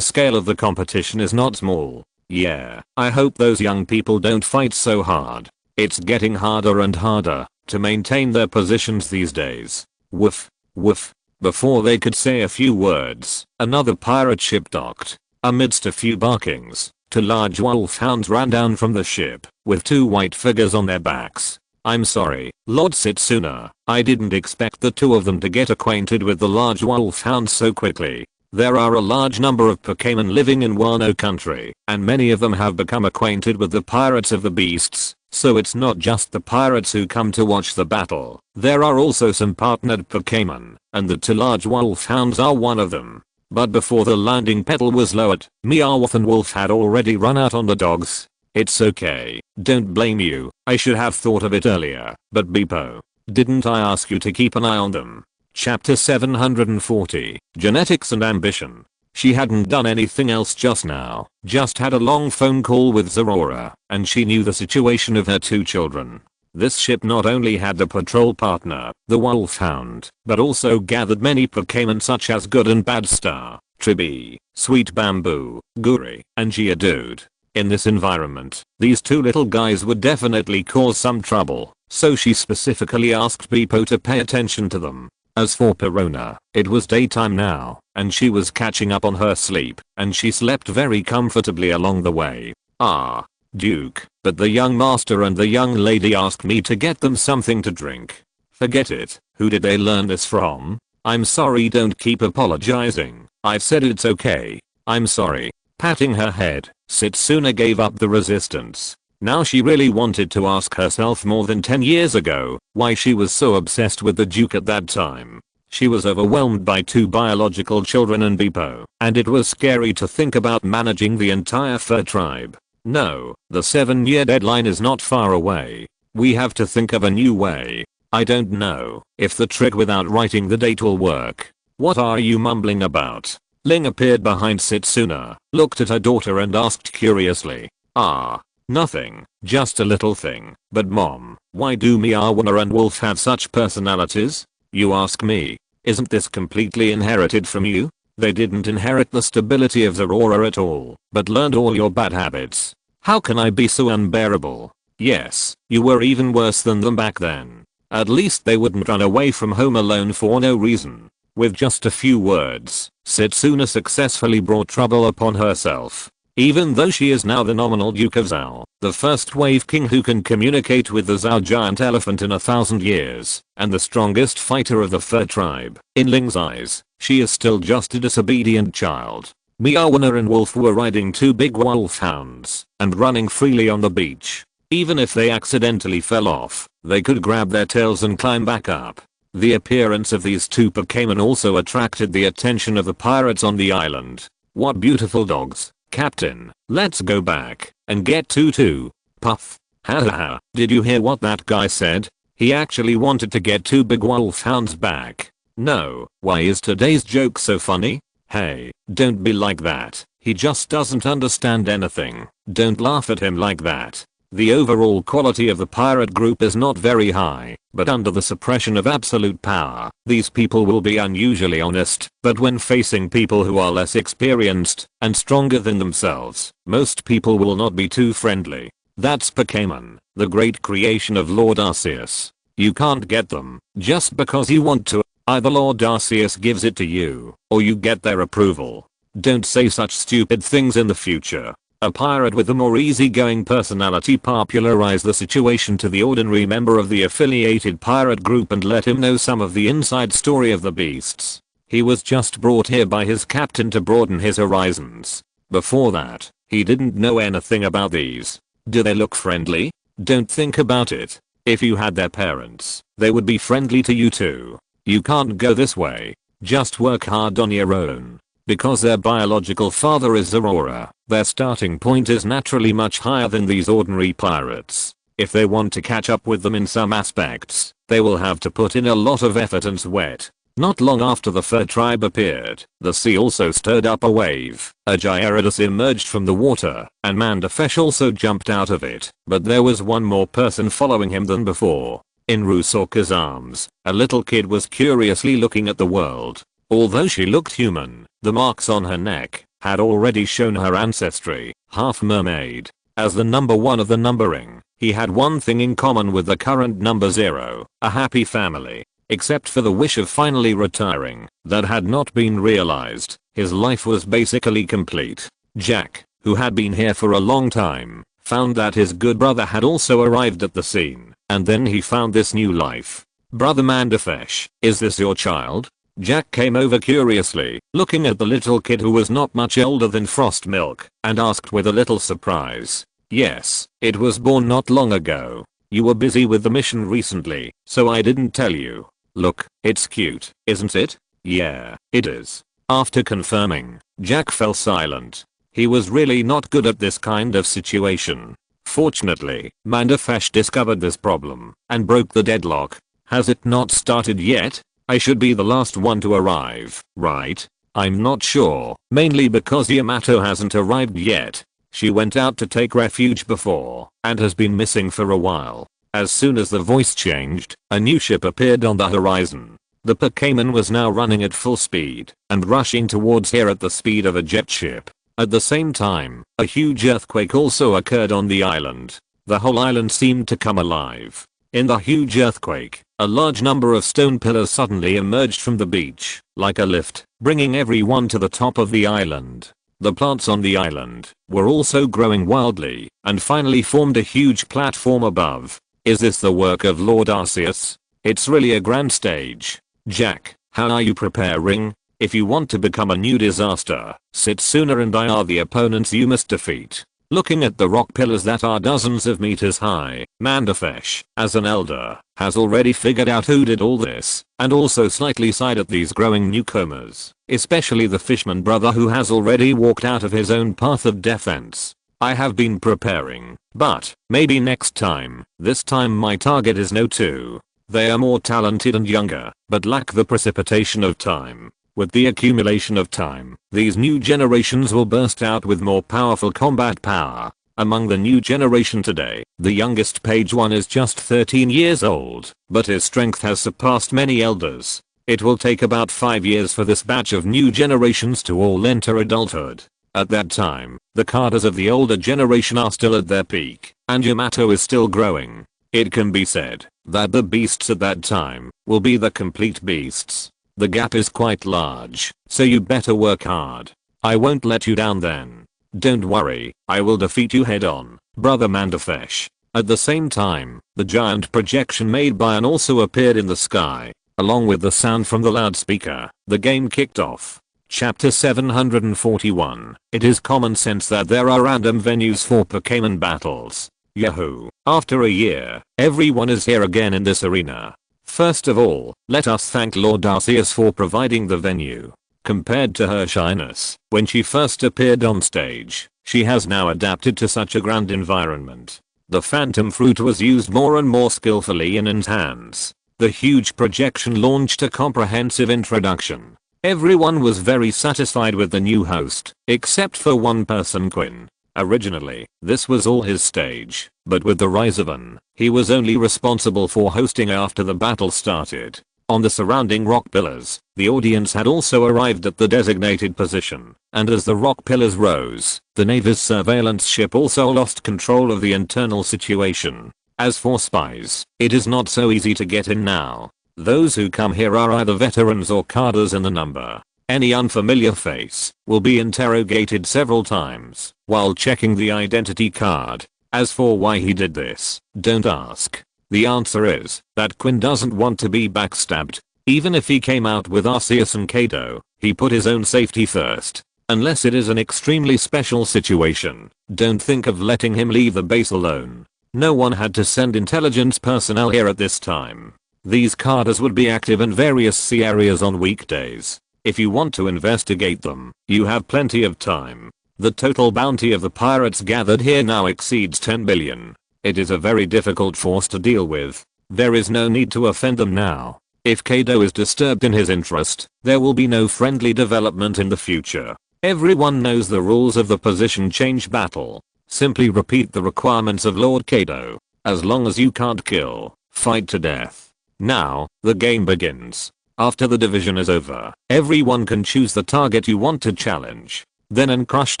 scale of the competition is not small. Yeah, I hope those young people don't fight so hard. It's getting harder and harder to maintain their positions these days. Woof, woof. Before they could say a few words, another pirate ship docked. Amidst a few barkings, two large wolfhounds ran down from the ship, with two white figures on their backs. I'm sorry, Lord Setsuna, I didn't expect the two of them to get acquainted with the large wolfhounds so quickly. There are a large number of Pokémon living in Wano country, and many of them have become acquainted with the pirates of the beasts, so it's not just the pirates who come to watch the battle. There are also some partnered Pokémon, and the two large wolfhounds are one of them. But before the landing pedal was lowered, Meowth and Wolf had already run out on the dogs. It's okay, don't blame you, I should have thought of it earlier, but Beepo, didn't I ask you to keep an eye on them? Chapter 740, Genetics and Ambition. She hadn't done anything else just now, just had a long phone call with Zorora, and she knew the situation of her two children. This ship not only had the patrol partner, the Wolfhound, but also gathered many Pokémon such as Good and Bad Star, Triby, Sweet Bamboo, Guri, and Geodude. In this environment, these two little guys would definitely cause some trouble, so she specifically asked Beepo to pay attention to them. As for Perona, it was daytime now, and she was catching up on her sleep, and she slept very comfortably along the way. Ah, Duke, but the young master and the young lady asked me to get them something to drink. Forget it, who did they learn this from? I'm sorry, don't keep apologizing, I've said it's okay. I'm sorry. Patting her head, Setsuna gave up the resistance. Now she really wanted to ask herself more than 10 years ago why she was so obsessed with the Duke at that time. She was overwhelmed by two biological children and Beepo, and it was scary to think about managing the entire fur tribe. No, the 7-year deadline is not far away. We have to think of a new way. I don't know if the trick without writing the date will work. What are you mumbling about? Ling appeared behind Setsuna, looked at her daughter and asked curiously. Ah. Nothing, just a little thing. But mom, why do Meowth and Wolf have such personalities? You ask me. Isn't this completely inherited from you? They didn't inherit the stability of Zorora at all, but learned all your bad habits. How can I be so unbearable? Yes, you were even worse than them back then. At least they wouldn't run away from home alone for no reason. With just a few words, Setsuna successfully brought trouble upon herself. Even though she is now the nominal Duke of Zhao, the first wave king who can communicate with the Zhao giant elephant in 1,000 years, and the strongest fighter of the fur tribe, in Ling's eyes, she is still just a disobedient child. Meowth and Wolf were riding two big wolfhounds, and running freely on the beach. Even if they accidentally fell off, they could grab their tails and climb back up. The appearance of these two Pokémon also attracted the attention of the pirates on the island. What beautiful dogs. Captain, let's go back and get Tutu. Puff. Hahaha, did you hear what that guy said? He actually wanted to get 2 big wolfhounds back. No, why is today's joke so funny? Hey, don't be like that. He just doesn't understand anything. Don't laugh at him like that. The overall quality of the pirate group is not very high, but under the suppression of absolute power, these people will be unusually honest, but when facing people who are less experienced and stronger than themselves, most people will not be too friendly. That's Pokemon, the great creation of Lord Arceus. You can't get them just because you want to. Either Lord Arceus gives it to you, or you get their approval. Don't say such stupid things in the future. A pirate with a more easygoing personality popularized the situation to the ordinary member of the affiliated pirate group and let him know some of the inside story of the beasts. He was just brought here by his captain to broaden his horizons. Before that, he didn't know anything about these. Do they look friendly? Don't think about it. If you had their parents, they would be friendly to you too. You can't go this way. Just work hard on your own. Because their biological father is Aurora, their starting point is naturally much higher than these ordinary pirates. If they want to catch up with them in some aspects, they will have to put in a lot of effort and sweat. Not long after the fur tribe appeared, the sea also stirred up a wave. A Gyarados emerged from the water, and Mandafesh also jumped out of it, but there was one more person following him than before. In Rusalka's arms, a little kid was curiously looking at the world. Although she looked human, the marks on her neck had already shown her ancestry, half mermaid. As the number 1 of the numbering, he had one thing in common with the current number 0, a happy family. Except for the wish of finally retiring, that had not been realized, his life was basically complete. Jack, who had been here for a long time, found that his good brother had also arrived at the scene, and then he found this new life. Brother Mandafesh, is this your child? Jack came over curiously, looking at the little kid who was not much older than Frost Milk, and asked with a little surprise. Yes, it was born not long ago. You were busy with the mission recently, so I didn't tell you. Look, it's cute, isn't it? Yeah, it is. After confirming, Jack fell silent. He was really not good at this kind of situation. Fortunately, Mandafesh discovered this problem and broke the deadlock. Has it not started yet? I should be the last one to arrive, right? I'm not sure, mainly because Yamato hasn't arrived yet. She went out to take refuge before, and has been missing for a while. As soon as the voice changed, a new ship appeared on the horizon. The Pokemon was now running at full speed, and rushing towards here at the speed of a jet ship. At the same time, a huge earthquake also occurred on the island. The whole island seemed to come alive. In the huge earthquake, a large number of stone pillars suddenly emerged from the beach, like a lift, bringing everyone to the top of the island. The plants on the island were also growing wildly, and finally formed a huge platform above. Is this the work of Lord Arceus? It's really a grand stage. Jack, how are you preparing? If you want to become a new disaster, sit sooner and I are the opponents you must defeat. Looking at the rock pillars that are dozens of meters high, Mandafesh, as an elder, has already figured out who did all this, and also slightly sighed at these growing newcomers, especially the fishman brother who has already walked out of his own path of defense. I have been preparing, but maybe next time. This time my target is no 2. They are more talented and younger, but lack the precipitation of time. With the accumulation of time, these new generations will burst out with more powerful combat power. Among the new generation today, the youngest page 1 is just 13 years old, but his strength has surpassed many elders. It will take about 5 years for this batch of new generations to all enter adulthood. At that time, the Carters of the older generation are still at their peak, and Yamato is still growing. It can be said that the beasts at that time will be the complete beasts. The gap is quite large, so you better work hard. I won't let you down then. Don't worry, I will defeat you head on, Brother Mandafesh. At the same time, the giant projection made by an also appeared in the sky. Along with the sound from the loudspeaker, the game kicked off. Chapter 741. It is common sense that there are random venues for Pokemon battles. Yahoo! After a year, everyone is here again in this arena. First of all, let us thank Lord Arceus for providing the venue. Compared to her shyness when she first appeared on stage, she has now adapted to such a grand environment. The phantom fruit was used more and more skillfully in N's hands. The huge projection launched a comprehensive introduction. Everyone was very satisfied with the new host, except for one person, Quinn. Originally, this was all his stage, but with the rise of N, he was only responsible for hosting after the battle started. On the surrounding rock pillars, the audience had also arrived at the designated position, and as the rock pillars rose, the Navy's surveillance ship also lost control of the internal situation. As for spies, it is not so easy to get in now. Those who come here are either veterans or carders in the number. Any unfamiliar face will be interrogated several times while checking the identity card. As for why he did this, don't ask. The answer is that Quinn doesn't want to be backstabbed. Even if he came out with Arceus and Kaido, he put his own safety first. Unless it is an extremely special situation, don't think of letting him leave the base alone. No one had to send intelligence personnel here at this time. These carders would be active in various sea areas on weekdays. If you want to investigate them, you have plenty of time. The total bounty of the pirates gathered here now exceeds 10 billion. It is a very difficult force to deal with. There is no need to offend them now. If Kaido is disturbed in his interest, there will be no friendly development in the future. Everyone knows the rules of the position change battle. Simply repeat the requirements of Lord Kaido. As long as you can't kill, fight to death. Now, the game begins. After the division is over, everyone can choose the target you want to challenge. Then N crushed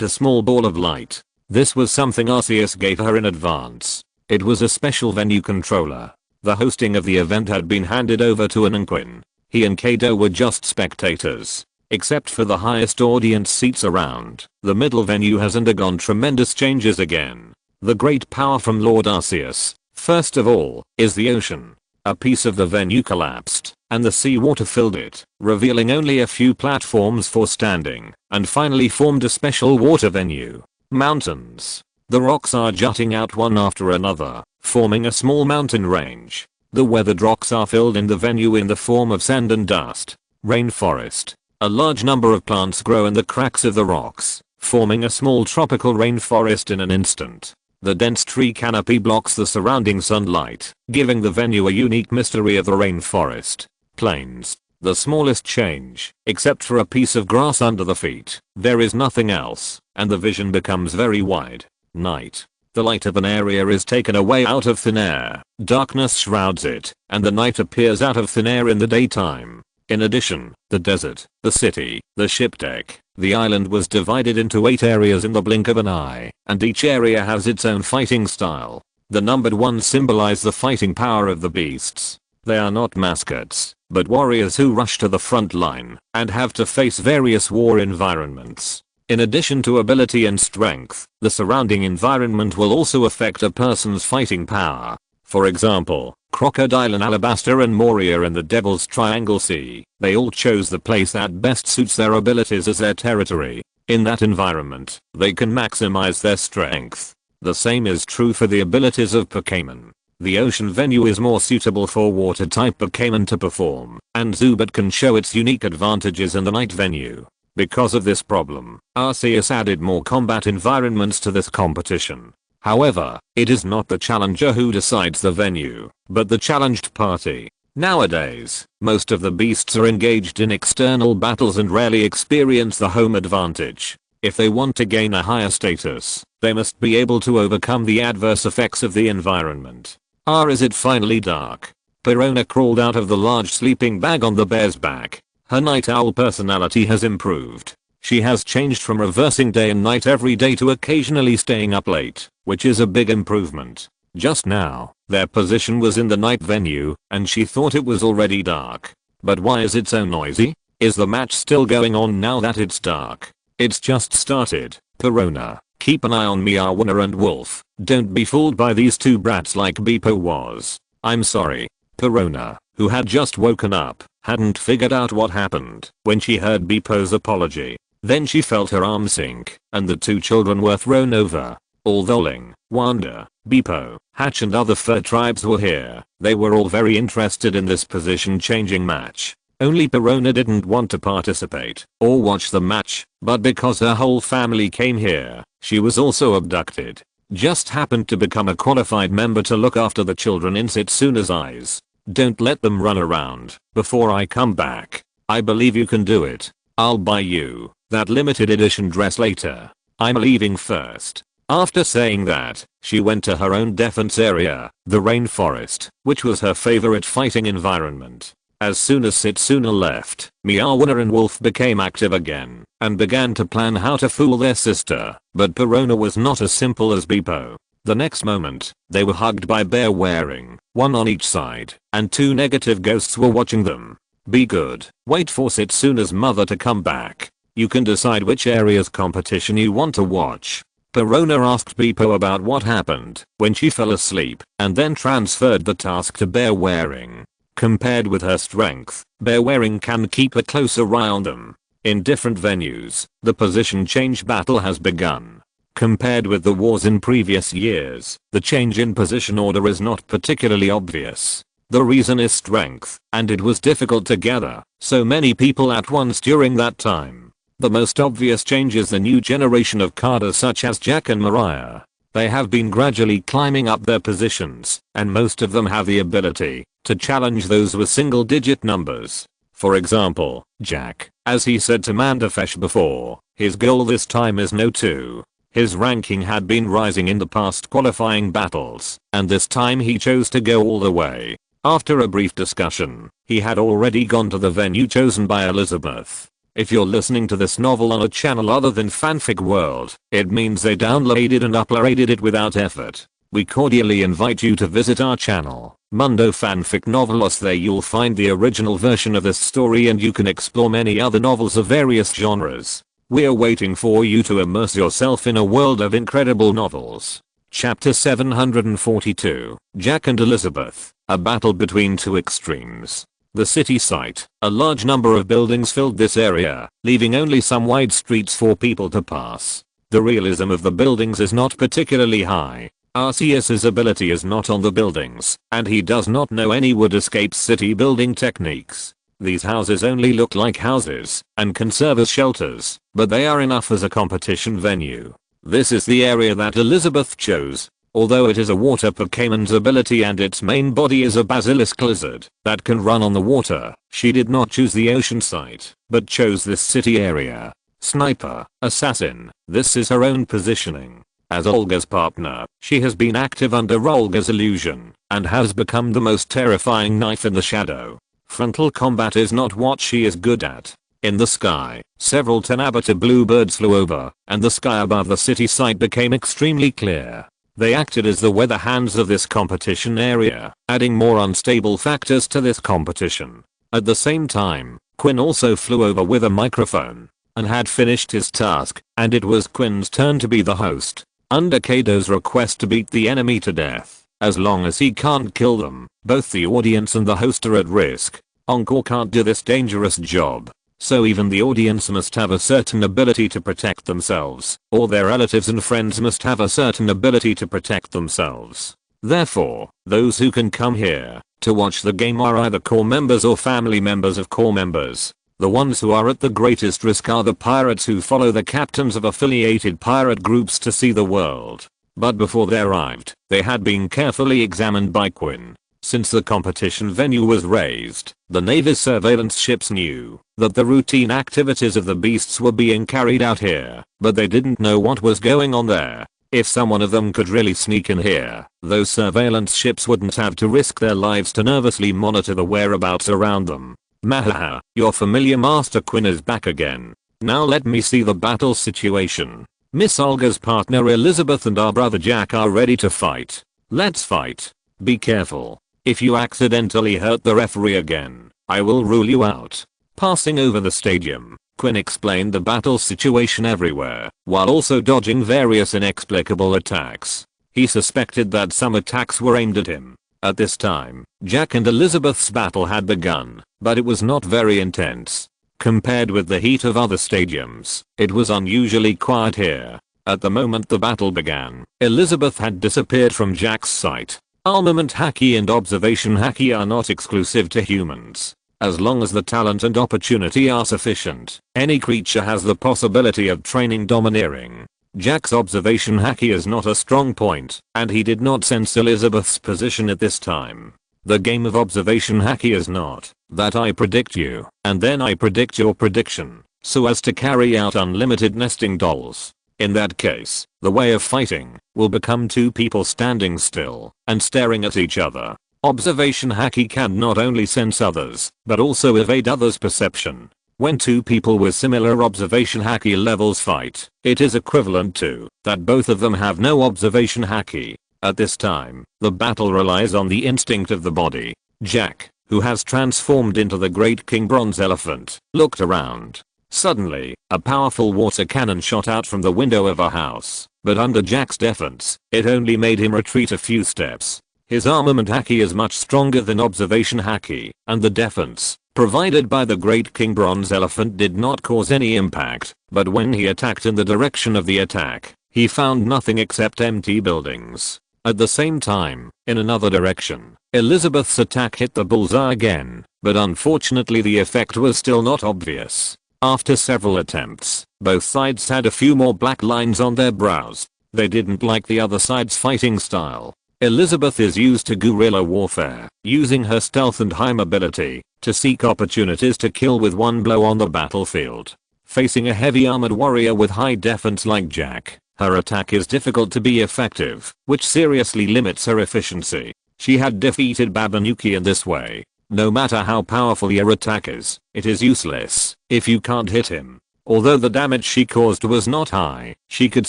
a small ball of light. This was something Arceus gave her in advance. It was a special venue controller. The hosting of the event had been handed over to N and Quinn. He and Kaido were just spectators. Except for the highest audience seats around, the middle venue has undergone tremendous changes again. The great power from Lord Arceus, first of all, is the ocean. A piece of the venue collapsed, and the seawater filled it, revealing only a few platforms for standing, and finally formed a special water venue. Mountains. The rocks are jutting out one after another, forming a small mountain range. The weathered rocks are filled in the venue in the form of sand and dust. Rainforest. A large number of plants grow in the cracks of the rocks, forming a small tropical rainforest in an instant. The dense tree canopy blocks the surrounding sunlight, giving the venue a unique mystery of the rainforest. Plains. The smallest change, except for a piece of grass under the feet. There is nothing else, and the vision becomes very wide. Night. The light of an area is taken away out of thin air. Darkness shrouds it, and the night appears out of thin air in the daytime. In addition, the desert, the city, the ship deck, the island was divided into 8 areas in the blink of an eye, and each area has its own fighting style. The numbered ones symbolize the fighting power of the beasts. They are not mascots, but warriors who rush to the front line and have to face various war environments. In addition to ability and strength, the surrounding environment will also affect a person's fighting power. For example, Crocodile and Alabaster and Moria in the Devil's Triangle Sea, they all chose the place that best suits their abilities as their territory. In that environment, they can maximize their strength. The same is true for the abilities of Pokémon. The ocean venue is more suitable for water type Pokémon to perform, and Zubat can show its unique advantages in the night venue. Because of this problem, Arceus added more combat environments to this competition. However, it is not the challenger who decides the venue, but the challenged party. Nowadays, most of the beasts are engaged in external battles and rarely experience the home advantage. If they want to gain a higher status, they must be able to overcome the adverse effects of the environment. Is it finally dark? Perona crawled out of the large sleeping bag on the bear's back. Her night owl personality has improved. She has changed from reversing day and night every day to occasionally staying up late, which is a big improvement. Just now, their position was in the night venue, and she thought it was already dark. But why is it so noisy? Is the match still going on now that it's dark? It's just started. Perona, keep an eye on Meowina and Wolf. Don't be fooled by these two brats like Beepo was. I'm sorry. Perona, who had just woken up, hadn't figured out what happened when she heard Beepo's apology. Then she felt her arm sink, and the two children were thrown over. Although Ling, Wanda, Beepo, Hatch and other fur tribes were here, they were all very interested in this position-changing match. Only Perona didn't want to participate or watch the match, but because her whole family came here, she was also abducted. just happened to become a qualified member to look after the children in Setsuna's eyes. Don't let them run around before I come back. I believe you can do it. I'll buy you that limited edition dress later. I'm leaving first. After saying that, she went to her own defense area, the rainforest, which was her favorite fighting environment. As soon as Setsuna left, Miyawana and Wolf became active again and began to plan how to fool their sister, but Perona was not as simple as Bepo. The next moment, they were hugged by Bear Wearing, one on each side, and two negative ghosts were watching them. Be good, wait for Setsuna's mother to come back. You can decide which area's competition you want to watch. Perona asked Bepo about what happened when she fell asleep and then transferred the task to Bear Wearing. Compared with her strength, Bear Wearing can keep a closer eye on them. In different venues, the position change battle has begun. Compared with the wars in previous years, the change in position order is not particularly obvious. The reason is strength, and it was difficult to gather so many people at once during that time. The most obvious change is the new generation of carders such as Jack and Mariah. They have been gradually climbing up their positions, and most of them have the ability to challenge those with single digit numbers. For example, Jack, as he said to Mandafesh before, his goal this time is no 2. His ranking had been rising in the past qualifying battles, and this time he chose to go all the way. After a brief discussion, he had already gone to the venue chosen by Elizabeth. If you're listening to this novel on a channel other than Fanfic World, it means they downloaded and uploaded it without effort. We cordially invite you to visit our channel, Mundo Fanfic Novelos. There you'll find the original version of this story and you can explore many other novels of various genres. We're waiting for you to immerse yourself in a world of incredible novels. Chapter 742, Jack and Elizabeth, a battle between two extremes. The city site, a large number of buildings filled this area, leaving only some wide streets for people to pass. The realism of the buildings is not particularly high. Arceus' ability is not on the buildings, and he does not know any would escape city building techniques. These houses only look like houses, and can serve as shelters, but they are enough as a competition venue. This is the area that Elizabeth chose. Although it is a water Pokemon's ability and its main body is a basilisk lizard that can run on the water, she did not choose the ocean site, but chose this city area. Sniper, assassin, this is her own positioning. As Olga's partner, she has been active under Olga's illusion, and has become the most terrifying knife in the shadow. Frontal combat is not what she is good at. In the sky, several Tenabata bluebirds flew over, and the sky above the city site became extremely clear. They acted as the weather hands of this competition area, adding more unstable factors to this competition. At the same time, Quinn also flew over with a microphone, and had finished his task, and it was Quinn's turn to be the host. Under Kaido's request to beat the enemy to death, as long as he can't kill them, both the audience and the host are at risk. Encore can't do this dangerous job. So even the audience must have a certain ability to protect themselves, or their relatives and friends must have a certain ability to protect themselves. Therefore, those who can come here to watch the game are either core members or family members of core members. The ones who are at the greatest risk are the pirates who follow the captains of affiliated pirate groups to see the world. But before they arrived, they had been carefully examined by Quinn. Since the competition venue was raised, the Navy's surveillance ships knew that the routine activities of the beasts were being carried out here, but they didn't know what was going on there. If someone of them could really sneak in here, those surveillance ships wouldn't have to risk their lives to nervously monitor the whereabouts around them. Mahaha, your familiar Master Quinn is back again. Now let me see the battle situation. Miss Olga's partner Elizabeth and our brother Jack are ready to fight. Let's fight. Be careful. If you accidentally hurt the referee again, I will rule you out. Passing over the stadium, Quinn explained the battle situation everywhere, while also dodging various inexplicable attacks. He suspected that some attacks were aimed at him. At this time, Jack and Elizabeth's battle had begun, but it was not very intense. Compared with the heat of other stadiums, it was unusually quiet here. At the moment the battle began, Elizabeth had disappeared from Jack's sight. Armament haki and observation haki are not exclusive to humans. As long as the talent and opportunity are sufficient, any creature has the possibility of training domineering. Jack's observation haki is not a strong point, and he did not sense Elizabeth's position at this time. The game of observation haki is not that I predict you, and then I predict your prediction, so as to carry out unlimited nesting dolls. In that case, the way of fighting will become two people standing still and staring at each other. Observation haki can not only sense others, but also evade others' perception. When two people with similar observation haki levels fight, it is equivalent to that both of them have no observation haki. At this time, the battle relies on the instinct of the body. Jack, who has transformed into the Great King Bronze Elephant, looked around. Suddenly, a powerful water cannon shot out from the window of a house, but under Jack's defense, it only made him retreat a few steps. His armament haki is much stronger than observation haki, and the defense provided by the Great King Bronze Elephant did not cause any impact, but when he attacked in the direction of the attack, he found nothing except empty buildings. At the same time, in another direction, Elizabeth's attack hit the bullseye again, but unfortunately the effect was still not obvious. After several attempts, both sides had a few more black lines on their brows. They didn't like the other side's fighting style. Elizabeth is used to guerrilla warfare, using her stealth and high mobility to seek opportunities to kill with one blow on the battlefield. Facing a heavy armored warrior with high defense like Jack, her attack is difficult to be effective, which seriously limits her efficiency. She had defeated Babanuki in this way. No matter how powerful your attack is, it is useless if you can't hit him. Although the damage she caused was not high, she could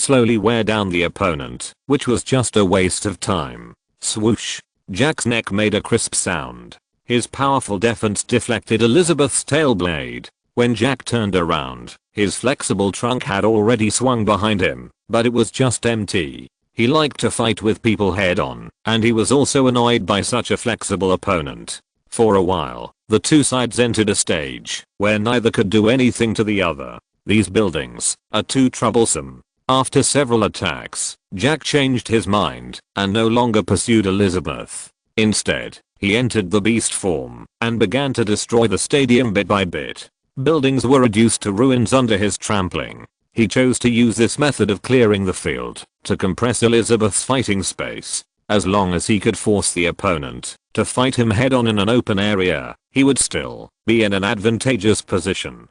slowly wear down the opponent, which was just a waste of time. Swoosh. Jack's neck made a crisp sound. His powerful defense deflected Elizabeth's tail blade. When Jack turned around, his flexible trunk had already swung behind him, but it was just empty. He liked to fight with people head on, and he was also annoyed by such a flexible opponent. For a while, the two sides entered a stage where neither could do anything to the other. These buildings are too troublesome. After several attacks, Jack changed his mind and no longer pursued Elizabeth. Instead, he entered the beast form and began to destroy the stadium bit by bit. Buildings were reduced to ruins under his trampling. He chose to use this method of clearing the field to compress Elizabeth's fighting space. As long as he could force the opponent to fight him head on in an open area, he would still be in an advantageous position.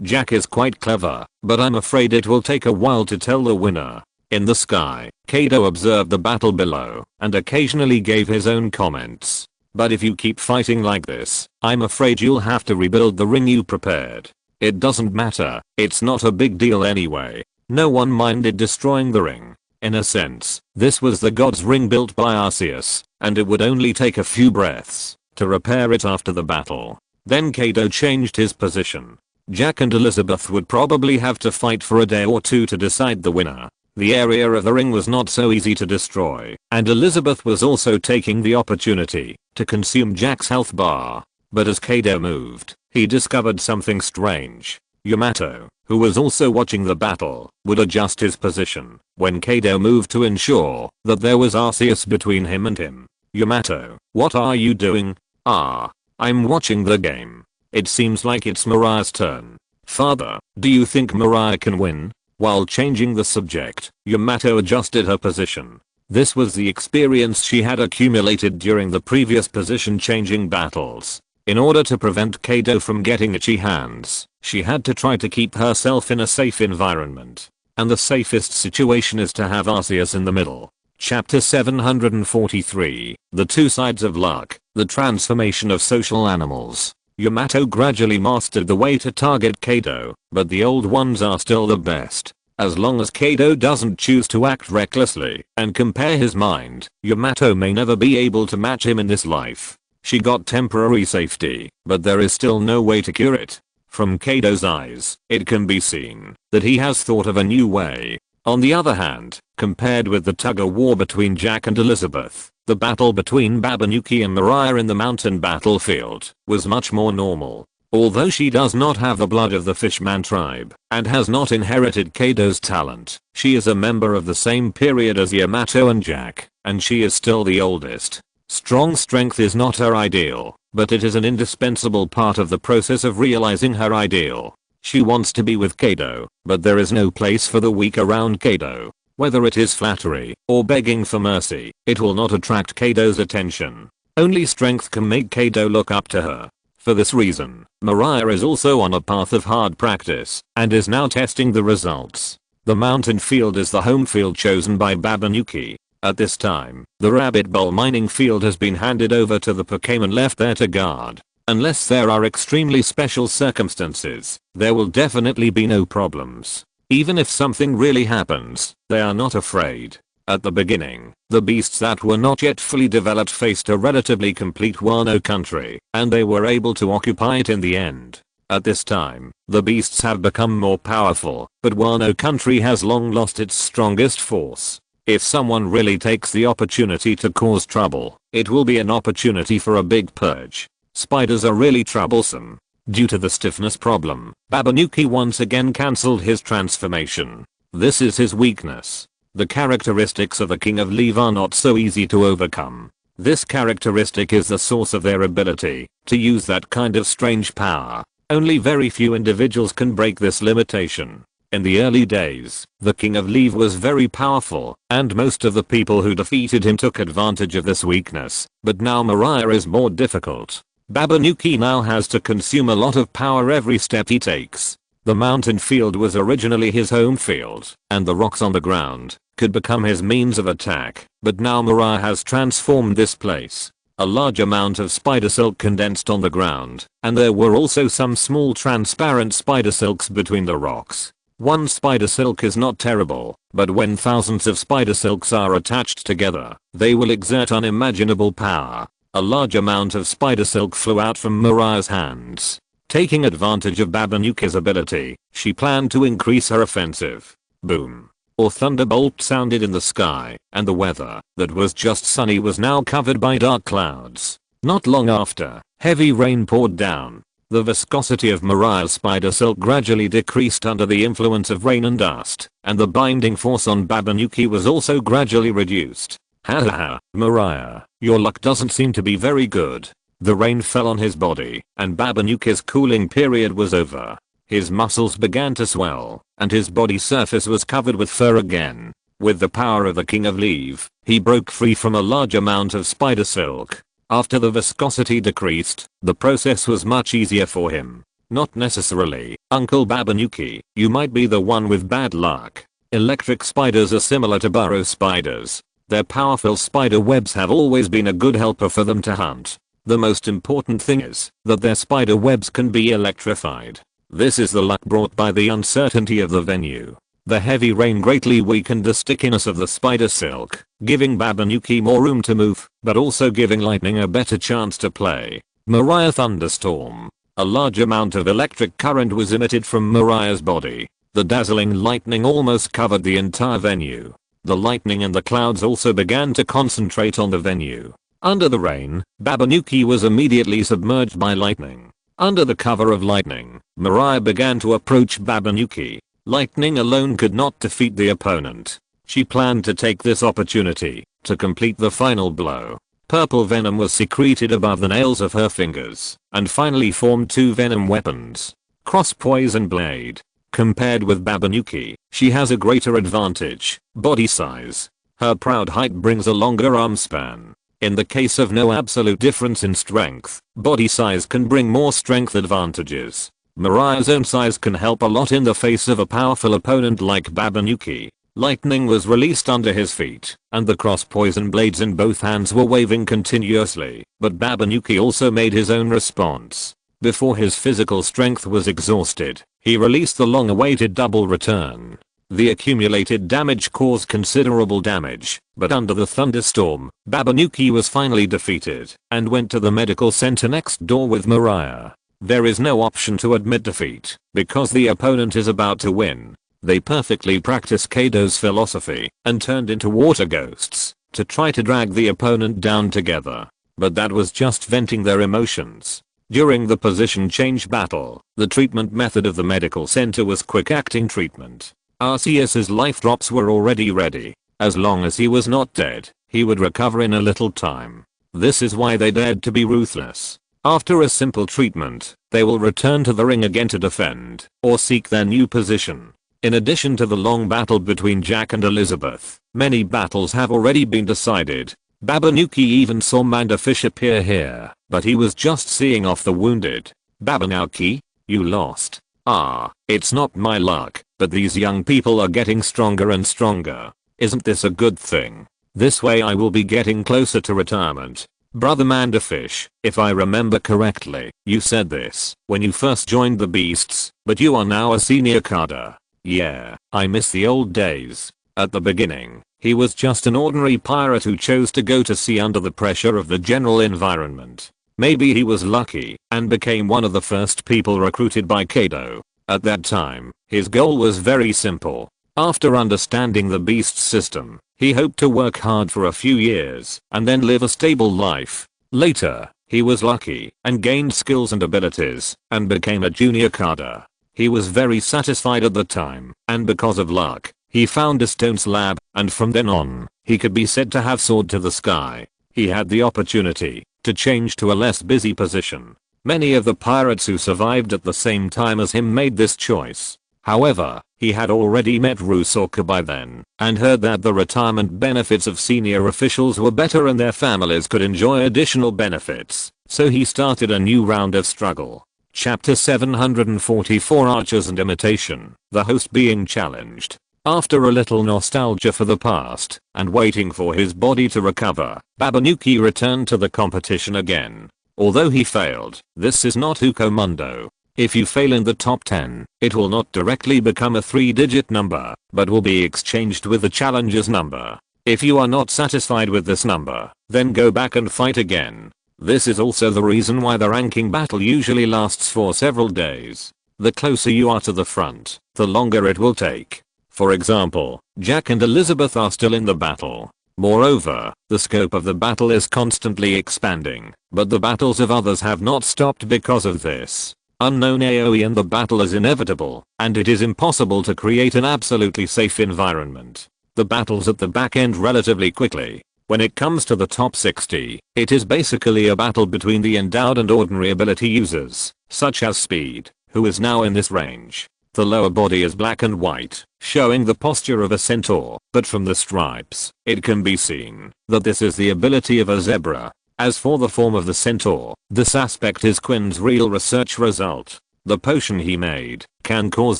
Jack is quite clever, but I'm afraid it will take a while to tell the winner. In the sky, Kaido observed the battle below and occasionally gave his own comments. But if you keep fighting like this, I'm afraid you'll have to rebuild the ring you prepared. It doesn't matter, it's not a big deal anyway. No one minded destroying the ring. In a sense, this was the god's ring built by Arceus, and it would only take a few breaths to repair it after the battle. Then Kaido changed his position. Jack and Elizabeth would probably have to fight for a day or two to decide the winner. The area of the ring was not so easy to destroy, and Elizabeth was also taking the opportunity to consume Jack's health bar. But as Kaido moved, he discovered something strange. Yamato, who was also watching the battle, would adjust his position when Kaido moved to ensure that there was Arceus between him and him. Yamato, what are you doing? I'm watching the game. It seems like it's Mariah's turn. Father, do you think Mariah can win? While changing the subject, Yamato adjusted her position. This was the experience she had accumulated during the previous position changing battles. In order to prevent Kaido from getting itchy hands, she had to try to keep herself in a safe environment. And the safest situation is to have Arceus in the middle. Chapter 743, The Two Sides of Luck, The Transformation of Social Animals. Yamato gradually mastered the way to target Kaido, but the old ones are still the best. As long as Kaido doesn't choose to act recklessly and compare his mind, Yamato may never be able to match him in this life. She got temporary safety, but there is still no way to cure it. From Kaido's eyes, it can be seen that he has thought of a new way. On the other hand, compared with the tug-of-war between Jack and Elizabeth, the battle between Babanuki and Mariah in the mountain battlefield was much more normal. Although she does not have the blood of the Fishman tribe and has not inherited Kaido's talent, she is a member of the same period as Yamato and Jack, and she is still the oldest. Strong strength is not her ideal, but it is an indispensable part of the process of realizing her ideal. She wants to be with Kaido, but there is no place for the weak around Kaido. Whether it is flattery or begging for mercy, it will not attract Kaido's attention. Only strength can make Kaido look up to her. For this reason, Mariah is also on a path of hard practice and is now testing the results. The mountain field is the home field chosen by Babanuki. At this time, the rabbit bowl mining field has been handed over to the Pokemon left there to guard. Unless there are extremely special circumstances, there will definitely be no problems. Even if something really happens, they are not afraid. At the beginning, the beasts that were not yet fully developed faced a relatively complete Wano country, and they were able to occupy it in the end. At this time, the beasts have become more powerful, but Wano country has long lost its strongest force. If someone really takes the opportunity to cause trouble, it will be an opportunity for a big purge. Spiders are really troublesome. Due to the stiffness problem, Babanuki once again cancelled his transformation. This is his weakness. The characteristics of the King of Leave are not so easy to overcome. This characteristic is the source of their ability to use that kind of strange power. Only very few individuals can break this limitation. In the early days, the King of Leave was very powerful, and most of the people who defeated him took advantage of this weakness, but now Mariah is more difficult. Babanuki now has to consume a lot of power every step he takes. The mountain field was originally his home field, and the rocks on the ground could become his means of attack, but now Mariah has transformed this place. A large amount of spider silk condensed on the ground, and there were also some small transparent spider silks between the rocks. One spider silk is not terrible, but when thousands of spider silks are attached together, they will exert unimaginable power. A large amount of spider silk flew out from Mariah's hands. Taking advantage of Babanuki's ability, she planned to increase her offensive. Boom. A thunderbolt sounded in the sky, and the weather that was just sunny was now covered by dark clouds. Not long after, heavy rain poured down. The viscosity of Mariah's spider silk gradually decreased under the influence of rain and dust, and the binding force on Babanuki was also gradually reduced. Hahaha, Mariah, your luck doesn't seem to be very good. The rain fell on his body, and Babanuki's cooling period was over. His muscles began to swell, and his body surface was covered with fur again. With the power of the King of Leave, he broke free from a large amount of spider silk. After the viscosity decreased, the process was much easier for him. Not necessarily, Uncle Babanuki, you might be the one with bad luck. Electric spiders are similar to burrow spiders. Their powerful spider webs have always been a good helper for them to hunt. The most important thing is that their spider webs can be electrified. This is the luck brought by the uncertainty of the venue. The heavy rain greatly weakened the stickiness of the spider silk, giving Babanuki more room to move, but also giving lightning a better chance to play. Mariah thunderstorm. A large amount of electric current was emitted from Mariah's body. The dazzling lightning almost covered the entire venue. The lightning and the clouds also began to concentrate on the venue. Under the rain, Babanuki was immediately submerged by lightning. Under the cover of lightning, Mariah began to approach Babanuki. Lightning alone could not defeat the opponent. She planned to take this opportunity to complete the final blow. Purple venom was secreted above the nails of her fingers, and finally formed two venom weapons. Cross poison blade. Compared with Babanuki, she has a greater advantage, body size. Her proud height brings a longer arm span. In the case of no absolute difference in strength, body size can bring more strength advantages. Mariah's own size can help a lot in the face of a powerful opponent like Babanuki. Lightning was released under his feet, and the cross poison blades in both hands were waving continuously, but Babanuki also made his own response. Before his physical strength was exhausted, he released the long-awaited double return. The accumulated damage caused considerable damage, but under the thunderstorm, Babanuki was finally defeated and went to the medical center next door with Mariah. There is no option to admit defeat, because the opponent is about to win. They perfectly practiced Kaido's philosophy and turned into water ghosts to try to drag the opponent down together. But that was just venting their emotions. During the position change battle, the treatment method of the medical center was quick acting treatment. Arceus's life drops were already ready. As long as he was not dead, he would recover in a little time. This is why they dared to be ruthless. After a simple treatment, they will return to the ring again to defend or seek their new position. In addition to the long battle between Jack and Elizabeth, many battles have already been decided. Babanuki even saw Manderfish appear here, but he was just seeing off the wounded. Babanuki, you lost. Ah, it's not my luck, but these young people are getting stronger and stronger. Isn't this a good thing? This way I will be getting closer to retirement. Brother Manderfish, if I remember correctly, you said this when you first joined the beasts, but you are now a senior cadre. Yeah, I miss the old days. At the beginning, he was just an ordinary pirate who chose to go to sea under the pressure of the general environment. Maybe he was lucky and became one of the first people recruited by Kaido. At that time, his goal was very simple. After understanding the beast system, he hoped to work hard for a few years and then live a stable life. Later, he was lucky and gained skills and abilities and became a junior cadre. He was very satisfied at the time, and because of luck, he found a stone slab, and from then on, he could be said to have soared to the sky. He had the opportunity to change to a less busy position. Many of the pirates who survived at the same time as him made this choice. However, he had already met Rusoka by then, and heard that the retirement benefits of senior officials were better and their families could enjoy additional benefits, so he started a new round of struggle. Chapter 744 Archers and Imitation, the host being challenged. After a little nostalgia for the past, and waiting for his body to recover, Babanuki returned to the competition again. Although he failed, this is not Hukomundo. If you fail in the top 10, it will not directly become a 3-digit number, but will be exchanged with the challenger's number. If you are not satisfied with this number, then go back and fight again. This is also the reason why the ranking battle usually lasts for several days. The closer you are to the front, the longer it will take. For example, Jack and Elizabeth are still in the battle. Moreover, the scope of the battle is constantly expanding, but the battles of others have not stopped because of this. Unknown AoE in the battle is inevitable, and it is impossible to create an absolutely safe environment. The battles at the back end relatively quickly. When it comes to the top 60, it is basically a battle between the endowed and ordinary ability users, such as Speed, who is now in this range. The lower body is black and white, showing the posture of a centaur, but from the stripes, it can be seen that this is the ability of a zebra. As for the form of the centaur, this aspect is Quinn's real research result. The potion he made can cause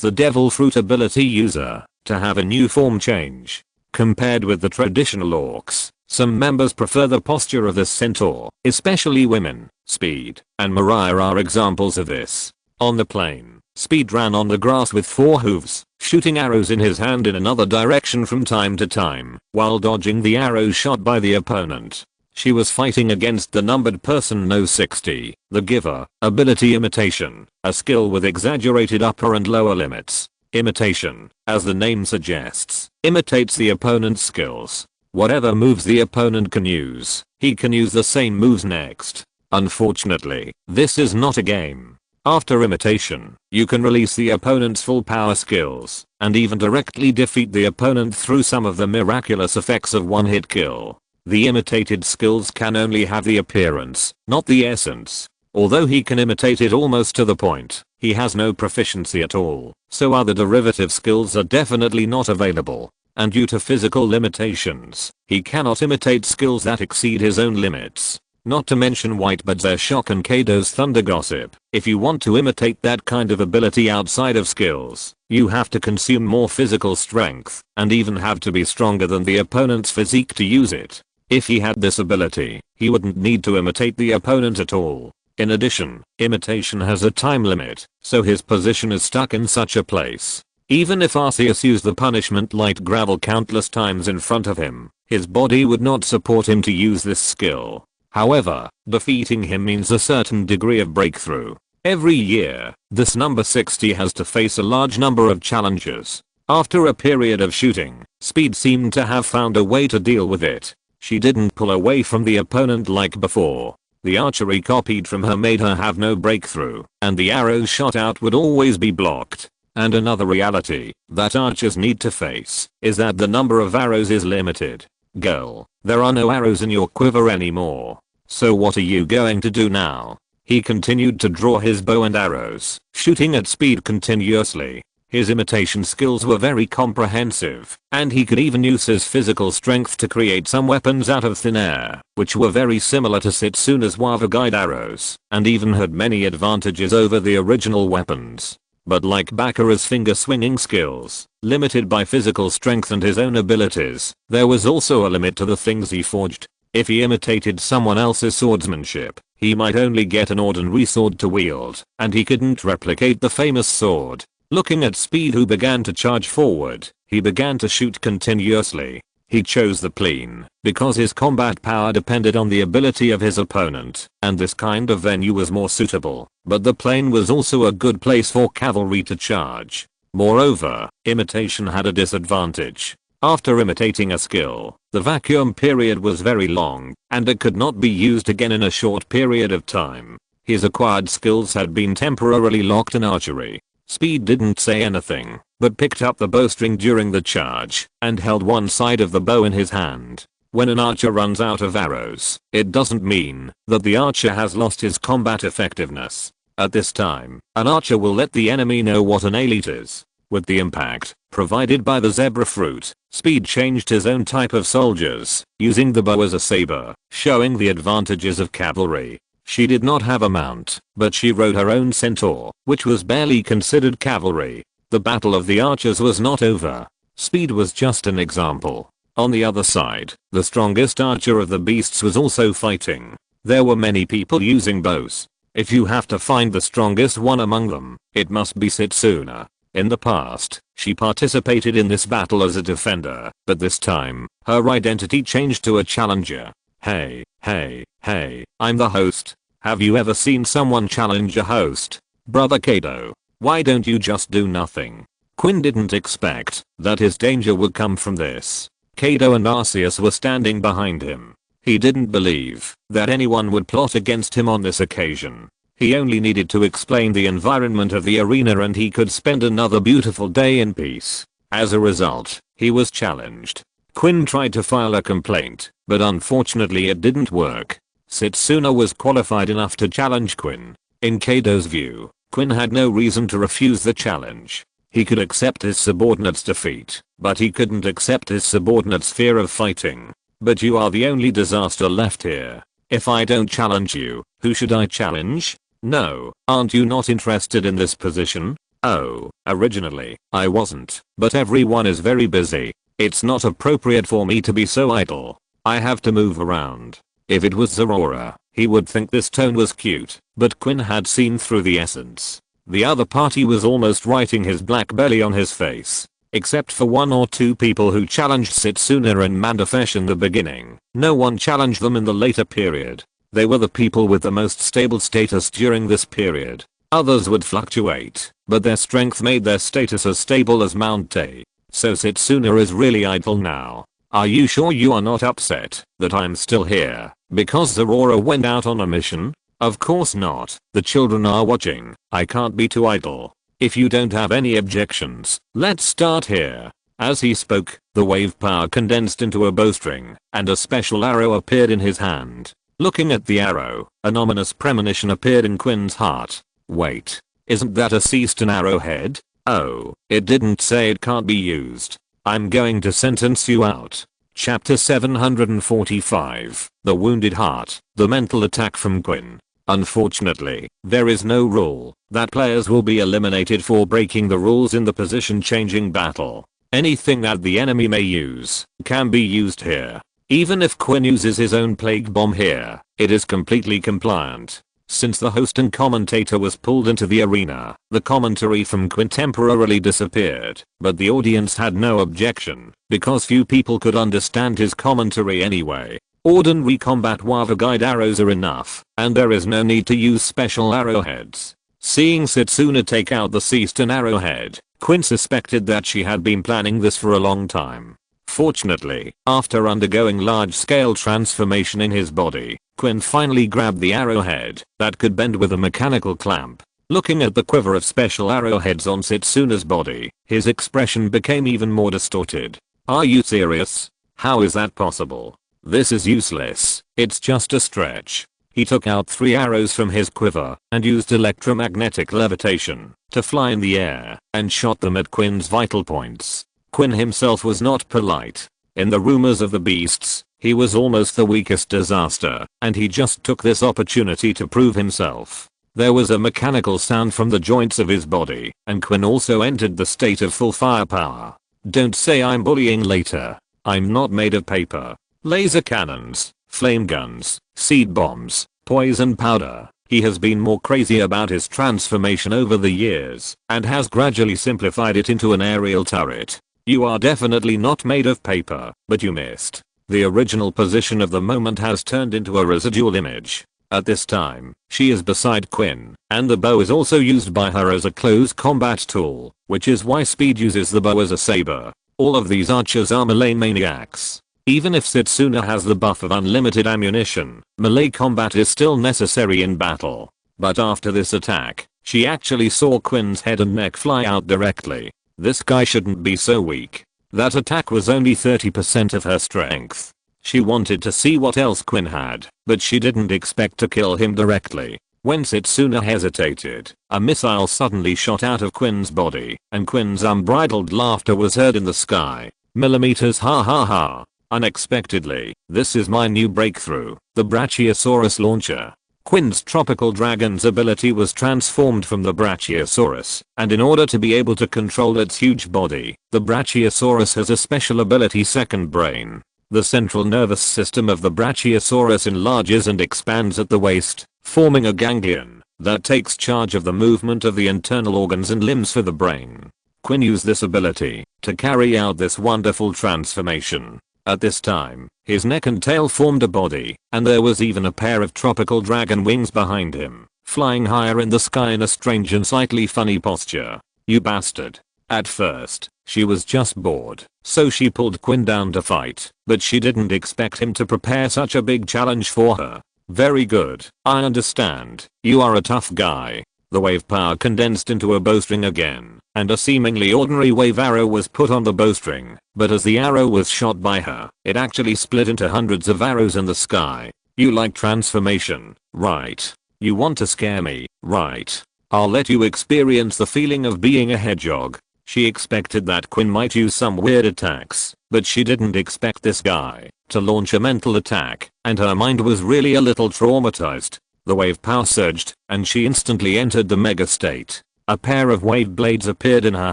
the devil fruit ability user to have a new form change. Compared with the traditional orcs, some members prefer the posture of the centaur, especially women. Speed and Mariah are examples of this. On the plain, Speed ran on the grass with 4 hooves, shooting arrows in his hand in another direction from time to time, while dodging the arrows shot by the opponent. She was fighting against the numbered person No 60, the giver, ability imitation, a skill with exaggerated upper and lower limits. Imitation, as the name suggests, imitates the opponent's skills. Whatever moves the opponent can use, he can use the same moves next. Unfortunately, this is not a game. After imitation, you can release the opponent's full power skills, and even directly defeat the opponent through some of the miraculous effects of one-hit kill. The imitated skills can only have the appearance, not the essence. Although he can imitate it almost to the point, he has no proficiency at all, so other derivative skills are definitely not available. And due to physical limitations, he cannot imitate skills that exceed his own limits. Not to mention Whitebeard's Air Shock and Kaido's Thunder Gossip. If you want to imitate that kind of ability outside of skills, you have to consume more physical strength, and even have to be stronger than the opponent's physique to use it. If he had this ability, he wouldn't need to imitate the opponent at all. In addition, imitation has a time limit, so his position is stuck in such a place. Even if Arceus used the punishment light gravel countless times in front of him, his body would not support him to use this skill. However, defeating him means a certain degree of breakthrough. Every year, this number 60 has to face a large number of challenges. After a period of shooting, Speed seemed to have found a way to deal with it. She didn't pull away from the opponent like before. The archery copied from her made her have no breakthrough, and the arrows shot out would always be blocked. And another reality that archers need to face is that the number of arrows is limited. Girl, there are no arrows in your quiver anymore. So what are you going to do now? He continued to draw his bow and arrows, shooting at speed continuously. His imitation skills were very comprehensive, and he could even use his physical strength to create some weapons out of thin air, which were very similar to Setsuna's Wava Guide arrows, and even had many advantages over the original weapons. But like Bakura's finger swinging skills, limited by physical strength and his own abilities, there was also a limit to the things he forged. If he imitated someone else's swordsmanship, he might only get an ordinary sword to wield, and he couldn't replicate the famous sword. Looking at Speed, who began to charge forward, he began to shoot continuously. He chose the plane because his combat power depended on the ability of his opponent, and this kind of venue was more suitable, but the plane was also a good place for cavalry to charge. Moreover, imitation had a disadvantage. After imitating a skill, the vacuum period was very long, and it could not be used again in a short period of time. His acquired skills had been temporarily locked in archery. Speed didn't say anything, but picked up the bowstring during the charge, and held one side of the bow in his hand. When an archer runs out of arrows, it doesn't mean that the archer has lost his combat effectiveness. At this time, an archer will let the enemy know what an elite is. With the impact provided by the zebra fruit, Speed changed his own type of soldiers, using the bow as a saber, showing the advantages of cavalry. She did not have a mount, but she rode her own centaur, which was barely considered cavalry. The battle of the archers was not over. Speed was just an example. On the other side, the strongest archer of the beasts was also fighting. There were many people using bows. If you have to find the strongest one among them, it must be Setsuna. In the past, she participated in this battle as a defender, but this time, her identity changed to a challenger. Hey, I'm the host. Have you ever seen someone challenge a host? Brother Kaido, why don't you just do nothing? Quinn didn't expect that his danger would come from this. Kaido and Arceus were standing behind him. He didn't believe that anyone would plot against him on this occasion. He only needed to explain the environment of the arena and he could spend another beautiful day in peace. As a result, he was challenged. Quinn tried to file a complaint, but unfortunately it didn't work. Setsuna was qualified enough to challenge Quinn. In Kaido's view, Quinn had no reason to refuse the challenge. He could accept his subordinate's defeat, but he couldn't accept his subordinate's fear of fighting. But you are the only disaster left here. If I don't challenge you, who should I challenge? No, aren't you not interested in this position? Oh, originally, I wasn't, but everyone is very busy. It's not appropriate for me to be so idle. I have to move around. If it was Zorora, he would think this tone was cute, but Quinn had seen through the essence. The other party was almost writing his black belly on his face. Except for one or two people who challenged Setsuna and Mandafesh in the beginning, no one challenged them in the later period. They were the people with the most stable status during this period. Others would fluctuate, but their strength made their status as stable as Mount Tay. So Setsuna is really idle now. Are you sure you are not upset that I'm still here because Zorora went out on a mission? Of course not. The children are watching. I can't be too idle. If you don't have any objections, let's start here. As he spoke, the wave power condensed into a bowstring, and a special arrow appeared in his hand. Looking at the arrow, an ominous premonition appeared in Quinn's heart. Wait, isn't that a Seaston arrowhead? Oh, it didn't say it can't be used. I'm going to sentence you out. Chapter 745, The Wounded Heart, The Mental Attack from Quinn. Unfortunately, there is no rule that players will be eliminated for breaking the rules in the position-changing battle. Anything that the enemy may use can be used here. Even if Quinn uses his own plague bomb here, it is completely compliant. Since the host and commentator was pulled into the arena, the commentary from Quinn temporarily disappeared, but the audience had no objection, because few people could understand his commentary anyway. Ordinary combat Wava Guide arrows are enough, and there is no need to use special arrowheads. Seeing Setsuna take out the Seaston arrowhead, Quinn suspected that she had been planning this for a long time. Fortunately, after undergoing large-scale transformation in his body, Quinn finally grabbed the arrowhead that could bend with a mechanical clamp. Looking at the quiver of special arrowheads on Setsuna's body, his expression became even more distorted. Are you serious? How is that possible? This is useless. It's just a stretch. He took out 3 arrows from his quiver and used electromagnetic levitation to fly in the air and shot them at Quinn's vital points. Quinn himself was not polite. In the rumors of the beasts, he was almost the weakest disaster, and he just took this opportunity to prove himself. There was a mechanical sound from the joints of his body, and Quinn also entered the state of full firepower. Don't say I'm bullying later. I'm not made of paper. Laser cannons, flame guns, seed bombs, poison powder. He has been more crazy about his transformation over the years, and has gradually simplified it into an aerial turret. You are definitely not made of paper, but you missed. The original position of the moment has turned into a residual image. At this time, she is beside Quinn, and the bow is also used by her as a close combat tool, which is why Speed uses the bow as a saber. All of these archers are melee maniacs. Even if Setsuna has the buff of unlimited ammunition, melee combat is still necessary in battle. But after this attack, she actually saw Quinn's head and neck fly out directly. This guy shouldn't be so weak. That attack was only 30% of her strength. She wanted to see what else Quinn had, but she didn't expect to kill him directly. When Setsuna hesitated, a missile suddenly shot out of Quinn's body, and Quinn's unbridled laughter was heard in the sky. Millimeters, ha ha ha. Unexpectedly, this is my new breakthrough, the Brachiosaurus launcher. Quinn's tropical dragon's ability was transformed from the Brachiosaurus, and in order to be able to control its huge body, the Brachiosaurus has a special ability, second brain. The central nervous system of the Brachiosaurus enlarges and expands at the waist, forming a ganglion that takes charge of the movement of the internal organs and limbs for the brain. Quinn used this ability to carry out this wonderful transformation. At this time, his neck and tail formed a body, and there was even a pair of tropical dragon wings behind him, flying higher in the sky in a strange and slightly funny posture. You bastard. At first, she was just bored, so she pulled Quinn down to fight, but she didn't expect him to prepare such a big challenge for her. Very good, I understand. You are a tough guy. The wave power condensed into a bowstring again, and a seemingly ordinary wave arrow was put on the bowstring, but as the arrow was shot by her, it actually split into hundreds of arrows in the sky. You like transformation, right? You want to scare me, right? I'll let you experience the feeling of being a hedgehog. She expected that Quinn might use some weird attacks, but she didn't expect this guy to launch a mental attack, and her mind was really a little traumatized. The wave power surged, and she instantly entered the mega state. A pair of wave blades appeared in her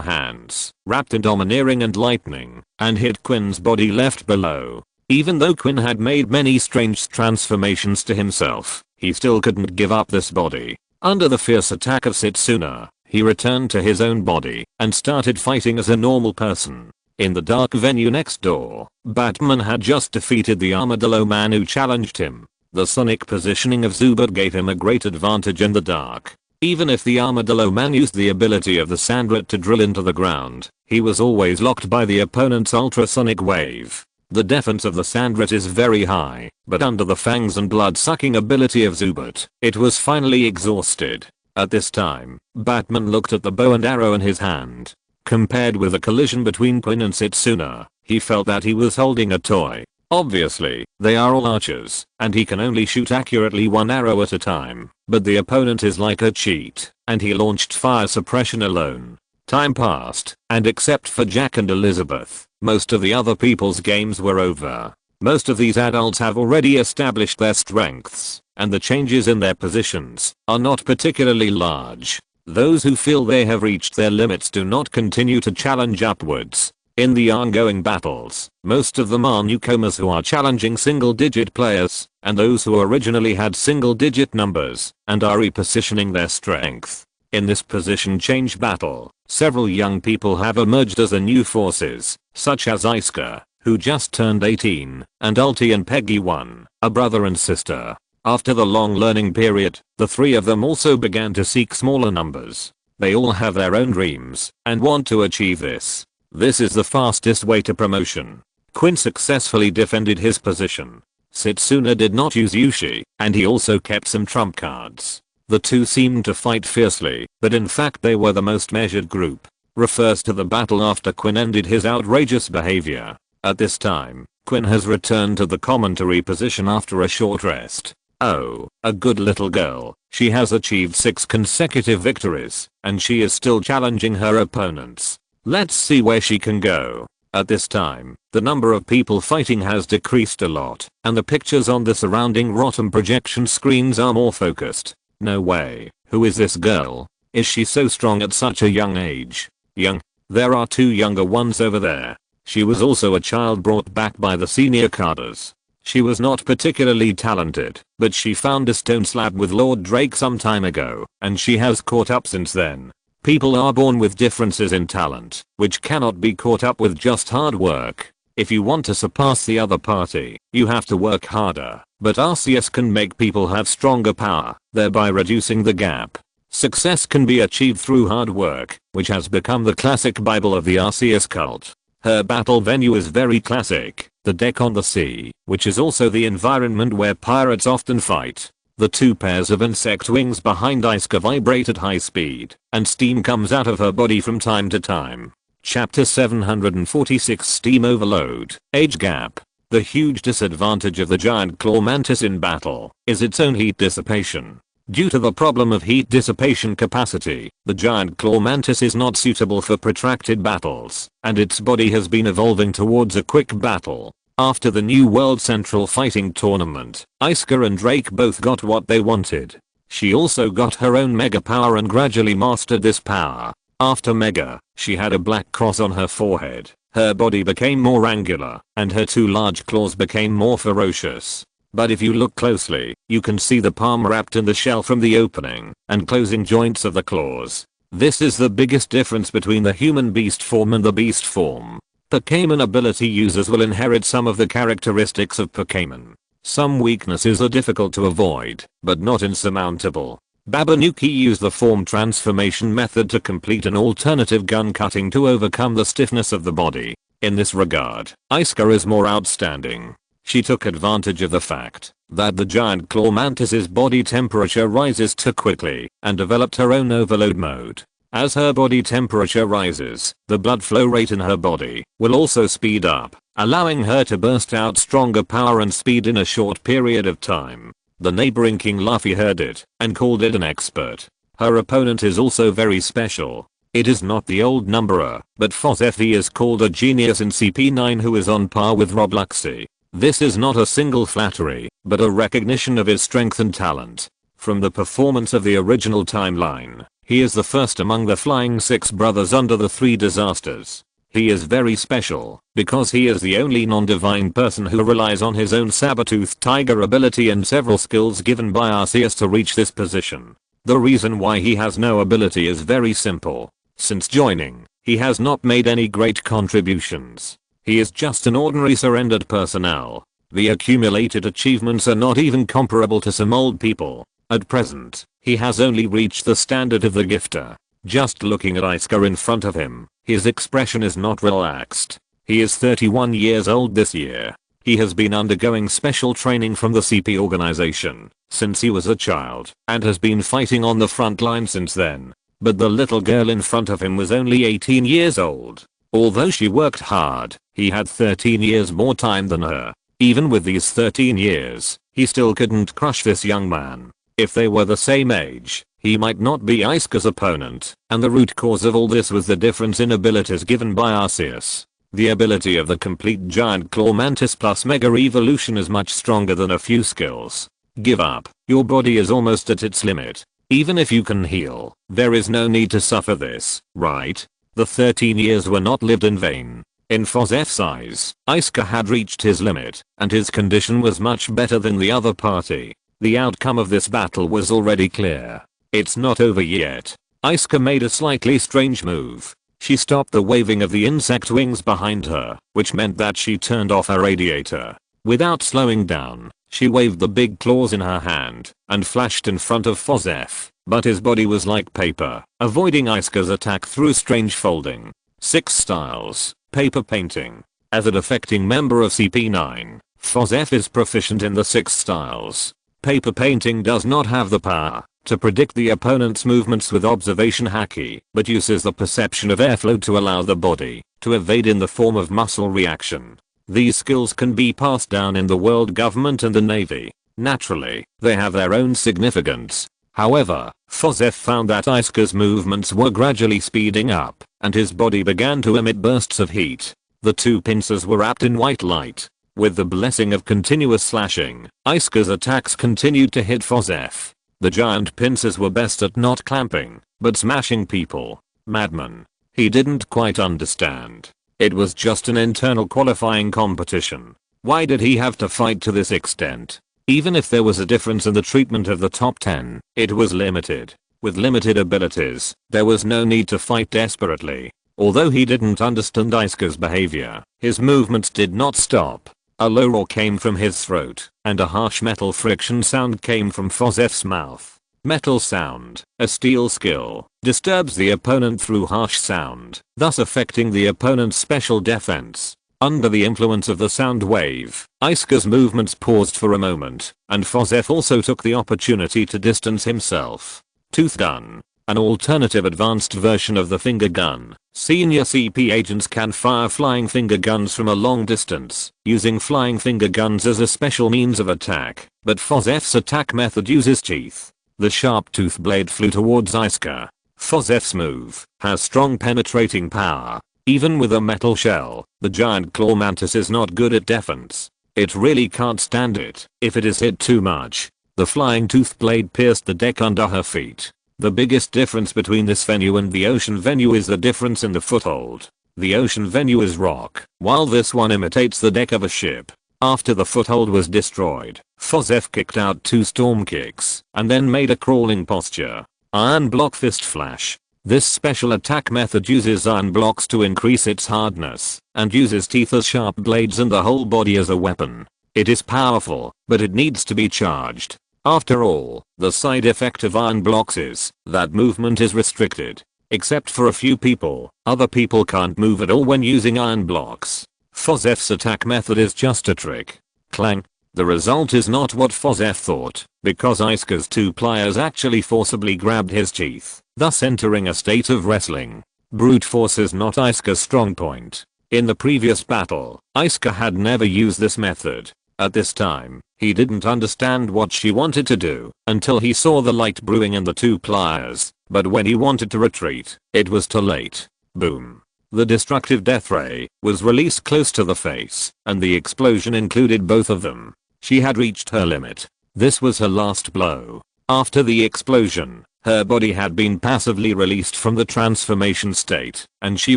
hands, wrapped in domineering and lightning, and hit Quinn's body left below. Even though Quinn had made many strange transformations to himself, he still couldn't give up this body. Under the fierce attack of Setsuna, he returned to his own body and started fighting as a normal person. In the dark venue next door, Batman had just defeated the armadillo man who challenged him. The sonic positioning of Zubat gave him a great advantage in the dark. Even if the armadillo man used the ability of the sandrat to drill into the ground, he was always locked by the opponent's ultrasonic wave. The defense of the sandrat is very high, but under the fangs and blood-sucking ability of Zubat, it was finally exhausted. At this time, Batman looked at the bow and arrow in his hand. Compared with the collision between Quinn and Setsuna, he felt that he was holding a toy. Obviously, they are all archers, and he can only shoot accurately one arrow at a time, but the opponent is like a cheat, and he launched fire suppression alone. Time passed, and except for Jack and Elizabeth, most of the other people's games were over. Most of these adults have already established their strengths, and the changes in their positions are not particularly large. Those who feel they have reached their limits do not continue to challenge upwards. In the ongoing battles, most of them are newcomers who are challenging single-digit players, and those who originally had single-digit numbers, and are repositioning their strength. In this position change battle, several young people have emerged as the new forces, such as Iska, who just turned 18, and Ulti and Peggy 1, a brother and sister. After the long learning period, the three of them also began to seek smaller numbers. They all have their own dreams, and want to achieve this. This is the fastest way to promotion. Quinn successfully defended his position. Setsuna did not use Yushi, and he also kept some trump cards. The two seemed to fight fiercely, but in fact they were the most measured group. Refers to the battle after Quinn ended his outrageous behavior. At this time, Quinn has returned to the commentary position after a short rest. Oh, a good little girl. She has achieved 6 consecutive victories, and she is still challenging her opponents. Let's see where she can go. At this time, the number of people fighting has decreased a lot, and the pictures on the surrounding rotten projection screens are more focused. No way. Who is this girl? Is she so strong at such a young age? Young? There are 2 younger ones over there. She was also a child brought back by the senior cadres. She was not particularly talented, but she found a stone slab with Lord Drake some time ago, and she has caught up since then. People are born with differences in talent, which cannot be caught up with just hard work. If you want to surpass the other party, you have to work harder, but Arceus can make people have stronger power, thereby reducing the gap. Success can be achieved through hard work, which has become the classic bible of the Arceus cult. Her battle venue is very classic, the deck on the sea, which is also the environment where pirates often fight. The 2 pairs of insect wings behind Asuka vibrate at high speed, and steam comes out of her body from time to time. Chapter 746 Steam Overload. Age Gap. The huge disadvantage of the giant claw mantis in battle is its own heat dissipation. Due to the problem of heat dissipation capacity, the giant claw mantis is not suitable for protracted battles, and its body has been evolving towards a quick battle. After the New World Central Fighting Tournament, Asuka and Drake both got what they wanted. She also got her own mega power and gradually mastered this power. After mega, she had a black cross on her forehead, her body became more angular, and her 2 large claws became more ferocious. But if you look closely, you can see the palm wrapped in the shell from the opening and closing joints of the claws. This is the biggest difference between the human beast form and the beast form. Pokémon ability users will inherit some of the characteristics of Pokémon. Some weaknesses are difficult to avoid, but not insurmountable. Babanuki used the form transformation method to complete an alternative gun cutting to overcome the stiffness of the body. In this regard, Asuka is more outstanding. She took advantage of the fact that the giant claw mantis's body temperature rises too quickly and developed her own overload mode. As her body temperature rises, the blood flow rate in her body will also speed up, allowing her to burst out stronger power and speed in a short period of time. The neighboring King Luffy heard it and called it an expert. Her opponent is also very special. It is not the old numberer, but Fozef. He is called a genius in CP9 who is on par with Robloxy. This is not a single flattery, but a recognition of his strength and talent. From the performance of the original timeline, he is the first among the Flying Six Brothers under the 3 disasters. He is very special, because he is the only non-divine person who relies on his own saber-toothed tiger ability and several skills given by Arceus to reach this position. The reason why he has no ability is very simple. Since joining, he has not made any great contributions. He is just an ordinary surrendered personnel. The accumulated achievements are not even comparable to some old people. At present, he has only reached the standard of the gifter. Just looking at Asuka in front of him, his expression is not relaxed. He is 31 years old this year. He has been undergoing special training from the CP organization since he was a child and has been fighting on the front line since then. But the little girl in front of him was only 18 years old. Although she worked hard, he had 13 years more time than her. Even with these 13 years, he still couldn't crush this young man. If they were the same age, he might not be Asuka's opponent, and the root cause of all this was the difference in abilities given by Arceus. The ability of the complete giant claw mantis plus mega evolution is much stronger than a few skills. Give up, your body is almost at its limit. Even if you can heal, there is no need to suffer this, right? The 13 years were not lived in vain. In Fozef's eyes, Asuka had reached his limit, and his condition was much better than the other party. The outcome of this battle was already clear. It's not over yet. Asuka made a slightly strange move. She stopped the waving of the insect wings behind her, which meant that she turned off her radiator. Without slowing down, she waved the big claws in her hand and flashed in front of Fozef, but his body was like paper, avoiding Asuka's attack through strange folding. 6 styles. Paper painting. As a defecting member of CP9, Fozef is proficient in the 6 styles. Paper painting does not have the power to predict the opponent's movements with observation haki, but uses the perception of airflow to allow the body to evade in the form of muscle reaction. These skills can be passed down in the world government and the navy. Naturally, they have their own significance. However, Fozef found that Isuka's movements were gradually speeding up, and his body began to emit bursts of heat. The two pincers were wrapped in white light. With the blessing of continuous slashing, Isuka's attacks continued to hit Fozef. The giant pincers were best at not clamping, but smashing people. Madman. He didn't quite understand. It was just an internal qualifying competition. Why did he have to fight to this extent? Even if there was a difference in the treatment of the top 10, it was limited. With limited abilities, there was no need to fight desperately. Although he didn't understand Isuka's behavior, his movements did not stop. A low roar came from his throat, and a harsh metal friction sound came from Fozef's mouth. Metal sound, a steel skill, disturbs the opponent through harsh sound, thus affecting the opponent's special defense. Under the influence of the sound wave, Isuka's movements paused for a moment, and Fozef also took the opportunity to distance himself. Tooth gun. An alternative advanced version of the finger gun. Senior CP agents can fire flying finger guns from a long distance, using flying finger guns as a special means of attack, but Fozef's attack method uses teeth. The sharp tooth blade flew towards Isuka. Fozef's move has strong penetrating power. Even with a metal shell, the giant claw mantis is not good at defense. It really can't stand it if it is hit too much. The flying tooth blade pierced the deck under her feet. The biggest difference between this venue and the ocean venue is the difference in the foothold. The ocean venue is rock, while this one imitates the deck of a ship. After the foothold was destroyed, Fozef kicked out 2 storm kicks and then made a crawling posture. Iron block fist flash. This special attack method uses iron blocks to increase its hardness and uses teeth as sharp blades and the whole body as a weapon. It is powerful, but it needs to be charged. After all, the side effect of iron blocks is that movement is restricted. Except for a few people, other people can't move at all when using iron blocks. Fozef's attack method is just a trick. Clang. The result is not what Fozef thought, because Isuka's 2 pliers actually forcibly grabbed his teeth, thus entering a state of wrestling. Brute force is not Isuka's strong point. In the previous battle, Isuka had never used this method. At this time, he didn't understand what she wanted to do until he saw the light brewing in the 2 pliers, but when he wanted to retreat, it was too late. Boom. The destructive death ray was released close to the face, and the explosion included both of them. She had reached her limit. This was her last blow. After the explosion, her body had been passively released from the transformation state, and she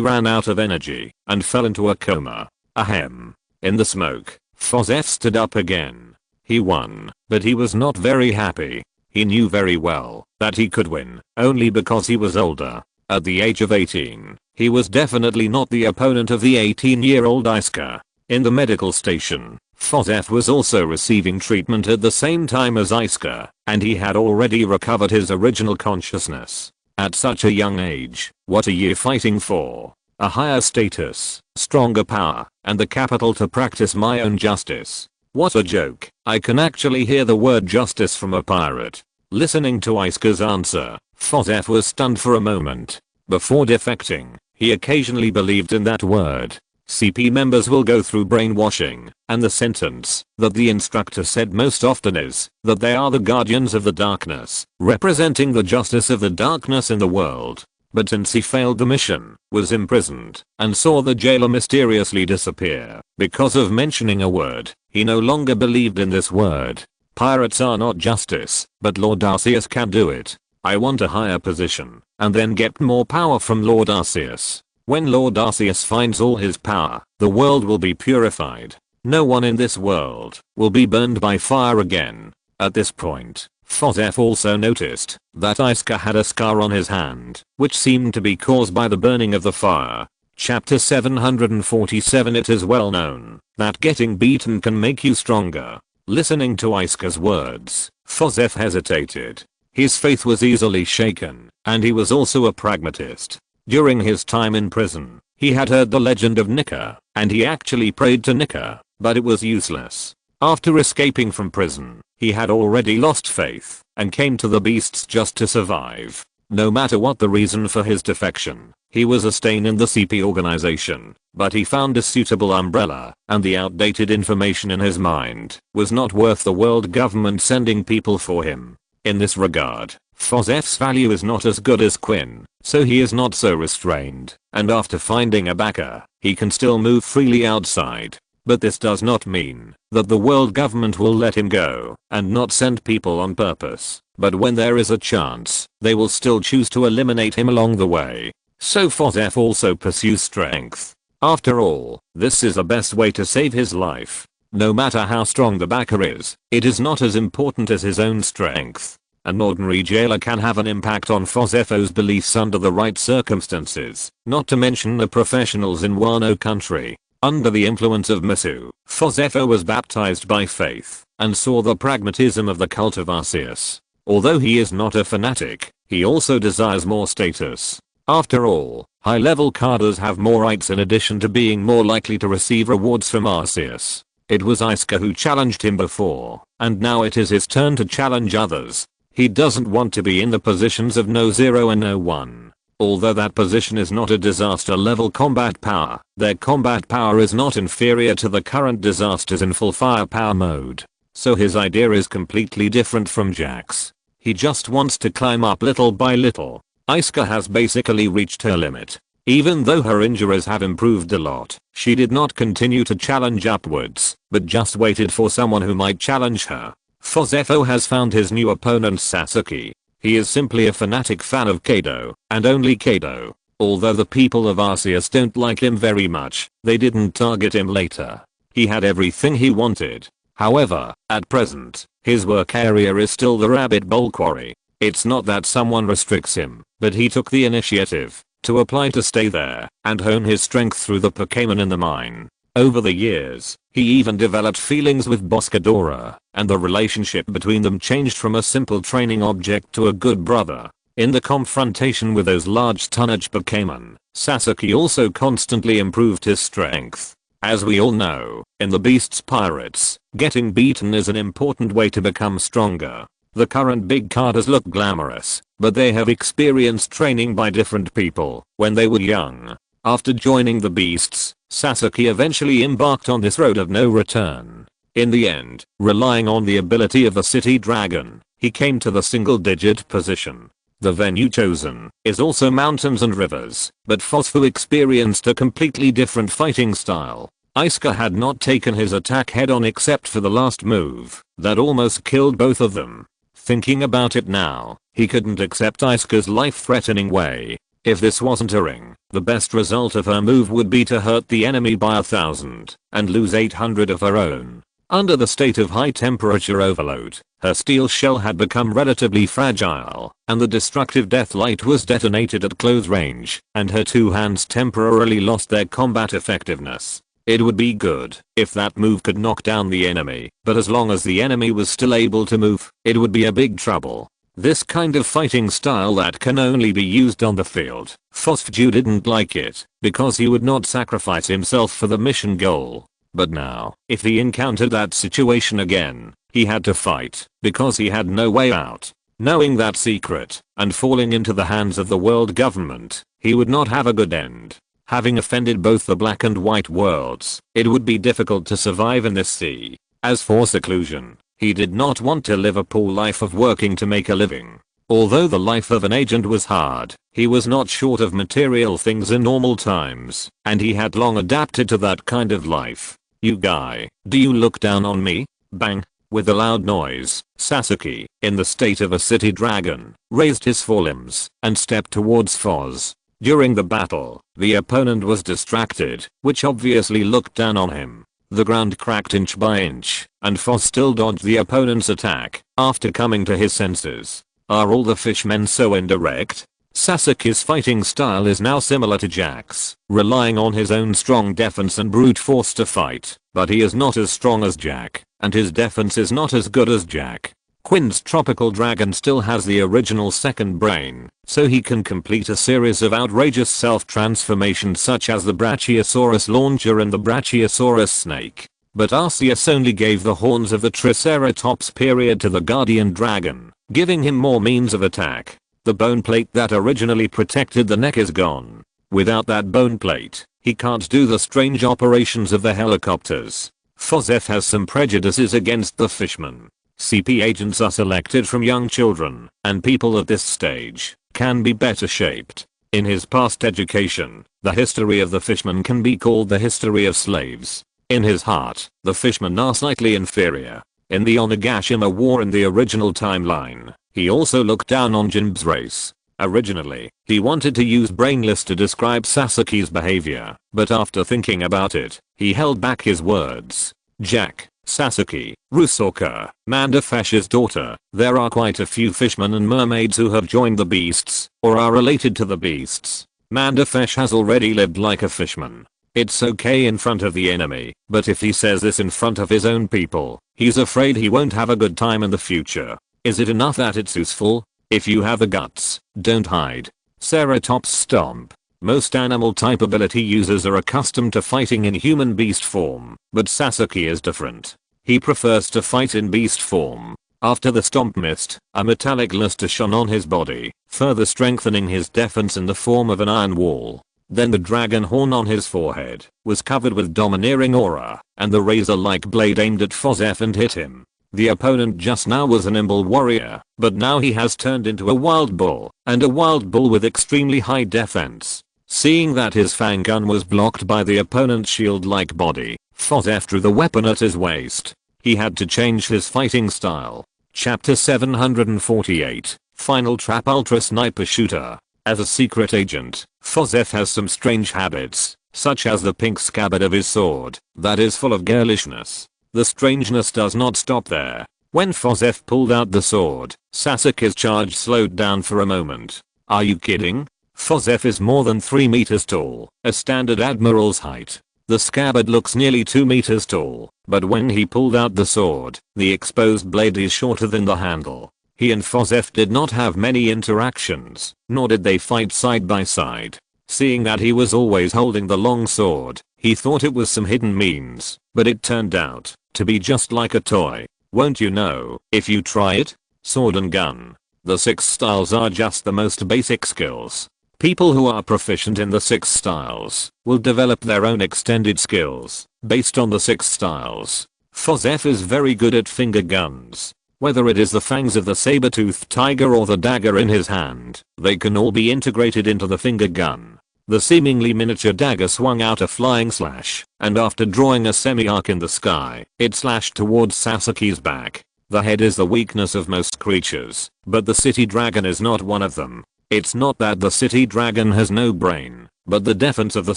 ran out of energy and fell into a coma. Ahem. In the smoke, Fozef stood up again. He won, but he was not very happy. He knew very well that he could win, only because he was older. At the age of 18, he was definitely not the opponent of the 18-year-old Isuka. In the medical station, Fozef was also receiving treatment at the same time as Isuka, and he had already recovered his original consciousness. At such a young age, what are you fighting for? A higher status, stronger power, and the capital to practice my own justice. What a joke. I can actually hear the word justice from a pirate. Listening to Isuka's answer, Fozef was stunned for a moment. Before defecting, he occasionally believed in that word. CP members will go through brainwashing, and the sentence that the instructor said most often is that they are the guardians of the darkness, representing the justice of the darkness in the world. But since he failed the mission, was imprisoned, and saw the jailer mysteriously disappear because of mentioning a word, he no longer believed in this word. Pirates are not justice, but Lord Arceus can do it. I want a higher position, and then get more power from Lord Arceus. When Lord Arceus finds all his power, the world will be purified. No one in this world will be burned by fire again. At this point, Fozef also noticed that Isuka had a scar on his hand, which seemed to be caused by the burning of the fire. Chapter 747. It is well known that getting beaten can make you stronger. Listening to Isuka's words, Fozef hesitated. His faith was easily shaken, and he was also a pragmatist. During his time in prison, he had heard the legend of Nika, and he actually prayed to Nika, but it was useless. After escaping from prison, he had already lost faith, and came to the beasts just to survive. No matter what the reason for his defection, he was a stain in the CP organization, but he found a suitable umbrella, and the outdated information in his mind was not worth the world government sending people for him. In this regard, FOSF's value is not as good as Quinn, so he is not so restrained, and after finding a backer, he can still move freely outside. But this does not mean that the world government will let him go and not send people on purpose, but when there is a chance, they will still choose to eliminate him along the way. So FOSF also pursues strength. After all, this is the best way to save his life. No matter how strong the backer is, it is not as important as his own strength. An ordinary jailer can have an impact on FOSF's beliefs under the right circumstances, not to mention the professionals in Wano country. Under the influence of Misu, FOSF was baptized by faith and saw the pragmatism of the cult of Arceus. Although he is not a fanatic, he also desires more status. After all, high-level carders have more rights in addition to being more likely to receive rewards from Arceus. It was Isuka who challenged him before, and now it is his turn to challenge others. He doesn't want to be in the positions of No 0 and No 1. Although that position is not a disaster level combat power, their combat power is not inferior to the current disasters in full firepower mode. So his idea is completely different from Jack's. He just wants to climb up little by little. Isuka has basically reached her limit. Even though her injuries have improved a lot, she did not continue to challenge upwards, but just waited for someone who might challenge her. FOSF has found his new opponent Sasuke. He is simply a fanatic fan of Kaido, and only Kaido. Although the people of Arceus don't like him very much, they didn't target him later. He had everything he wanted. However, at present, his work area is still the rabbit bowl quarry. It's not that someone restricts him, but he took the initiative to apply to stay there and hone his strength through the Pokemon in the mine. Over the years, he even developed feelings with Boscadora, and the relationship between them changed from a simple training object to a good brother. In the confrontation with those large tonnage Pokemon, Sasuke also constantly improved his strength. As we all know, in the Beast's Pirates, getting beaten is an important way to become stronger. The current big carders look glamorous, but they have experienced training by different people when they were young. After joining the Beasts, Sasuke eventually embarked on this road of no return. In the end, relying on the ability of the city dragon, he came to the single-digit position. The venue chosen is also mountains and rivers, but Fosfu experienced a completely different fighting style. Isuka had not taken his attack head-on except for the last move that almost killed both of them. Thinking about it now, he couldn't accept Isuka's life-threatening way. If this wasn't a ring, the best result of her move would be to hurt the enemy by 1,000 and lose 800 of her own. Under the state of high temperature overload, her steel shell had become relatively fragile, and the destructive death light was detonated at close range, and her two hands temporarily lost their combat effectiveness. It would be good if that move could knock down the enemy, but as long as the enemy was still able to move, it would be a big trouble. This kind of fighting style that can only be used on the field. Fosfu didn't like it, because he would not sacrifice himself for the mission goal. But now, if he encountered that situation again, he had to fight, because he had no way out. Knowing that secret, and falling into the hands of the world government, he would not have a good end. Having offended both the black and white worlds, it would be difficult to survive in this sea. As for seclusion, he did not want to live a poor life of working to make a living. Although the life of an agent was hard, he was not short of material things in normal times, and he had long adapted to that kind of life. "You guy, do you look down on me?" Bang. With a loud noise, Sasuke, in the state of a city dragon, raised his forelimbs and stepped towards Foz. During the battle, the opponent was distracted, which obviously looked down on him. The ground cracked inch by inch, and Foz still dodged the opponent's attack after coming to his senses. Are all the fishmen so indirect? Sasuke's fighting style is now similar to Jack's, relying on his own strong defense and brute force to fight, but he is not as strong as Jack, and his defense is not as good as Jack. Quinn's tropical dragon still has the original second brain, so he can complete a series of outrageous self-transformations such as the Brachiosaurus launcher and the Brachiosaurus snake. But Arceus only gave the horns of the Triceratops period to the guardian dragon, giving him more means of attack. The The bone plate that originally protected the neck is gone. Without that bone plate, he can't do the strange operations of the helicopters. Fozef has some prejudices against the fishmen. CP agents are selected from young children, and people at this stage can be better shaped. In his past education, the history of the fishmen can be called the history of slaves. In his heart, the fishmen are slightly inferior. In the Onigashima War in the original timeline, he also looked down on Jinbe's race. Originally, he wanted to use brainless to describe Sasuke's behavior, but after thinking about it, he held back his words. Jack, Sasuke, Rusoka, Mandafesh's daughter, there are quite a few fishmen and mermaids who have joined the beasts, or are related to the beasts. Mandafesh has already lived like a fishman. It's okay in front of the enemy, but if he says this in front of his own people, he's afraid he won't have a good time in the future. Is it enough that it's useful? If you have the guts, don't hide. Ceratops Stomp. Most animal type ability users are accustomed to fighting in human beast form, but Sasuke is different. He prefers to fight in beast form. After the Stomp mist, a metallic luster shone on his body, further strengthening his defense in the form of an iron wall. Then the dragon horn on his forehead was covered with domineering aura, and the razor-like blade aimed at Fozef and hit him. The opponent just now was a nimble warrior, but now he has turned into a wild bull, and a wild bull with extremely high defense. Seeing that his fang gun was blocked by the opponent's shield-like body, Fozef drew the weapon at his waist. He had to change his fighting style. Chapter 748, Final Trap Ultra Sniper Shooter. As a secret agent, Fozef has some strange habits, such as the pink scabbard of his sword, that is full of girlishness. The strangeness does not stop there. When Fozef pulled out the sword, Sasuke's charge slowed down for a moment. Are you kidding? Fozef is more than 3 meters tall, a standard admiral's height. The scabbard looks nearly 2 meters tall, but when he pulled out the sword, the exposed blade is shorter than the handle. He and Fozef did not have many interactions, nor did they fight side by side. Seeing that he was always holding the long sword, he thought it was some hidden means, but it turned out to be just like a toy. Won't you know, if you try it? Sword and gun. The 6 styles are just the most basic skills. People who are proficient in the 6 styles will develop their own extended skills based on the 6 styles. Fozef is very good at finger guns. Whether it is the fangs of the saber-toothed tiger or the dagger in his hand, they can all be integrated into the finger gun. The seemingly miniature dagger swung out a flying slash, and after drawing a semi-arc in the sky, it slashed towards Sasuke's back. The head is the weakness of most creatures, but the city dragon is not one of them. It's not that the city dragon has no brain, but the defense of the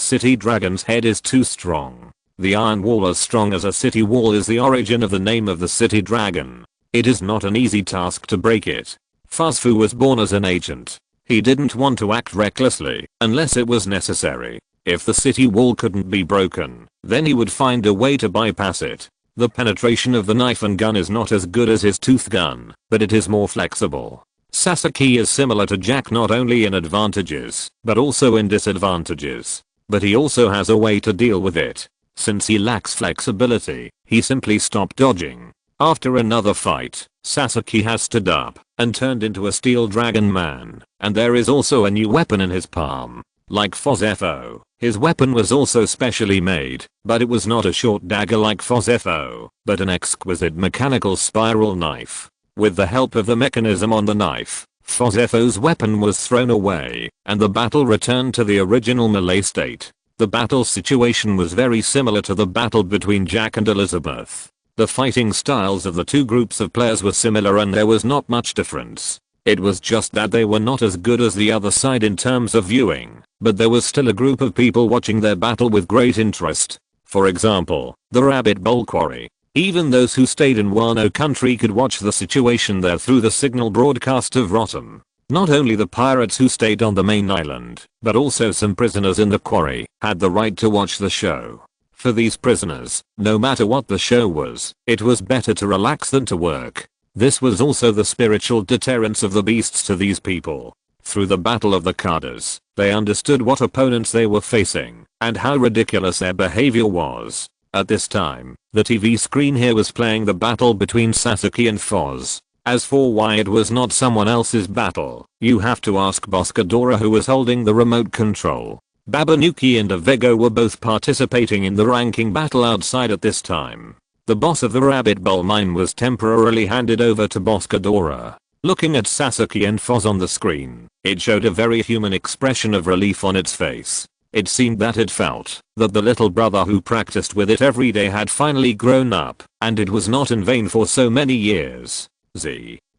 city dragon's head is too strong. The iron wall as strong as a city wall is the origin of the name of the city dragon. It is not an easy task to break it. Fuzfu was born as an agent. He didn't want to act recklessly, unless it was necessary. If the city wall couldn't be broken, then he would find a way to bypass it. The penetration of the knife and gun is not as good as his tooth gun, but it is more flexible. Sasuke is similar to Jack not only in advantages, but also in disadvantages. But he also has a way to deal with it. Since he lacks flexibility, he simply stopped dodging. After another fight, Sasuke has stood up and turned into a steel dragon man, and there is also a new weapon in his palm. Like Fozefo, his weapon was also specially made, but it was not a short dagger like Fozefo, but an exquisite mechanical spiral knife. With the help of the mechanism on the knife, Fozefo's weapon was thrown away, and the battle returned to the original melee state. The battle situation was very similar to the battle between Jack and Elizabeth. The fighting styles of the two groups of players were similar and there was not much difference. It was just that they were not as good as the other side in terms of viewing, but there was still a group of people watching their battle with great interest. For example, the Rabbit Bowl Quarry. Even those who stayed in Wano country could watch the situation there through the signal broadcast of Rotom. Not only the pirates who stayed on the main island, but also some prisoners in the quarry had the right to watch the show. For these prisoners, no matter what the show was, it was better to relax than to work. This was also the spiritual deterrence of the beasts to these people. Through the battle of the Kadas, they understood what opponents they were facing, and how ridiculous their behavior was. At this time, the TV screen here was playing the battle between Sasuke and Foz. As for why it was not someone else's battle, you have to ask Boscadora, who was holding the remote control. Babanuki and Avego were both participating in the ranking battle outside at this time. The boss of the rabbit bowl mine was temporarily handed over to Boscadora. Looking at Sasuke and Foz on the screen, it showed a very human expression of relief on its face. It seemed that it felt that the little brother who practiced with it every day had finally grown up, and it was not in vain for so many years.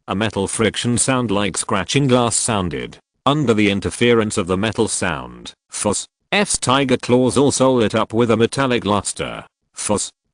A metal friction sound like scratching glass sounded. Under the interference of the metal sound, F's tiger claws also lit up with a metallic luster.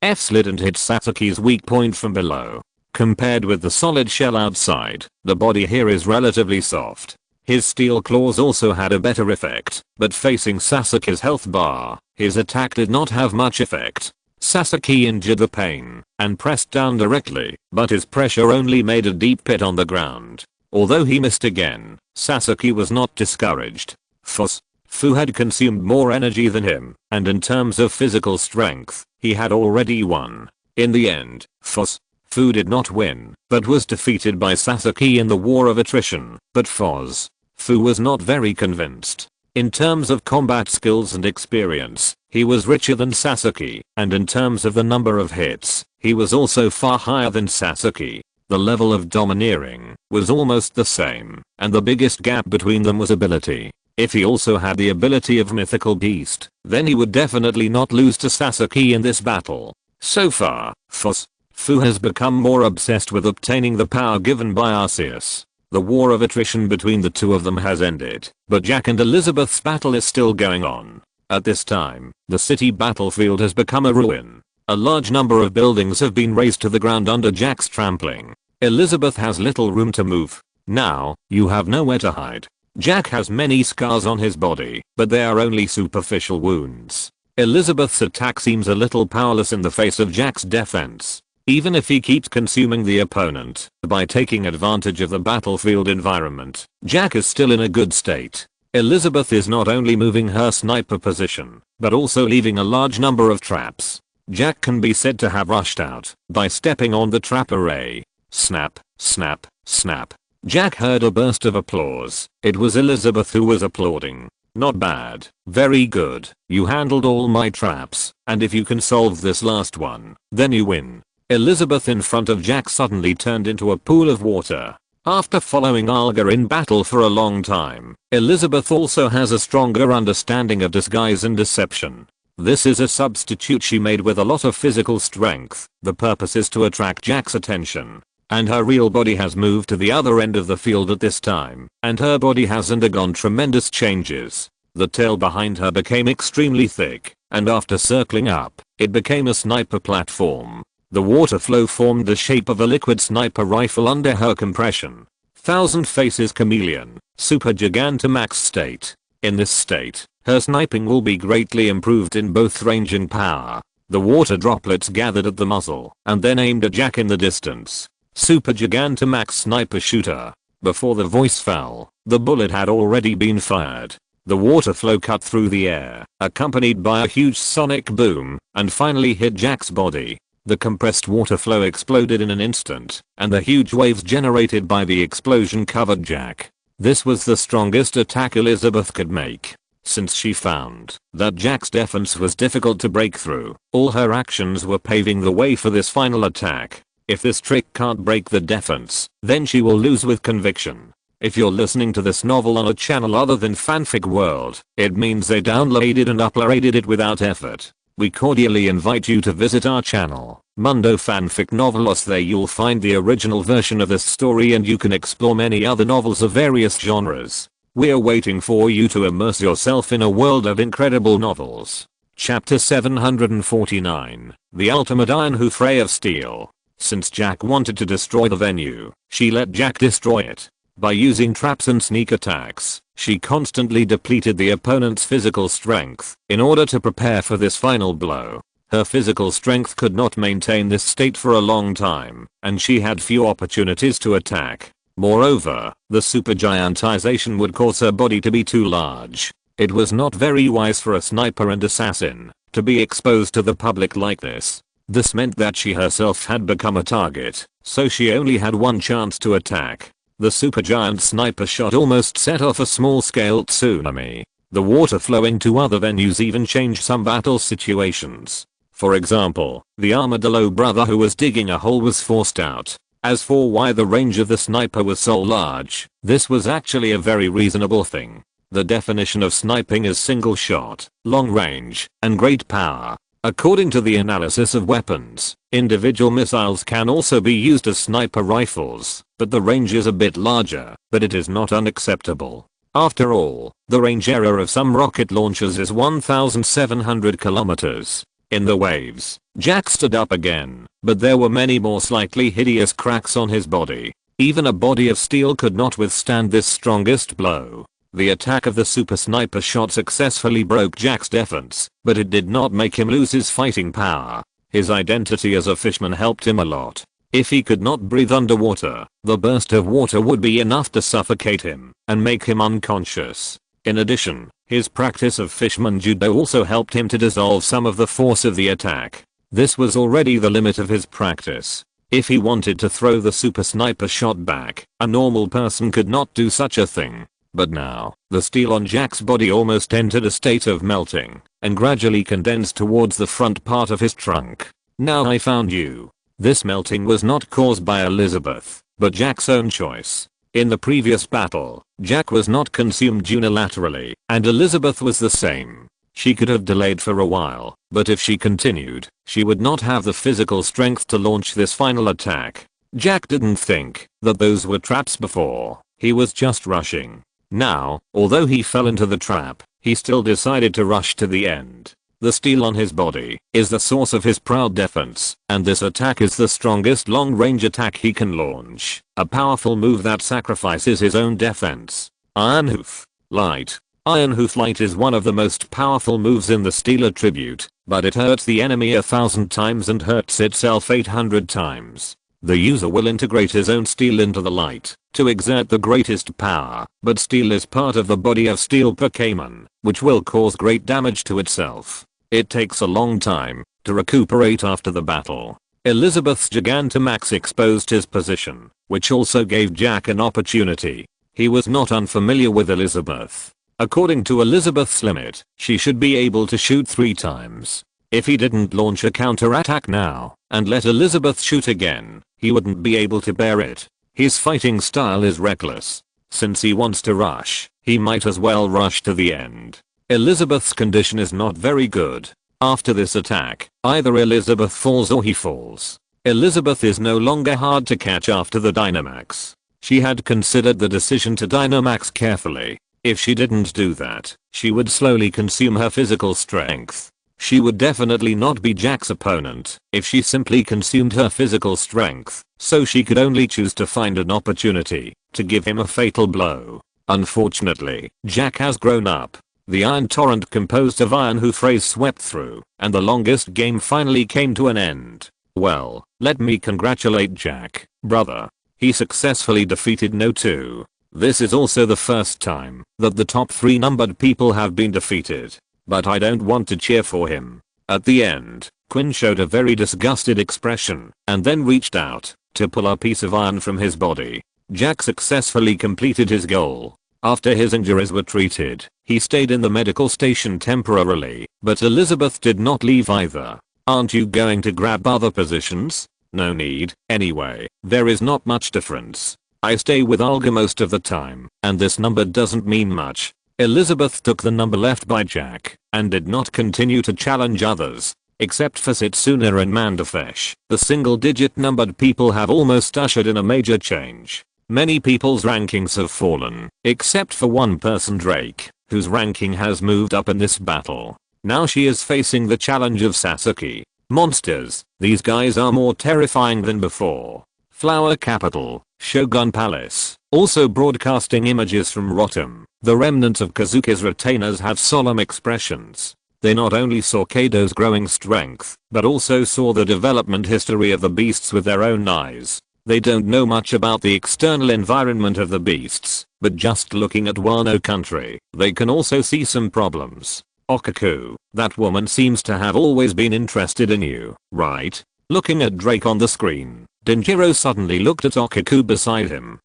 F slid and hit Sasuke's weak point from below. Compared with the solid shell outside, the body here is relatively soft. His steel claws also had a better effect, but facing Sasuke's health bar, his attack did not have much effect. Sasuke endured the pain and pressed down directly, but his pressure only made a deep pit on the ground. Although he missed again, Sasuke was not discouraged. Fu had consumed more energy than him, and in terms of physical strength, he had already won. In the end, Fu did not win, but was defeated by Sasuke in the war of attrition, but Fu was not very convinced. In terms of combat skills and experience, he was richer than Sasuke, and in terms of the number of hits, he was also far higher than Sasuke. The level of domineering was almost the same, and the biggest gap between them was ability. If he also had the ability of Mythical Beast, then he would definitely not lose to Sasuke in this battle. So far, Fu has become more obsessed with obtaining the power given by Arceus. The war of attrition between the two of them has ended, but Jack and Elizabeth's battle is still going on. At this time, the city battlefield has become a ruin. A large number of buildings have been razed to the ground under Jack's trampling. Elizabeth has little room to move. Now, you have nowhere to hide. Jack has many scars on his body, but they are only superficial wounds. Elizabeth's attack seems a little powerless in the face of Jack's defense. Even if he keeps consuming the opponent by taking advantage of the battlefield environment, Jack is still in a good state. Elizabeth is not only moving her sniper position, but also leaving a large number of traps. Jack can be said to have rushed out by stepping on the trap array. Snap, snap, snap. Jack heard a burst of applause. It was Elizabeth who was applauding. Not bad. Very good. You handled all my traps, and if you can solve this last one, then you win. Elizabeth in front of Jack suddenly turned into a pool of water. After following Alga in battle for a long time, Elizabeth also has a stronger understanding of disguise and deception. This is a substitute she made with a lot of physical strength. The purpose is to attract Jack's attention. And her real body has moved to the other end of the field at this time, and her body has undergone tremendous changes. The tail behind her became extremely thick, and after circling up, it became a sniper platform. The water flow formed the shape of a liquid sniper rifle under her compression. Thousand Faces Chameleon, Super Gigantamax state. In this state, her sniping will be greatly improved in both range and power. The water droplets gathered at the muzzle, and then aimed at Jack in the distance. Super Gigantamax Sniper Shooter. Before the voice fell, the bullet had already been fired. The water flow cut through the air, accompanied by a huge sonic boom, and finally hit Jack's body. The compressed water flow exploded in an instant, and the huge waves generated by the explosion covered Jack. This was the strongest attack Elizabeth could make. Since she found that Jack's defense was difficult to break through, all her actions were paving the way for this final attack. If this trick can't break the defense, then she will lose with conviction. If you're listening to this novel on a channel other than Fanfic World, it means they downloaded and uploaded it without effort. We cordially invite you to visit our channel, Mundo Fanfic Novelos. There you'll find the original version of this story and you can explore many other novels of various genres. We're waiting for you to immerse yourself in a world of incredible novels. Chapter 749, The Ultimate Iron Hoofray of Steel. Since Jack wanted to destroy the venue, she let Jack destroy it. By using traps and sneak attacks, she constantly depleted the opponent's physical strength in order to prepare for this final blow. Her physical strength could not maintain this state for a long time, and she had few opportunities to attack. Moreover, the supergiantization would cause her body to be too large. It was not very wise for a sniper and assassin to be exposed to the public like this. This meant that she herself had become a target so she only had one chance to attack. The supergiant sniper shot almost set off a small-scale tsunami. The water flowing to other venues even changed some battle situations. For example, the armadillo brother who was digging a hole was forced out. As for why the range of the sniper was so large, this was actually a very reasonable thing. The definition of sniping is single shot, long range, and great power. According to the analysis of weapons, individual missiles can also be used as sniper rifles, but the range is a bit larger, but it is not unacceptable. After all, the range error of some rocket launchers is 1,700 kilometers. In the waves, Jack stood up again, but there were many more slightly hideous cracks on his body. Even a body of steel could not withstand this strongest blow. The attack of the super sniper shot successfully broke Jack's defense, but it did not make him lose his fighting power. His identity as a fisherman helped him a lot. If he could not breathe underwater, the burst of water would be enough to suffocate him and make him unconscious. In addition, his practice of fisherman judo also helped him to dissolve some of the force of the attack. This was already the limit of his practice. If he wanted to throw the super sniper shot back, a normal person could not do such a thing. But now, the steel on Jack's body almost entered a state of melting and gradually condensed towards the front part of his trunk. Now I found you. This melting was not caused by Elizabeth, but Jack's own choice. In the previous battle, Jack was not consumed unilaterally, and Elizabeth was the same. She could have delayed for a while, but if she continued, she would not have the physical strength to launch this final attack. Jack didn't think that those were traps before. He was just rushing. Now, although he fell into the trap, he still decided to rush to the end. The steel on his body is the source of his proud defense, and this attack is the strongest long-range attack he can launch. A powerful move that sacrifices his own defense. Iron Hoof Light. Iron Hoof Light is one of the most powerful moves in the steel attribute, but it hurts the enemy 1,000 times and hurts itself 800 times. The user will integrate his own steel into the light to exert the greatest power, but steel is part of the body of steel Pokemon, which will cause great damage to itself. It takes a long time to recuperate after the battle. Elizabeth's Gigantamax exposed his position, which also gave Jack an opportunity. He was not unfamiliar with Elizabeth. According to Elizabeth's limit, she should be able to shoot 3 times. If he didn't launch a counterattack now and let Elizabeth shoot again, he wouldn't be able to bear it. His fighting style is reckless. Since he wants to rush, he might as well rush to the end. Elizabeth's condition is not very good. After this attack, either Elizabeth falls or he falls. Elizabeth is no longer hard to catch after the Dynamax. She had considered the decision to Dynamax carefully. If she didn't do that, she would slowly consume her physical strength. She would definitely not be Jack's opponent if she simply consumed her physical strength, so she could only choose to find an opportunity to give him a fatal blow. Unfortunately, Jack has grown up. The iron torrent composed of Iron Hoof rays swept through, and the longest game finally came to an end. Well, let me congratulate Jack, brother. He successfully defeated No 2. This is also the first time that the top 3 numbered people have been defeated. But I don't want to cheer for him. At the end, Quinn showed a very disgusted expression and then reached out to pull a piece of iron from his body. Jack successfully completed his goal. After his injuries were treated, he stayed in the medical station temporarily, but Elizabeth did not leave either. Aren't you going to grab other positions? No need. Anyway, there is not much difference. I stay with Olga most of the time, and this number doesn't mean much. Elizabeth took the number left by Jack and did not continue to challenge others. Except for Setsuna and Mandafesh, the single-digit numbered people have almost ushered in a major change. Many people's rankings have fallen, except for one person, Drake, whose ranking has moved up in this battle. Now she is facing the challenge of Sasuke. Monsters, these guys are more terrifying than before. Flower Capital, Shogun Palace, also broadcasting images from Rotom. The remnants of Kazuki's retainers have solemn expressions. They not only saw Kaido's growing strength, but also saw the development history of the beasts with their own eyes. They don't know much about the external environment of the beasts, but just looking at Wano country, they can also see some problems. Okaku, that woman seems to have always been interested in you, right? Looking at Drake on the screen, Denjiro suddenly looked at Okaku beside him.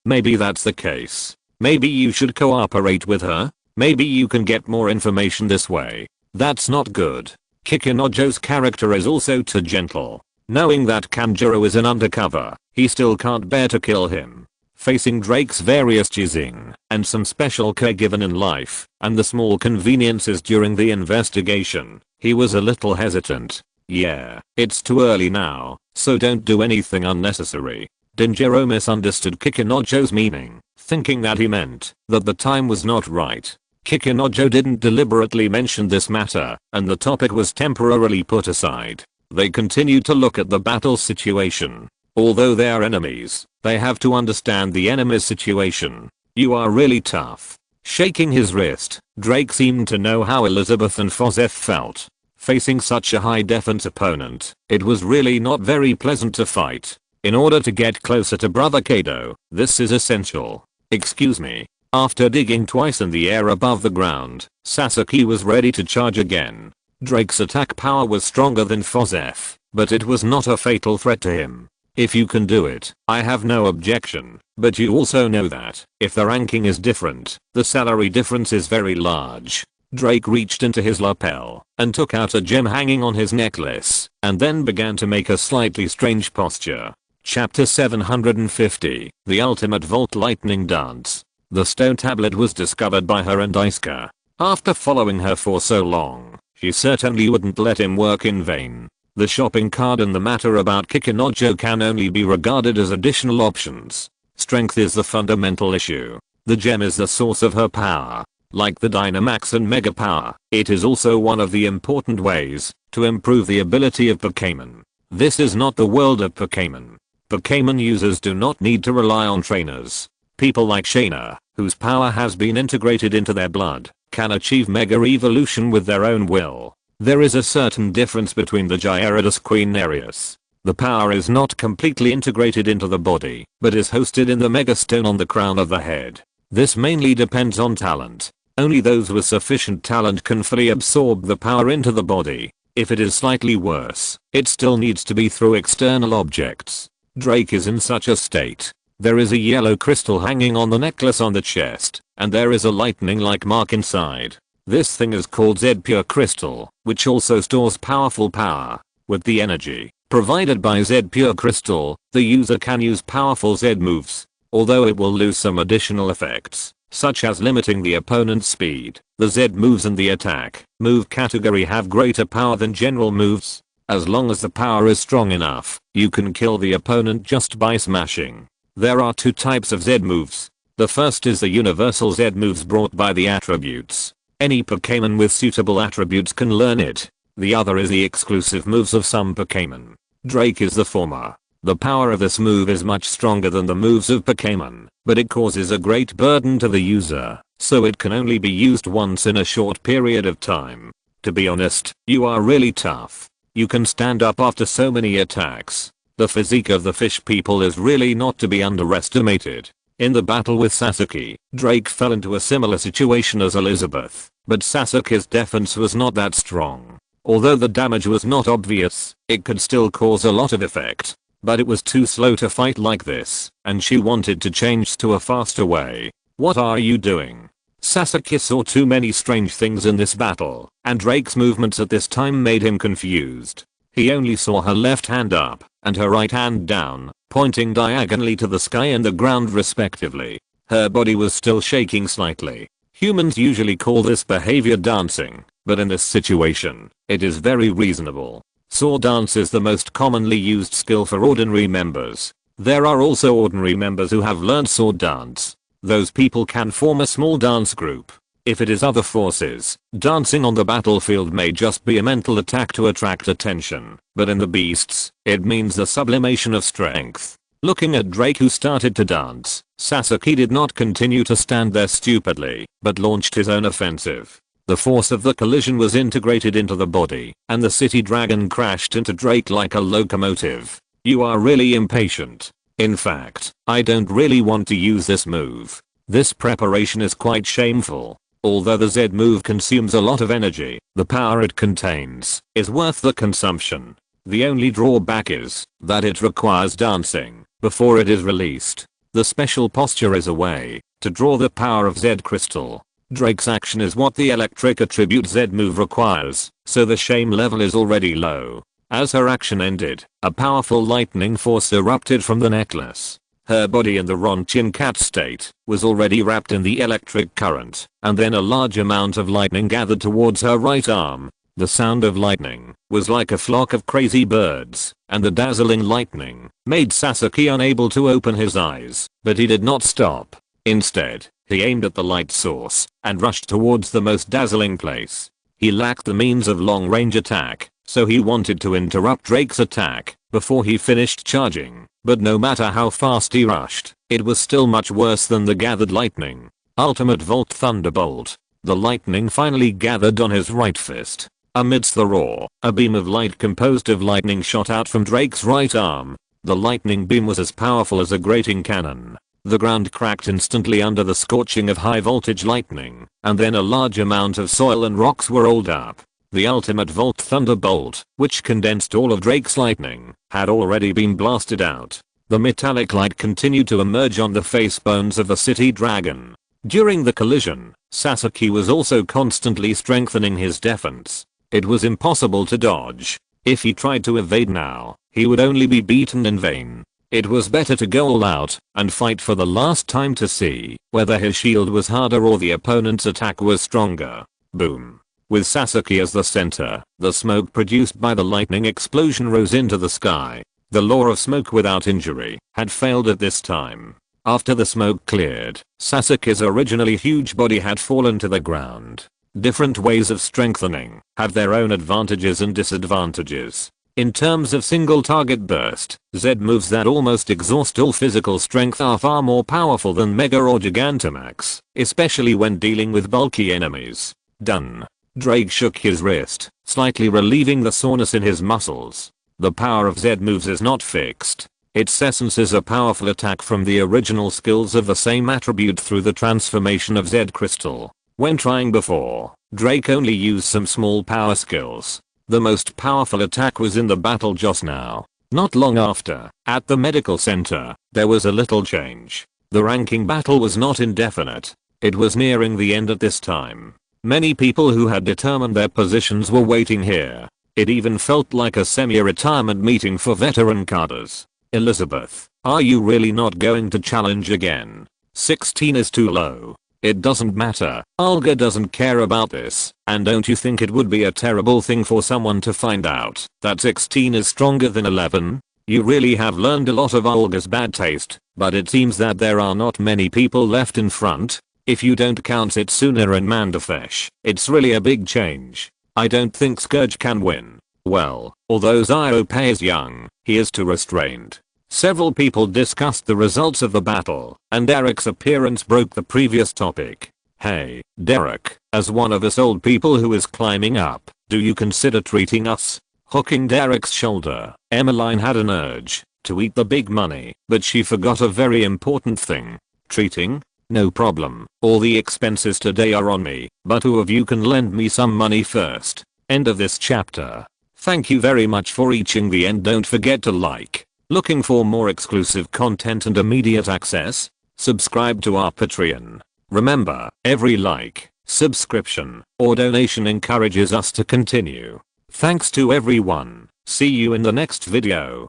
Maybe that's the case. Maybe you should cooperate with her? Maybe you can get more information this way. That's not good. Kikunojo's character is also too gentle. Knowing that Kanjuro is an undercover, he still can't bear to kill him. Facing Drake's various cheesing, and some special care given in life, and the small conveniences during the investigation, he was a little hesitant. Yeah, it's too early now, so don't do anything unnecessary. Denjiro misunderstood Kikunojo's meaning, thinking that he meant that the time was not right. Kikunojo didn't deliberately mention this matter, and the topic was temporarily put aside. They continued to look at the battle situation. Although they are enemies, they have to understand the enemy's situation. You are really tough. Shaking his wrist, Drake seemed to know how Elizabeth and Fozef felt. Facing such a high defense opponent, it was really not very pleasant to fight. In order to get closer to brother Kaido, this is essential. Excuse me. After digging twice in the air above the ground, Sasuke was ready to charge again. Drake's attack power was stronger than Fozef, but it was not a fatal threat to him. If you can do it, I have no objection, but you also know that, if the ranking is different, the salary difference is very large. Drake reached into his lapel, and took out a gem hanging on his necklace, and then began to make a slightly strange posture. Chapter 750, The Ultimate Volt Lightning Dance. The stone tablet was discovered by her and Isuka. After following her for so long, she certainly wouldn't let him work in vain. The shopping cart and the matter about Kikunojo can only be regarded as additional options. Strength is the fundamental issue. The gem is the source of her power. Like the Dynamax and Mega Power, it is also one of the important ways to improve the ability of Pokémon. This is not the world of Pokémon. Pokémon users do not need to rely on trainers. People like Shaina, whose power has been integrated into their blood, can achieve Mega Evolution with their own will. There is a certain difference between the Gyarados Queen Nereus. The power is not completely integrated into the body, but is hosted in the Mega Stone on the crown of the head. This mainly depends on talent. Only those with sufficient talent can fully absorb the power into the body. If it is slightly worse, it still needs to be through external objects. Drake is in such a state. There is a yellow crystal hanging on the necklace on the chest, and there is a lightning-like mark inside. This thing is called Z Pure Crystal, which also stores powerful power. With the energy provided by Z Pure Crystal, the user can use powerful Z moves. Although it will lose some additional effects, such as limiting the opponent's speed, the Z moves and the attack move category have greater power than general moves. As long as the power is strong enough, you can kill the opponent just by smashing. There are two types of Z moves. The first is the universal Z moves brought by the attributes. Any Pokémon with suitable attributes can learn it. The other is the exclusive moves of some Pokémon. Drake is the former. The power of this move is much stronger than the moves of Pokémon, but it causes a great burden to the user, so it can only be used once in a short period of time. To be honest, you are really tough. You can stand up after so many attacks. The physique of the fish people is really not to be underestimated. In the battle with Sasuke, Drake fell into a similar situation as Elizabeth, but Sasuke's defense was not that strong. Although the damage was not obvious, it could still cause a lot of effect. But it was too slow to fight like this, and she wanted to change to a faster way. What are you doing? Sasuke saw too many strange things in this battle, and Drake's movements at this time made him confused. He only saw her left hand up, and her right hand down, pointing diagonally to the sky and the ground respectively. Her body was still shaking slightly. Humans usually call this behavior dancing, but in this situation, it is very reasonable. Sword dance is the most commonly used skill for ordinary members. There are also ordinary members who have learned sword dance. Those people can form a small dance group. If it is other forces, dancing on the battlefield may just be a mental attack to attract attention, but in the beasts, it means the sublimation of strength. Looking at Drake who started to dance, Sasuke did not continue to stand there stupidly, but launched his own offensive. The force of the collision was integrated into the body, and the city dragon crashed into Drake like a locomotive. You are really impatient. In fact, I don't really want to use this move. This preparation is quite shameful. Although the Z move consumes a lot of energy, the power it contains is worth the consumption. The only drawback is that it requires dancing before it is released. The special posture is a way to draw the power of Z crystal. Drake's action is what the electric attribute Z move requires, so the shame level is already low. As her action ended, a powerful lightning force erupted from the necklace. Her body in the Ronchin cat state was already wrapped in the electric current, and then a large amount of lightning gathered towards her right arm. The sound of lightning was like a flock of crazy birds, and the dazzling lightning made Sasuke unable to open his eyes, but he did not stop. Instead, he aimed at the light source and rushed towards the most dazzling place. He lacked the means of long-range attack, so he wanted to interrupt Drake's attack before he finished charging, but no matter how fast he rushed, it was still much worse than the gathered lightning. Ultimate Volt Thunderbolt. The lightning finally gathered on his right fist. Amidst the roar, a beam of light composed of lightning shot out from Drake's right arm. The lightning beam was as powerful as a grating cannon. The ground cracked instantly under the scorching of high voltage lightning, and then a large amount of soil and rocks were rolled up. The ultimate Volt Thunderbolt, which condensed all of Drake's lightning, had already been blasted out. The metallic light continued to emerge on the face bones of the city dragon. During the collision, Sasuke was also constantly strengthening his defense. It was impossible to dodge. If he tried to evade now, he would only be beaten in vain. It was better to go all out and fight for the last time to see whether his shield was harder or the opponent's attack was stronger. Boom. With Sasuke as the center, the smoke produced by the lightning explosion rose into the sky. The law of smoke without injury had failed at this time. After the smoke cleared, Sasuke's originally huge body had fallen to the ground. Different ways of strengthening have their own advantages and disadvantages. In terms of single target burst, Z moves that almost exhaust all physical strength are far more powerful than Mega or Gigantamax, especially when dealing with bulky enemies. Done. Drake shook his wrist, slightly relieving the soreness in his muscles. The power of Z moves is not fixed. Its essence is a powerful attack from the original skills of the same attribute through the transformation of Z crystal. When trying before, Drake only used some small power skills. The most powerful attack was in the battle just now. Not long after, at the medical center, there was a little change. The ranking battle was not indefinite. It was nearing the end at this time. Many people who had determined their positions were waiting here. It even felt like a semi-retirement meeting for veteran cadres. Elizabeth, are you really not going to challenge again? 16 is too low. It doesn't matter, Olga doesn't care about this, and don't you think it would be a terrible thing for someone to find out that 16 is stronger than 11? You really have learned a lot of Olga's bad taste, but it seems that there are not many people left in front. If you don't count Setsuna and Mandafesh, it's really a big change. I don't think Scourge can win. Well, although Ziope is young, he is too restrained. Several people discussed the results of the battle, and Derek's appearance broke the previous topic. Hey, Derek, as one of us old people who is climbing up, do you consider treating us? Hooking Derek's shoulder, Emmeline had an urge to eat the big money, but she forgot a very important thing. Treating? No problem, all the expenses today are on me, but who of you can lend me some money first? End of this chapter. Thank you very much for reaching the end. Don't forget to like. Looking for more exclusive content and immediate access? Subscribe to our Patreon. Remember, every like, subscription, or donation encourages us to continue. Thanks to everyone. See you in the next video.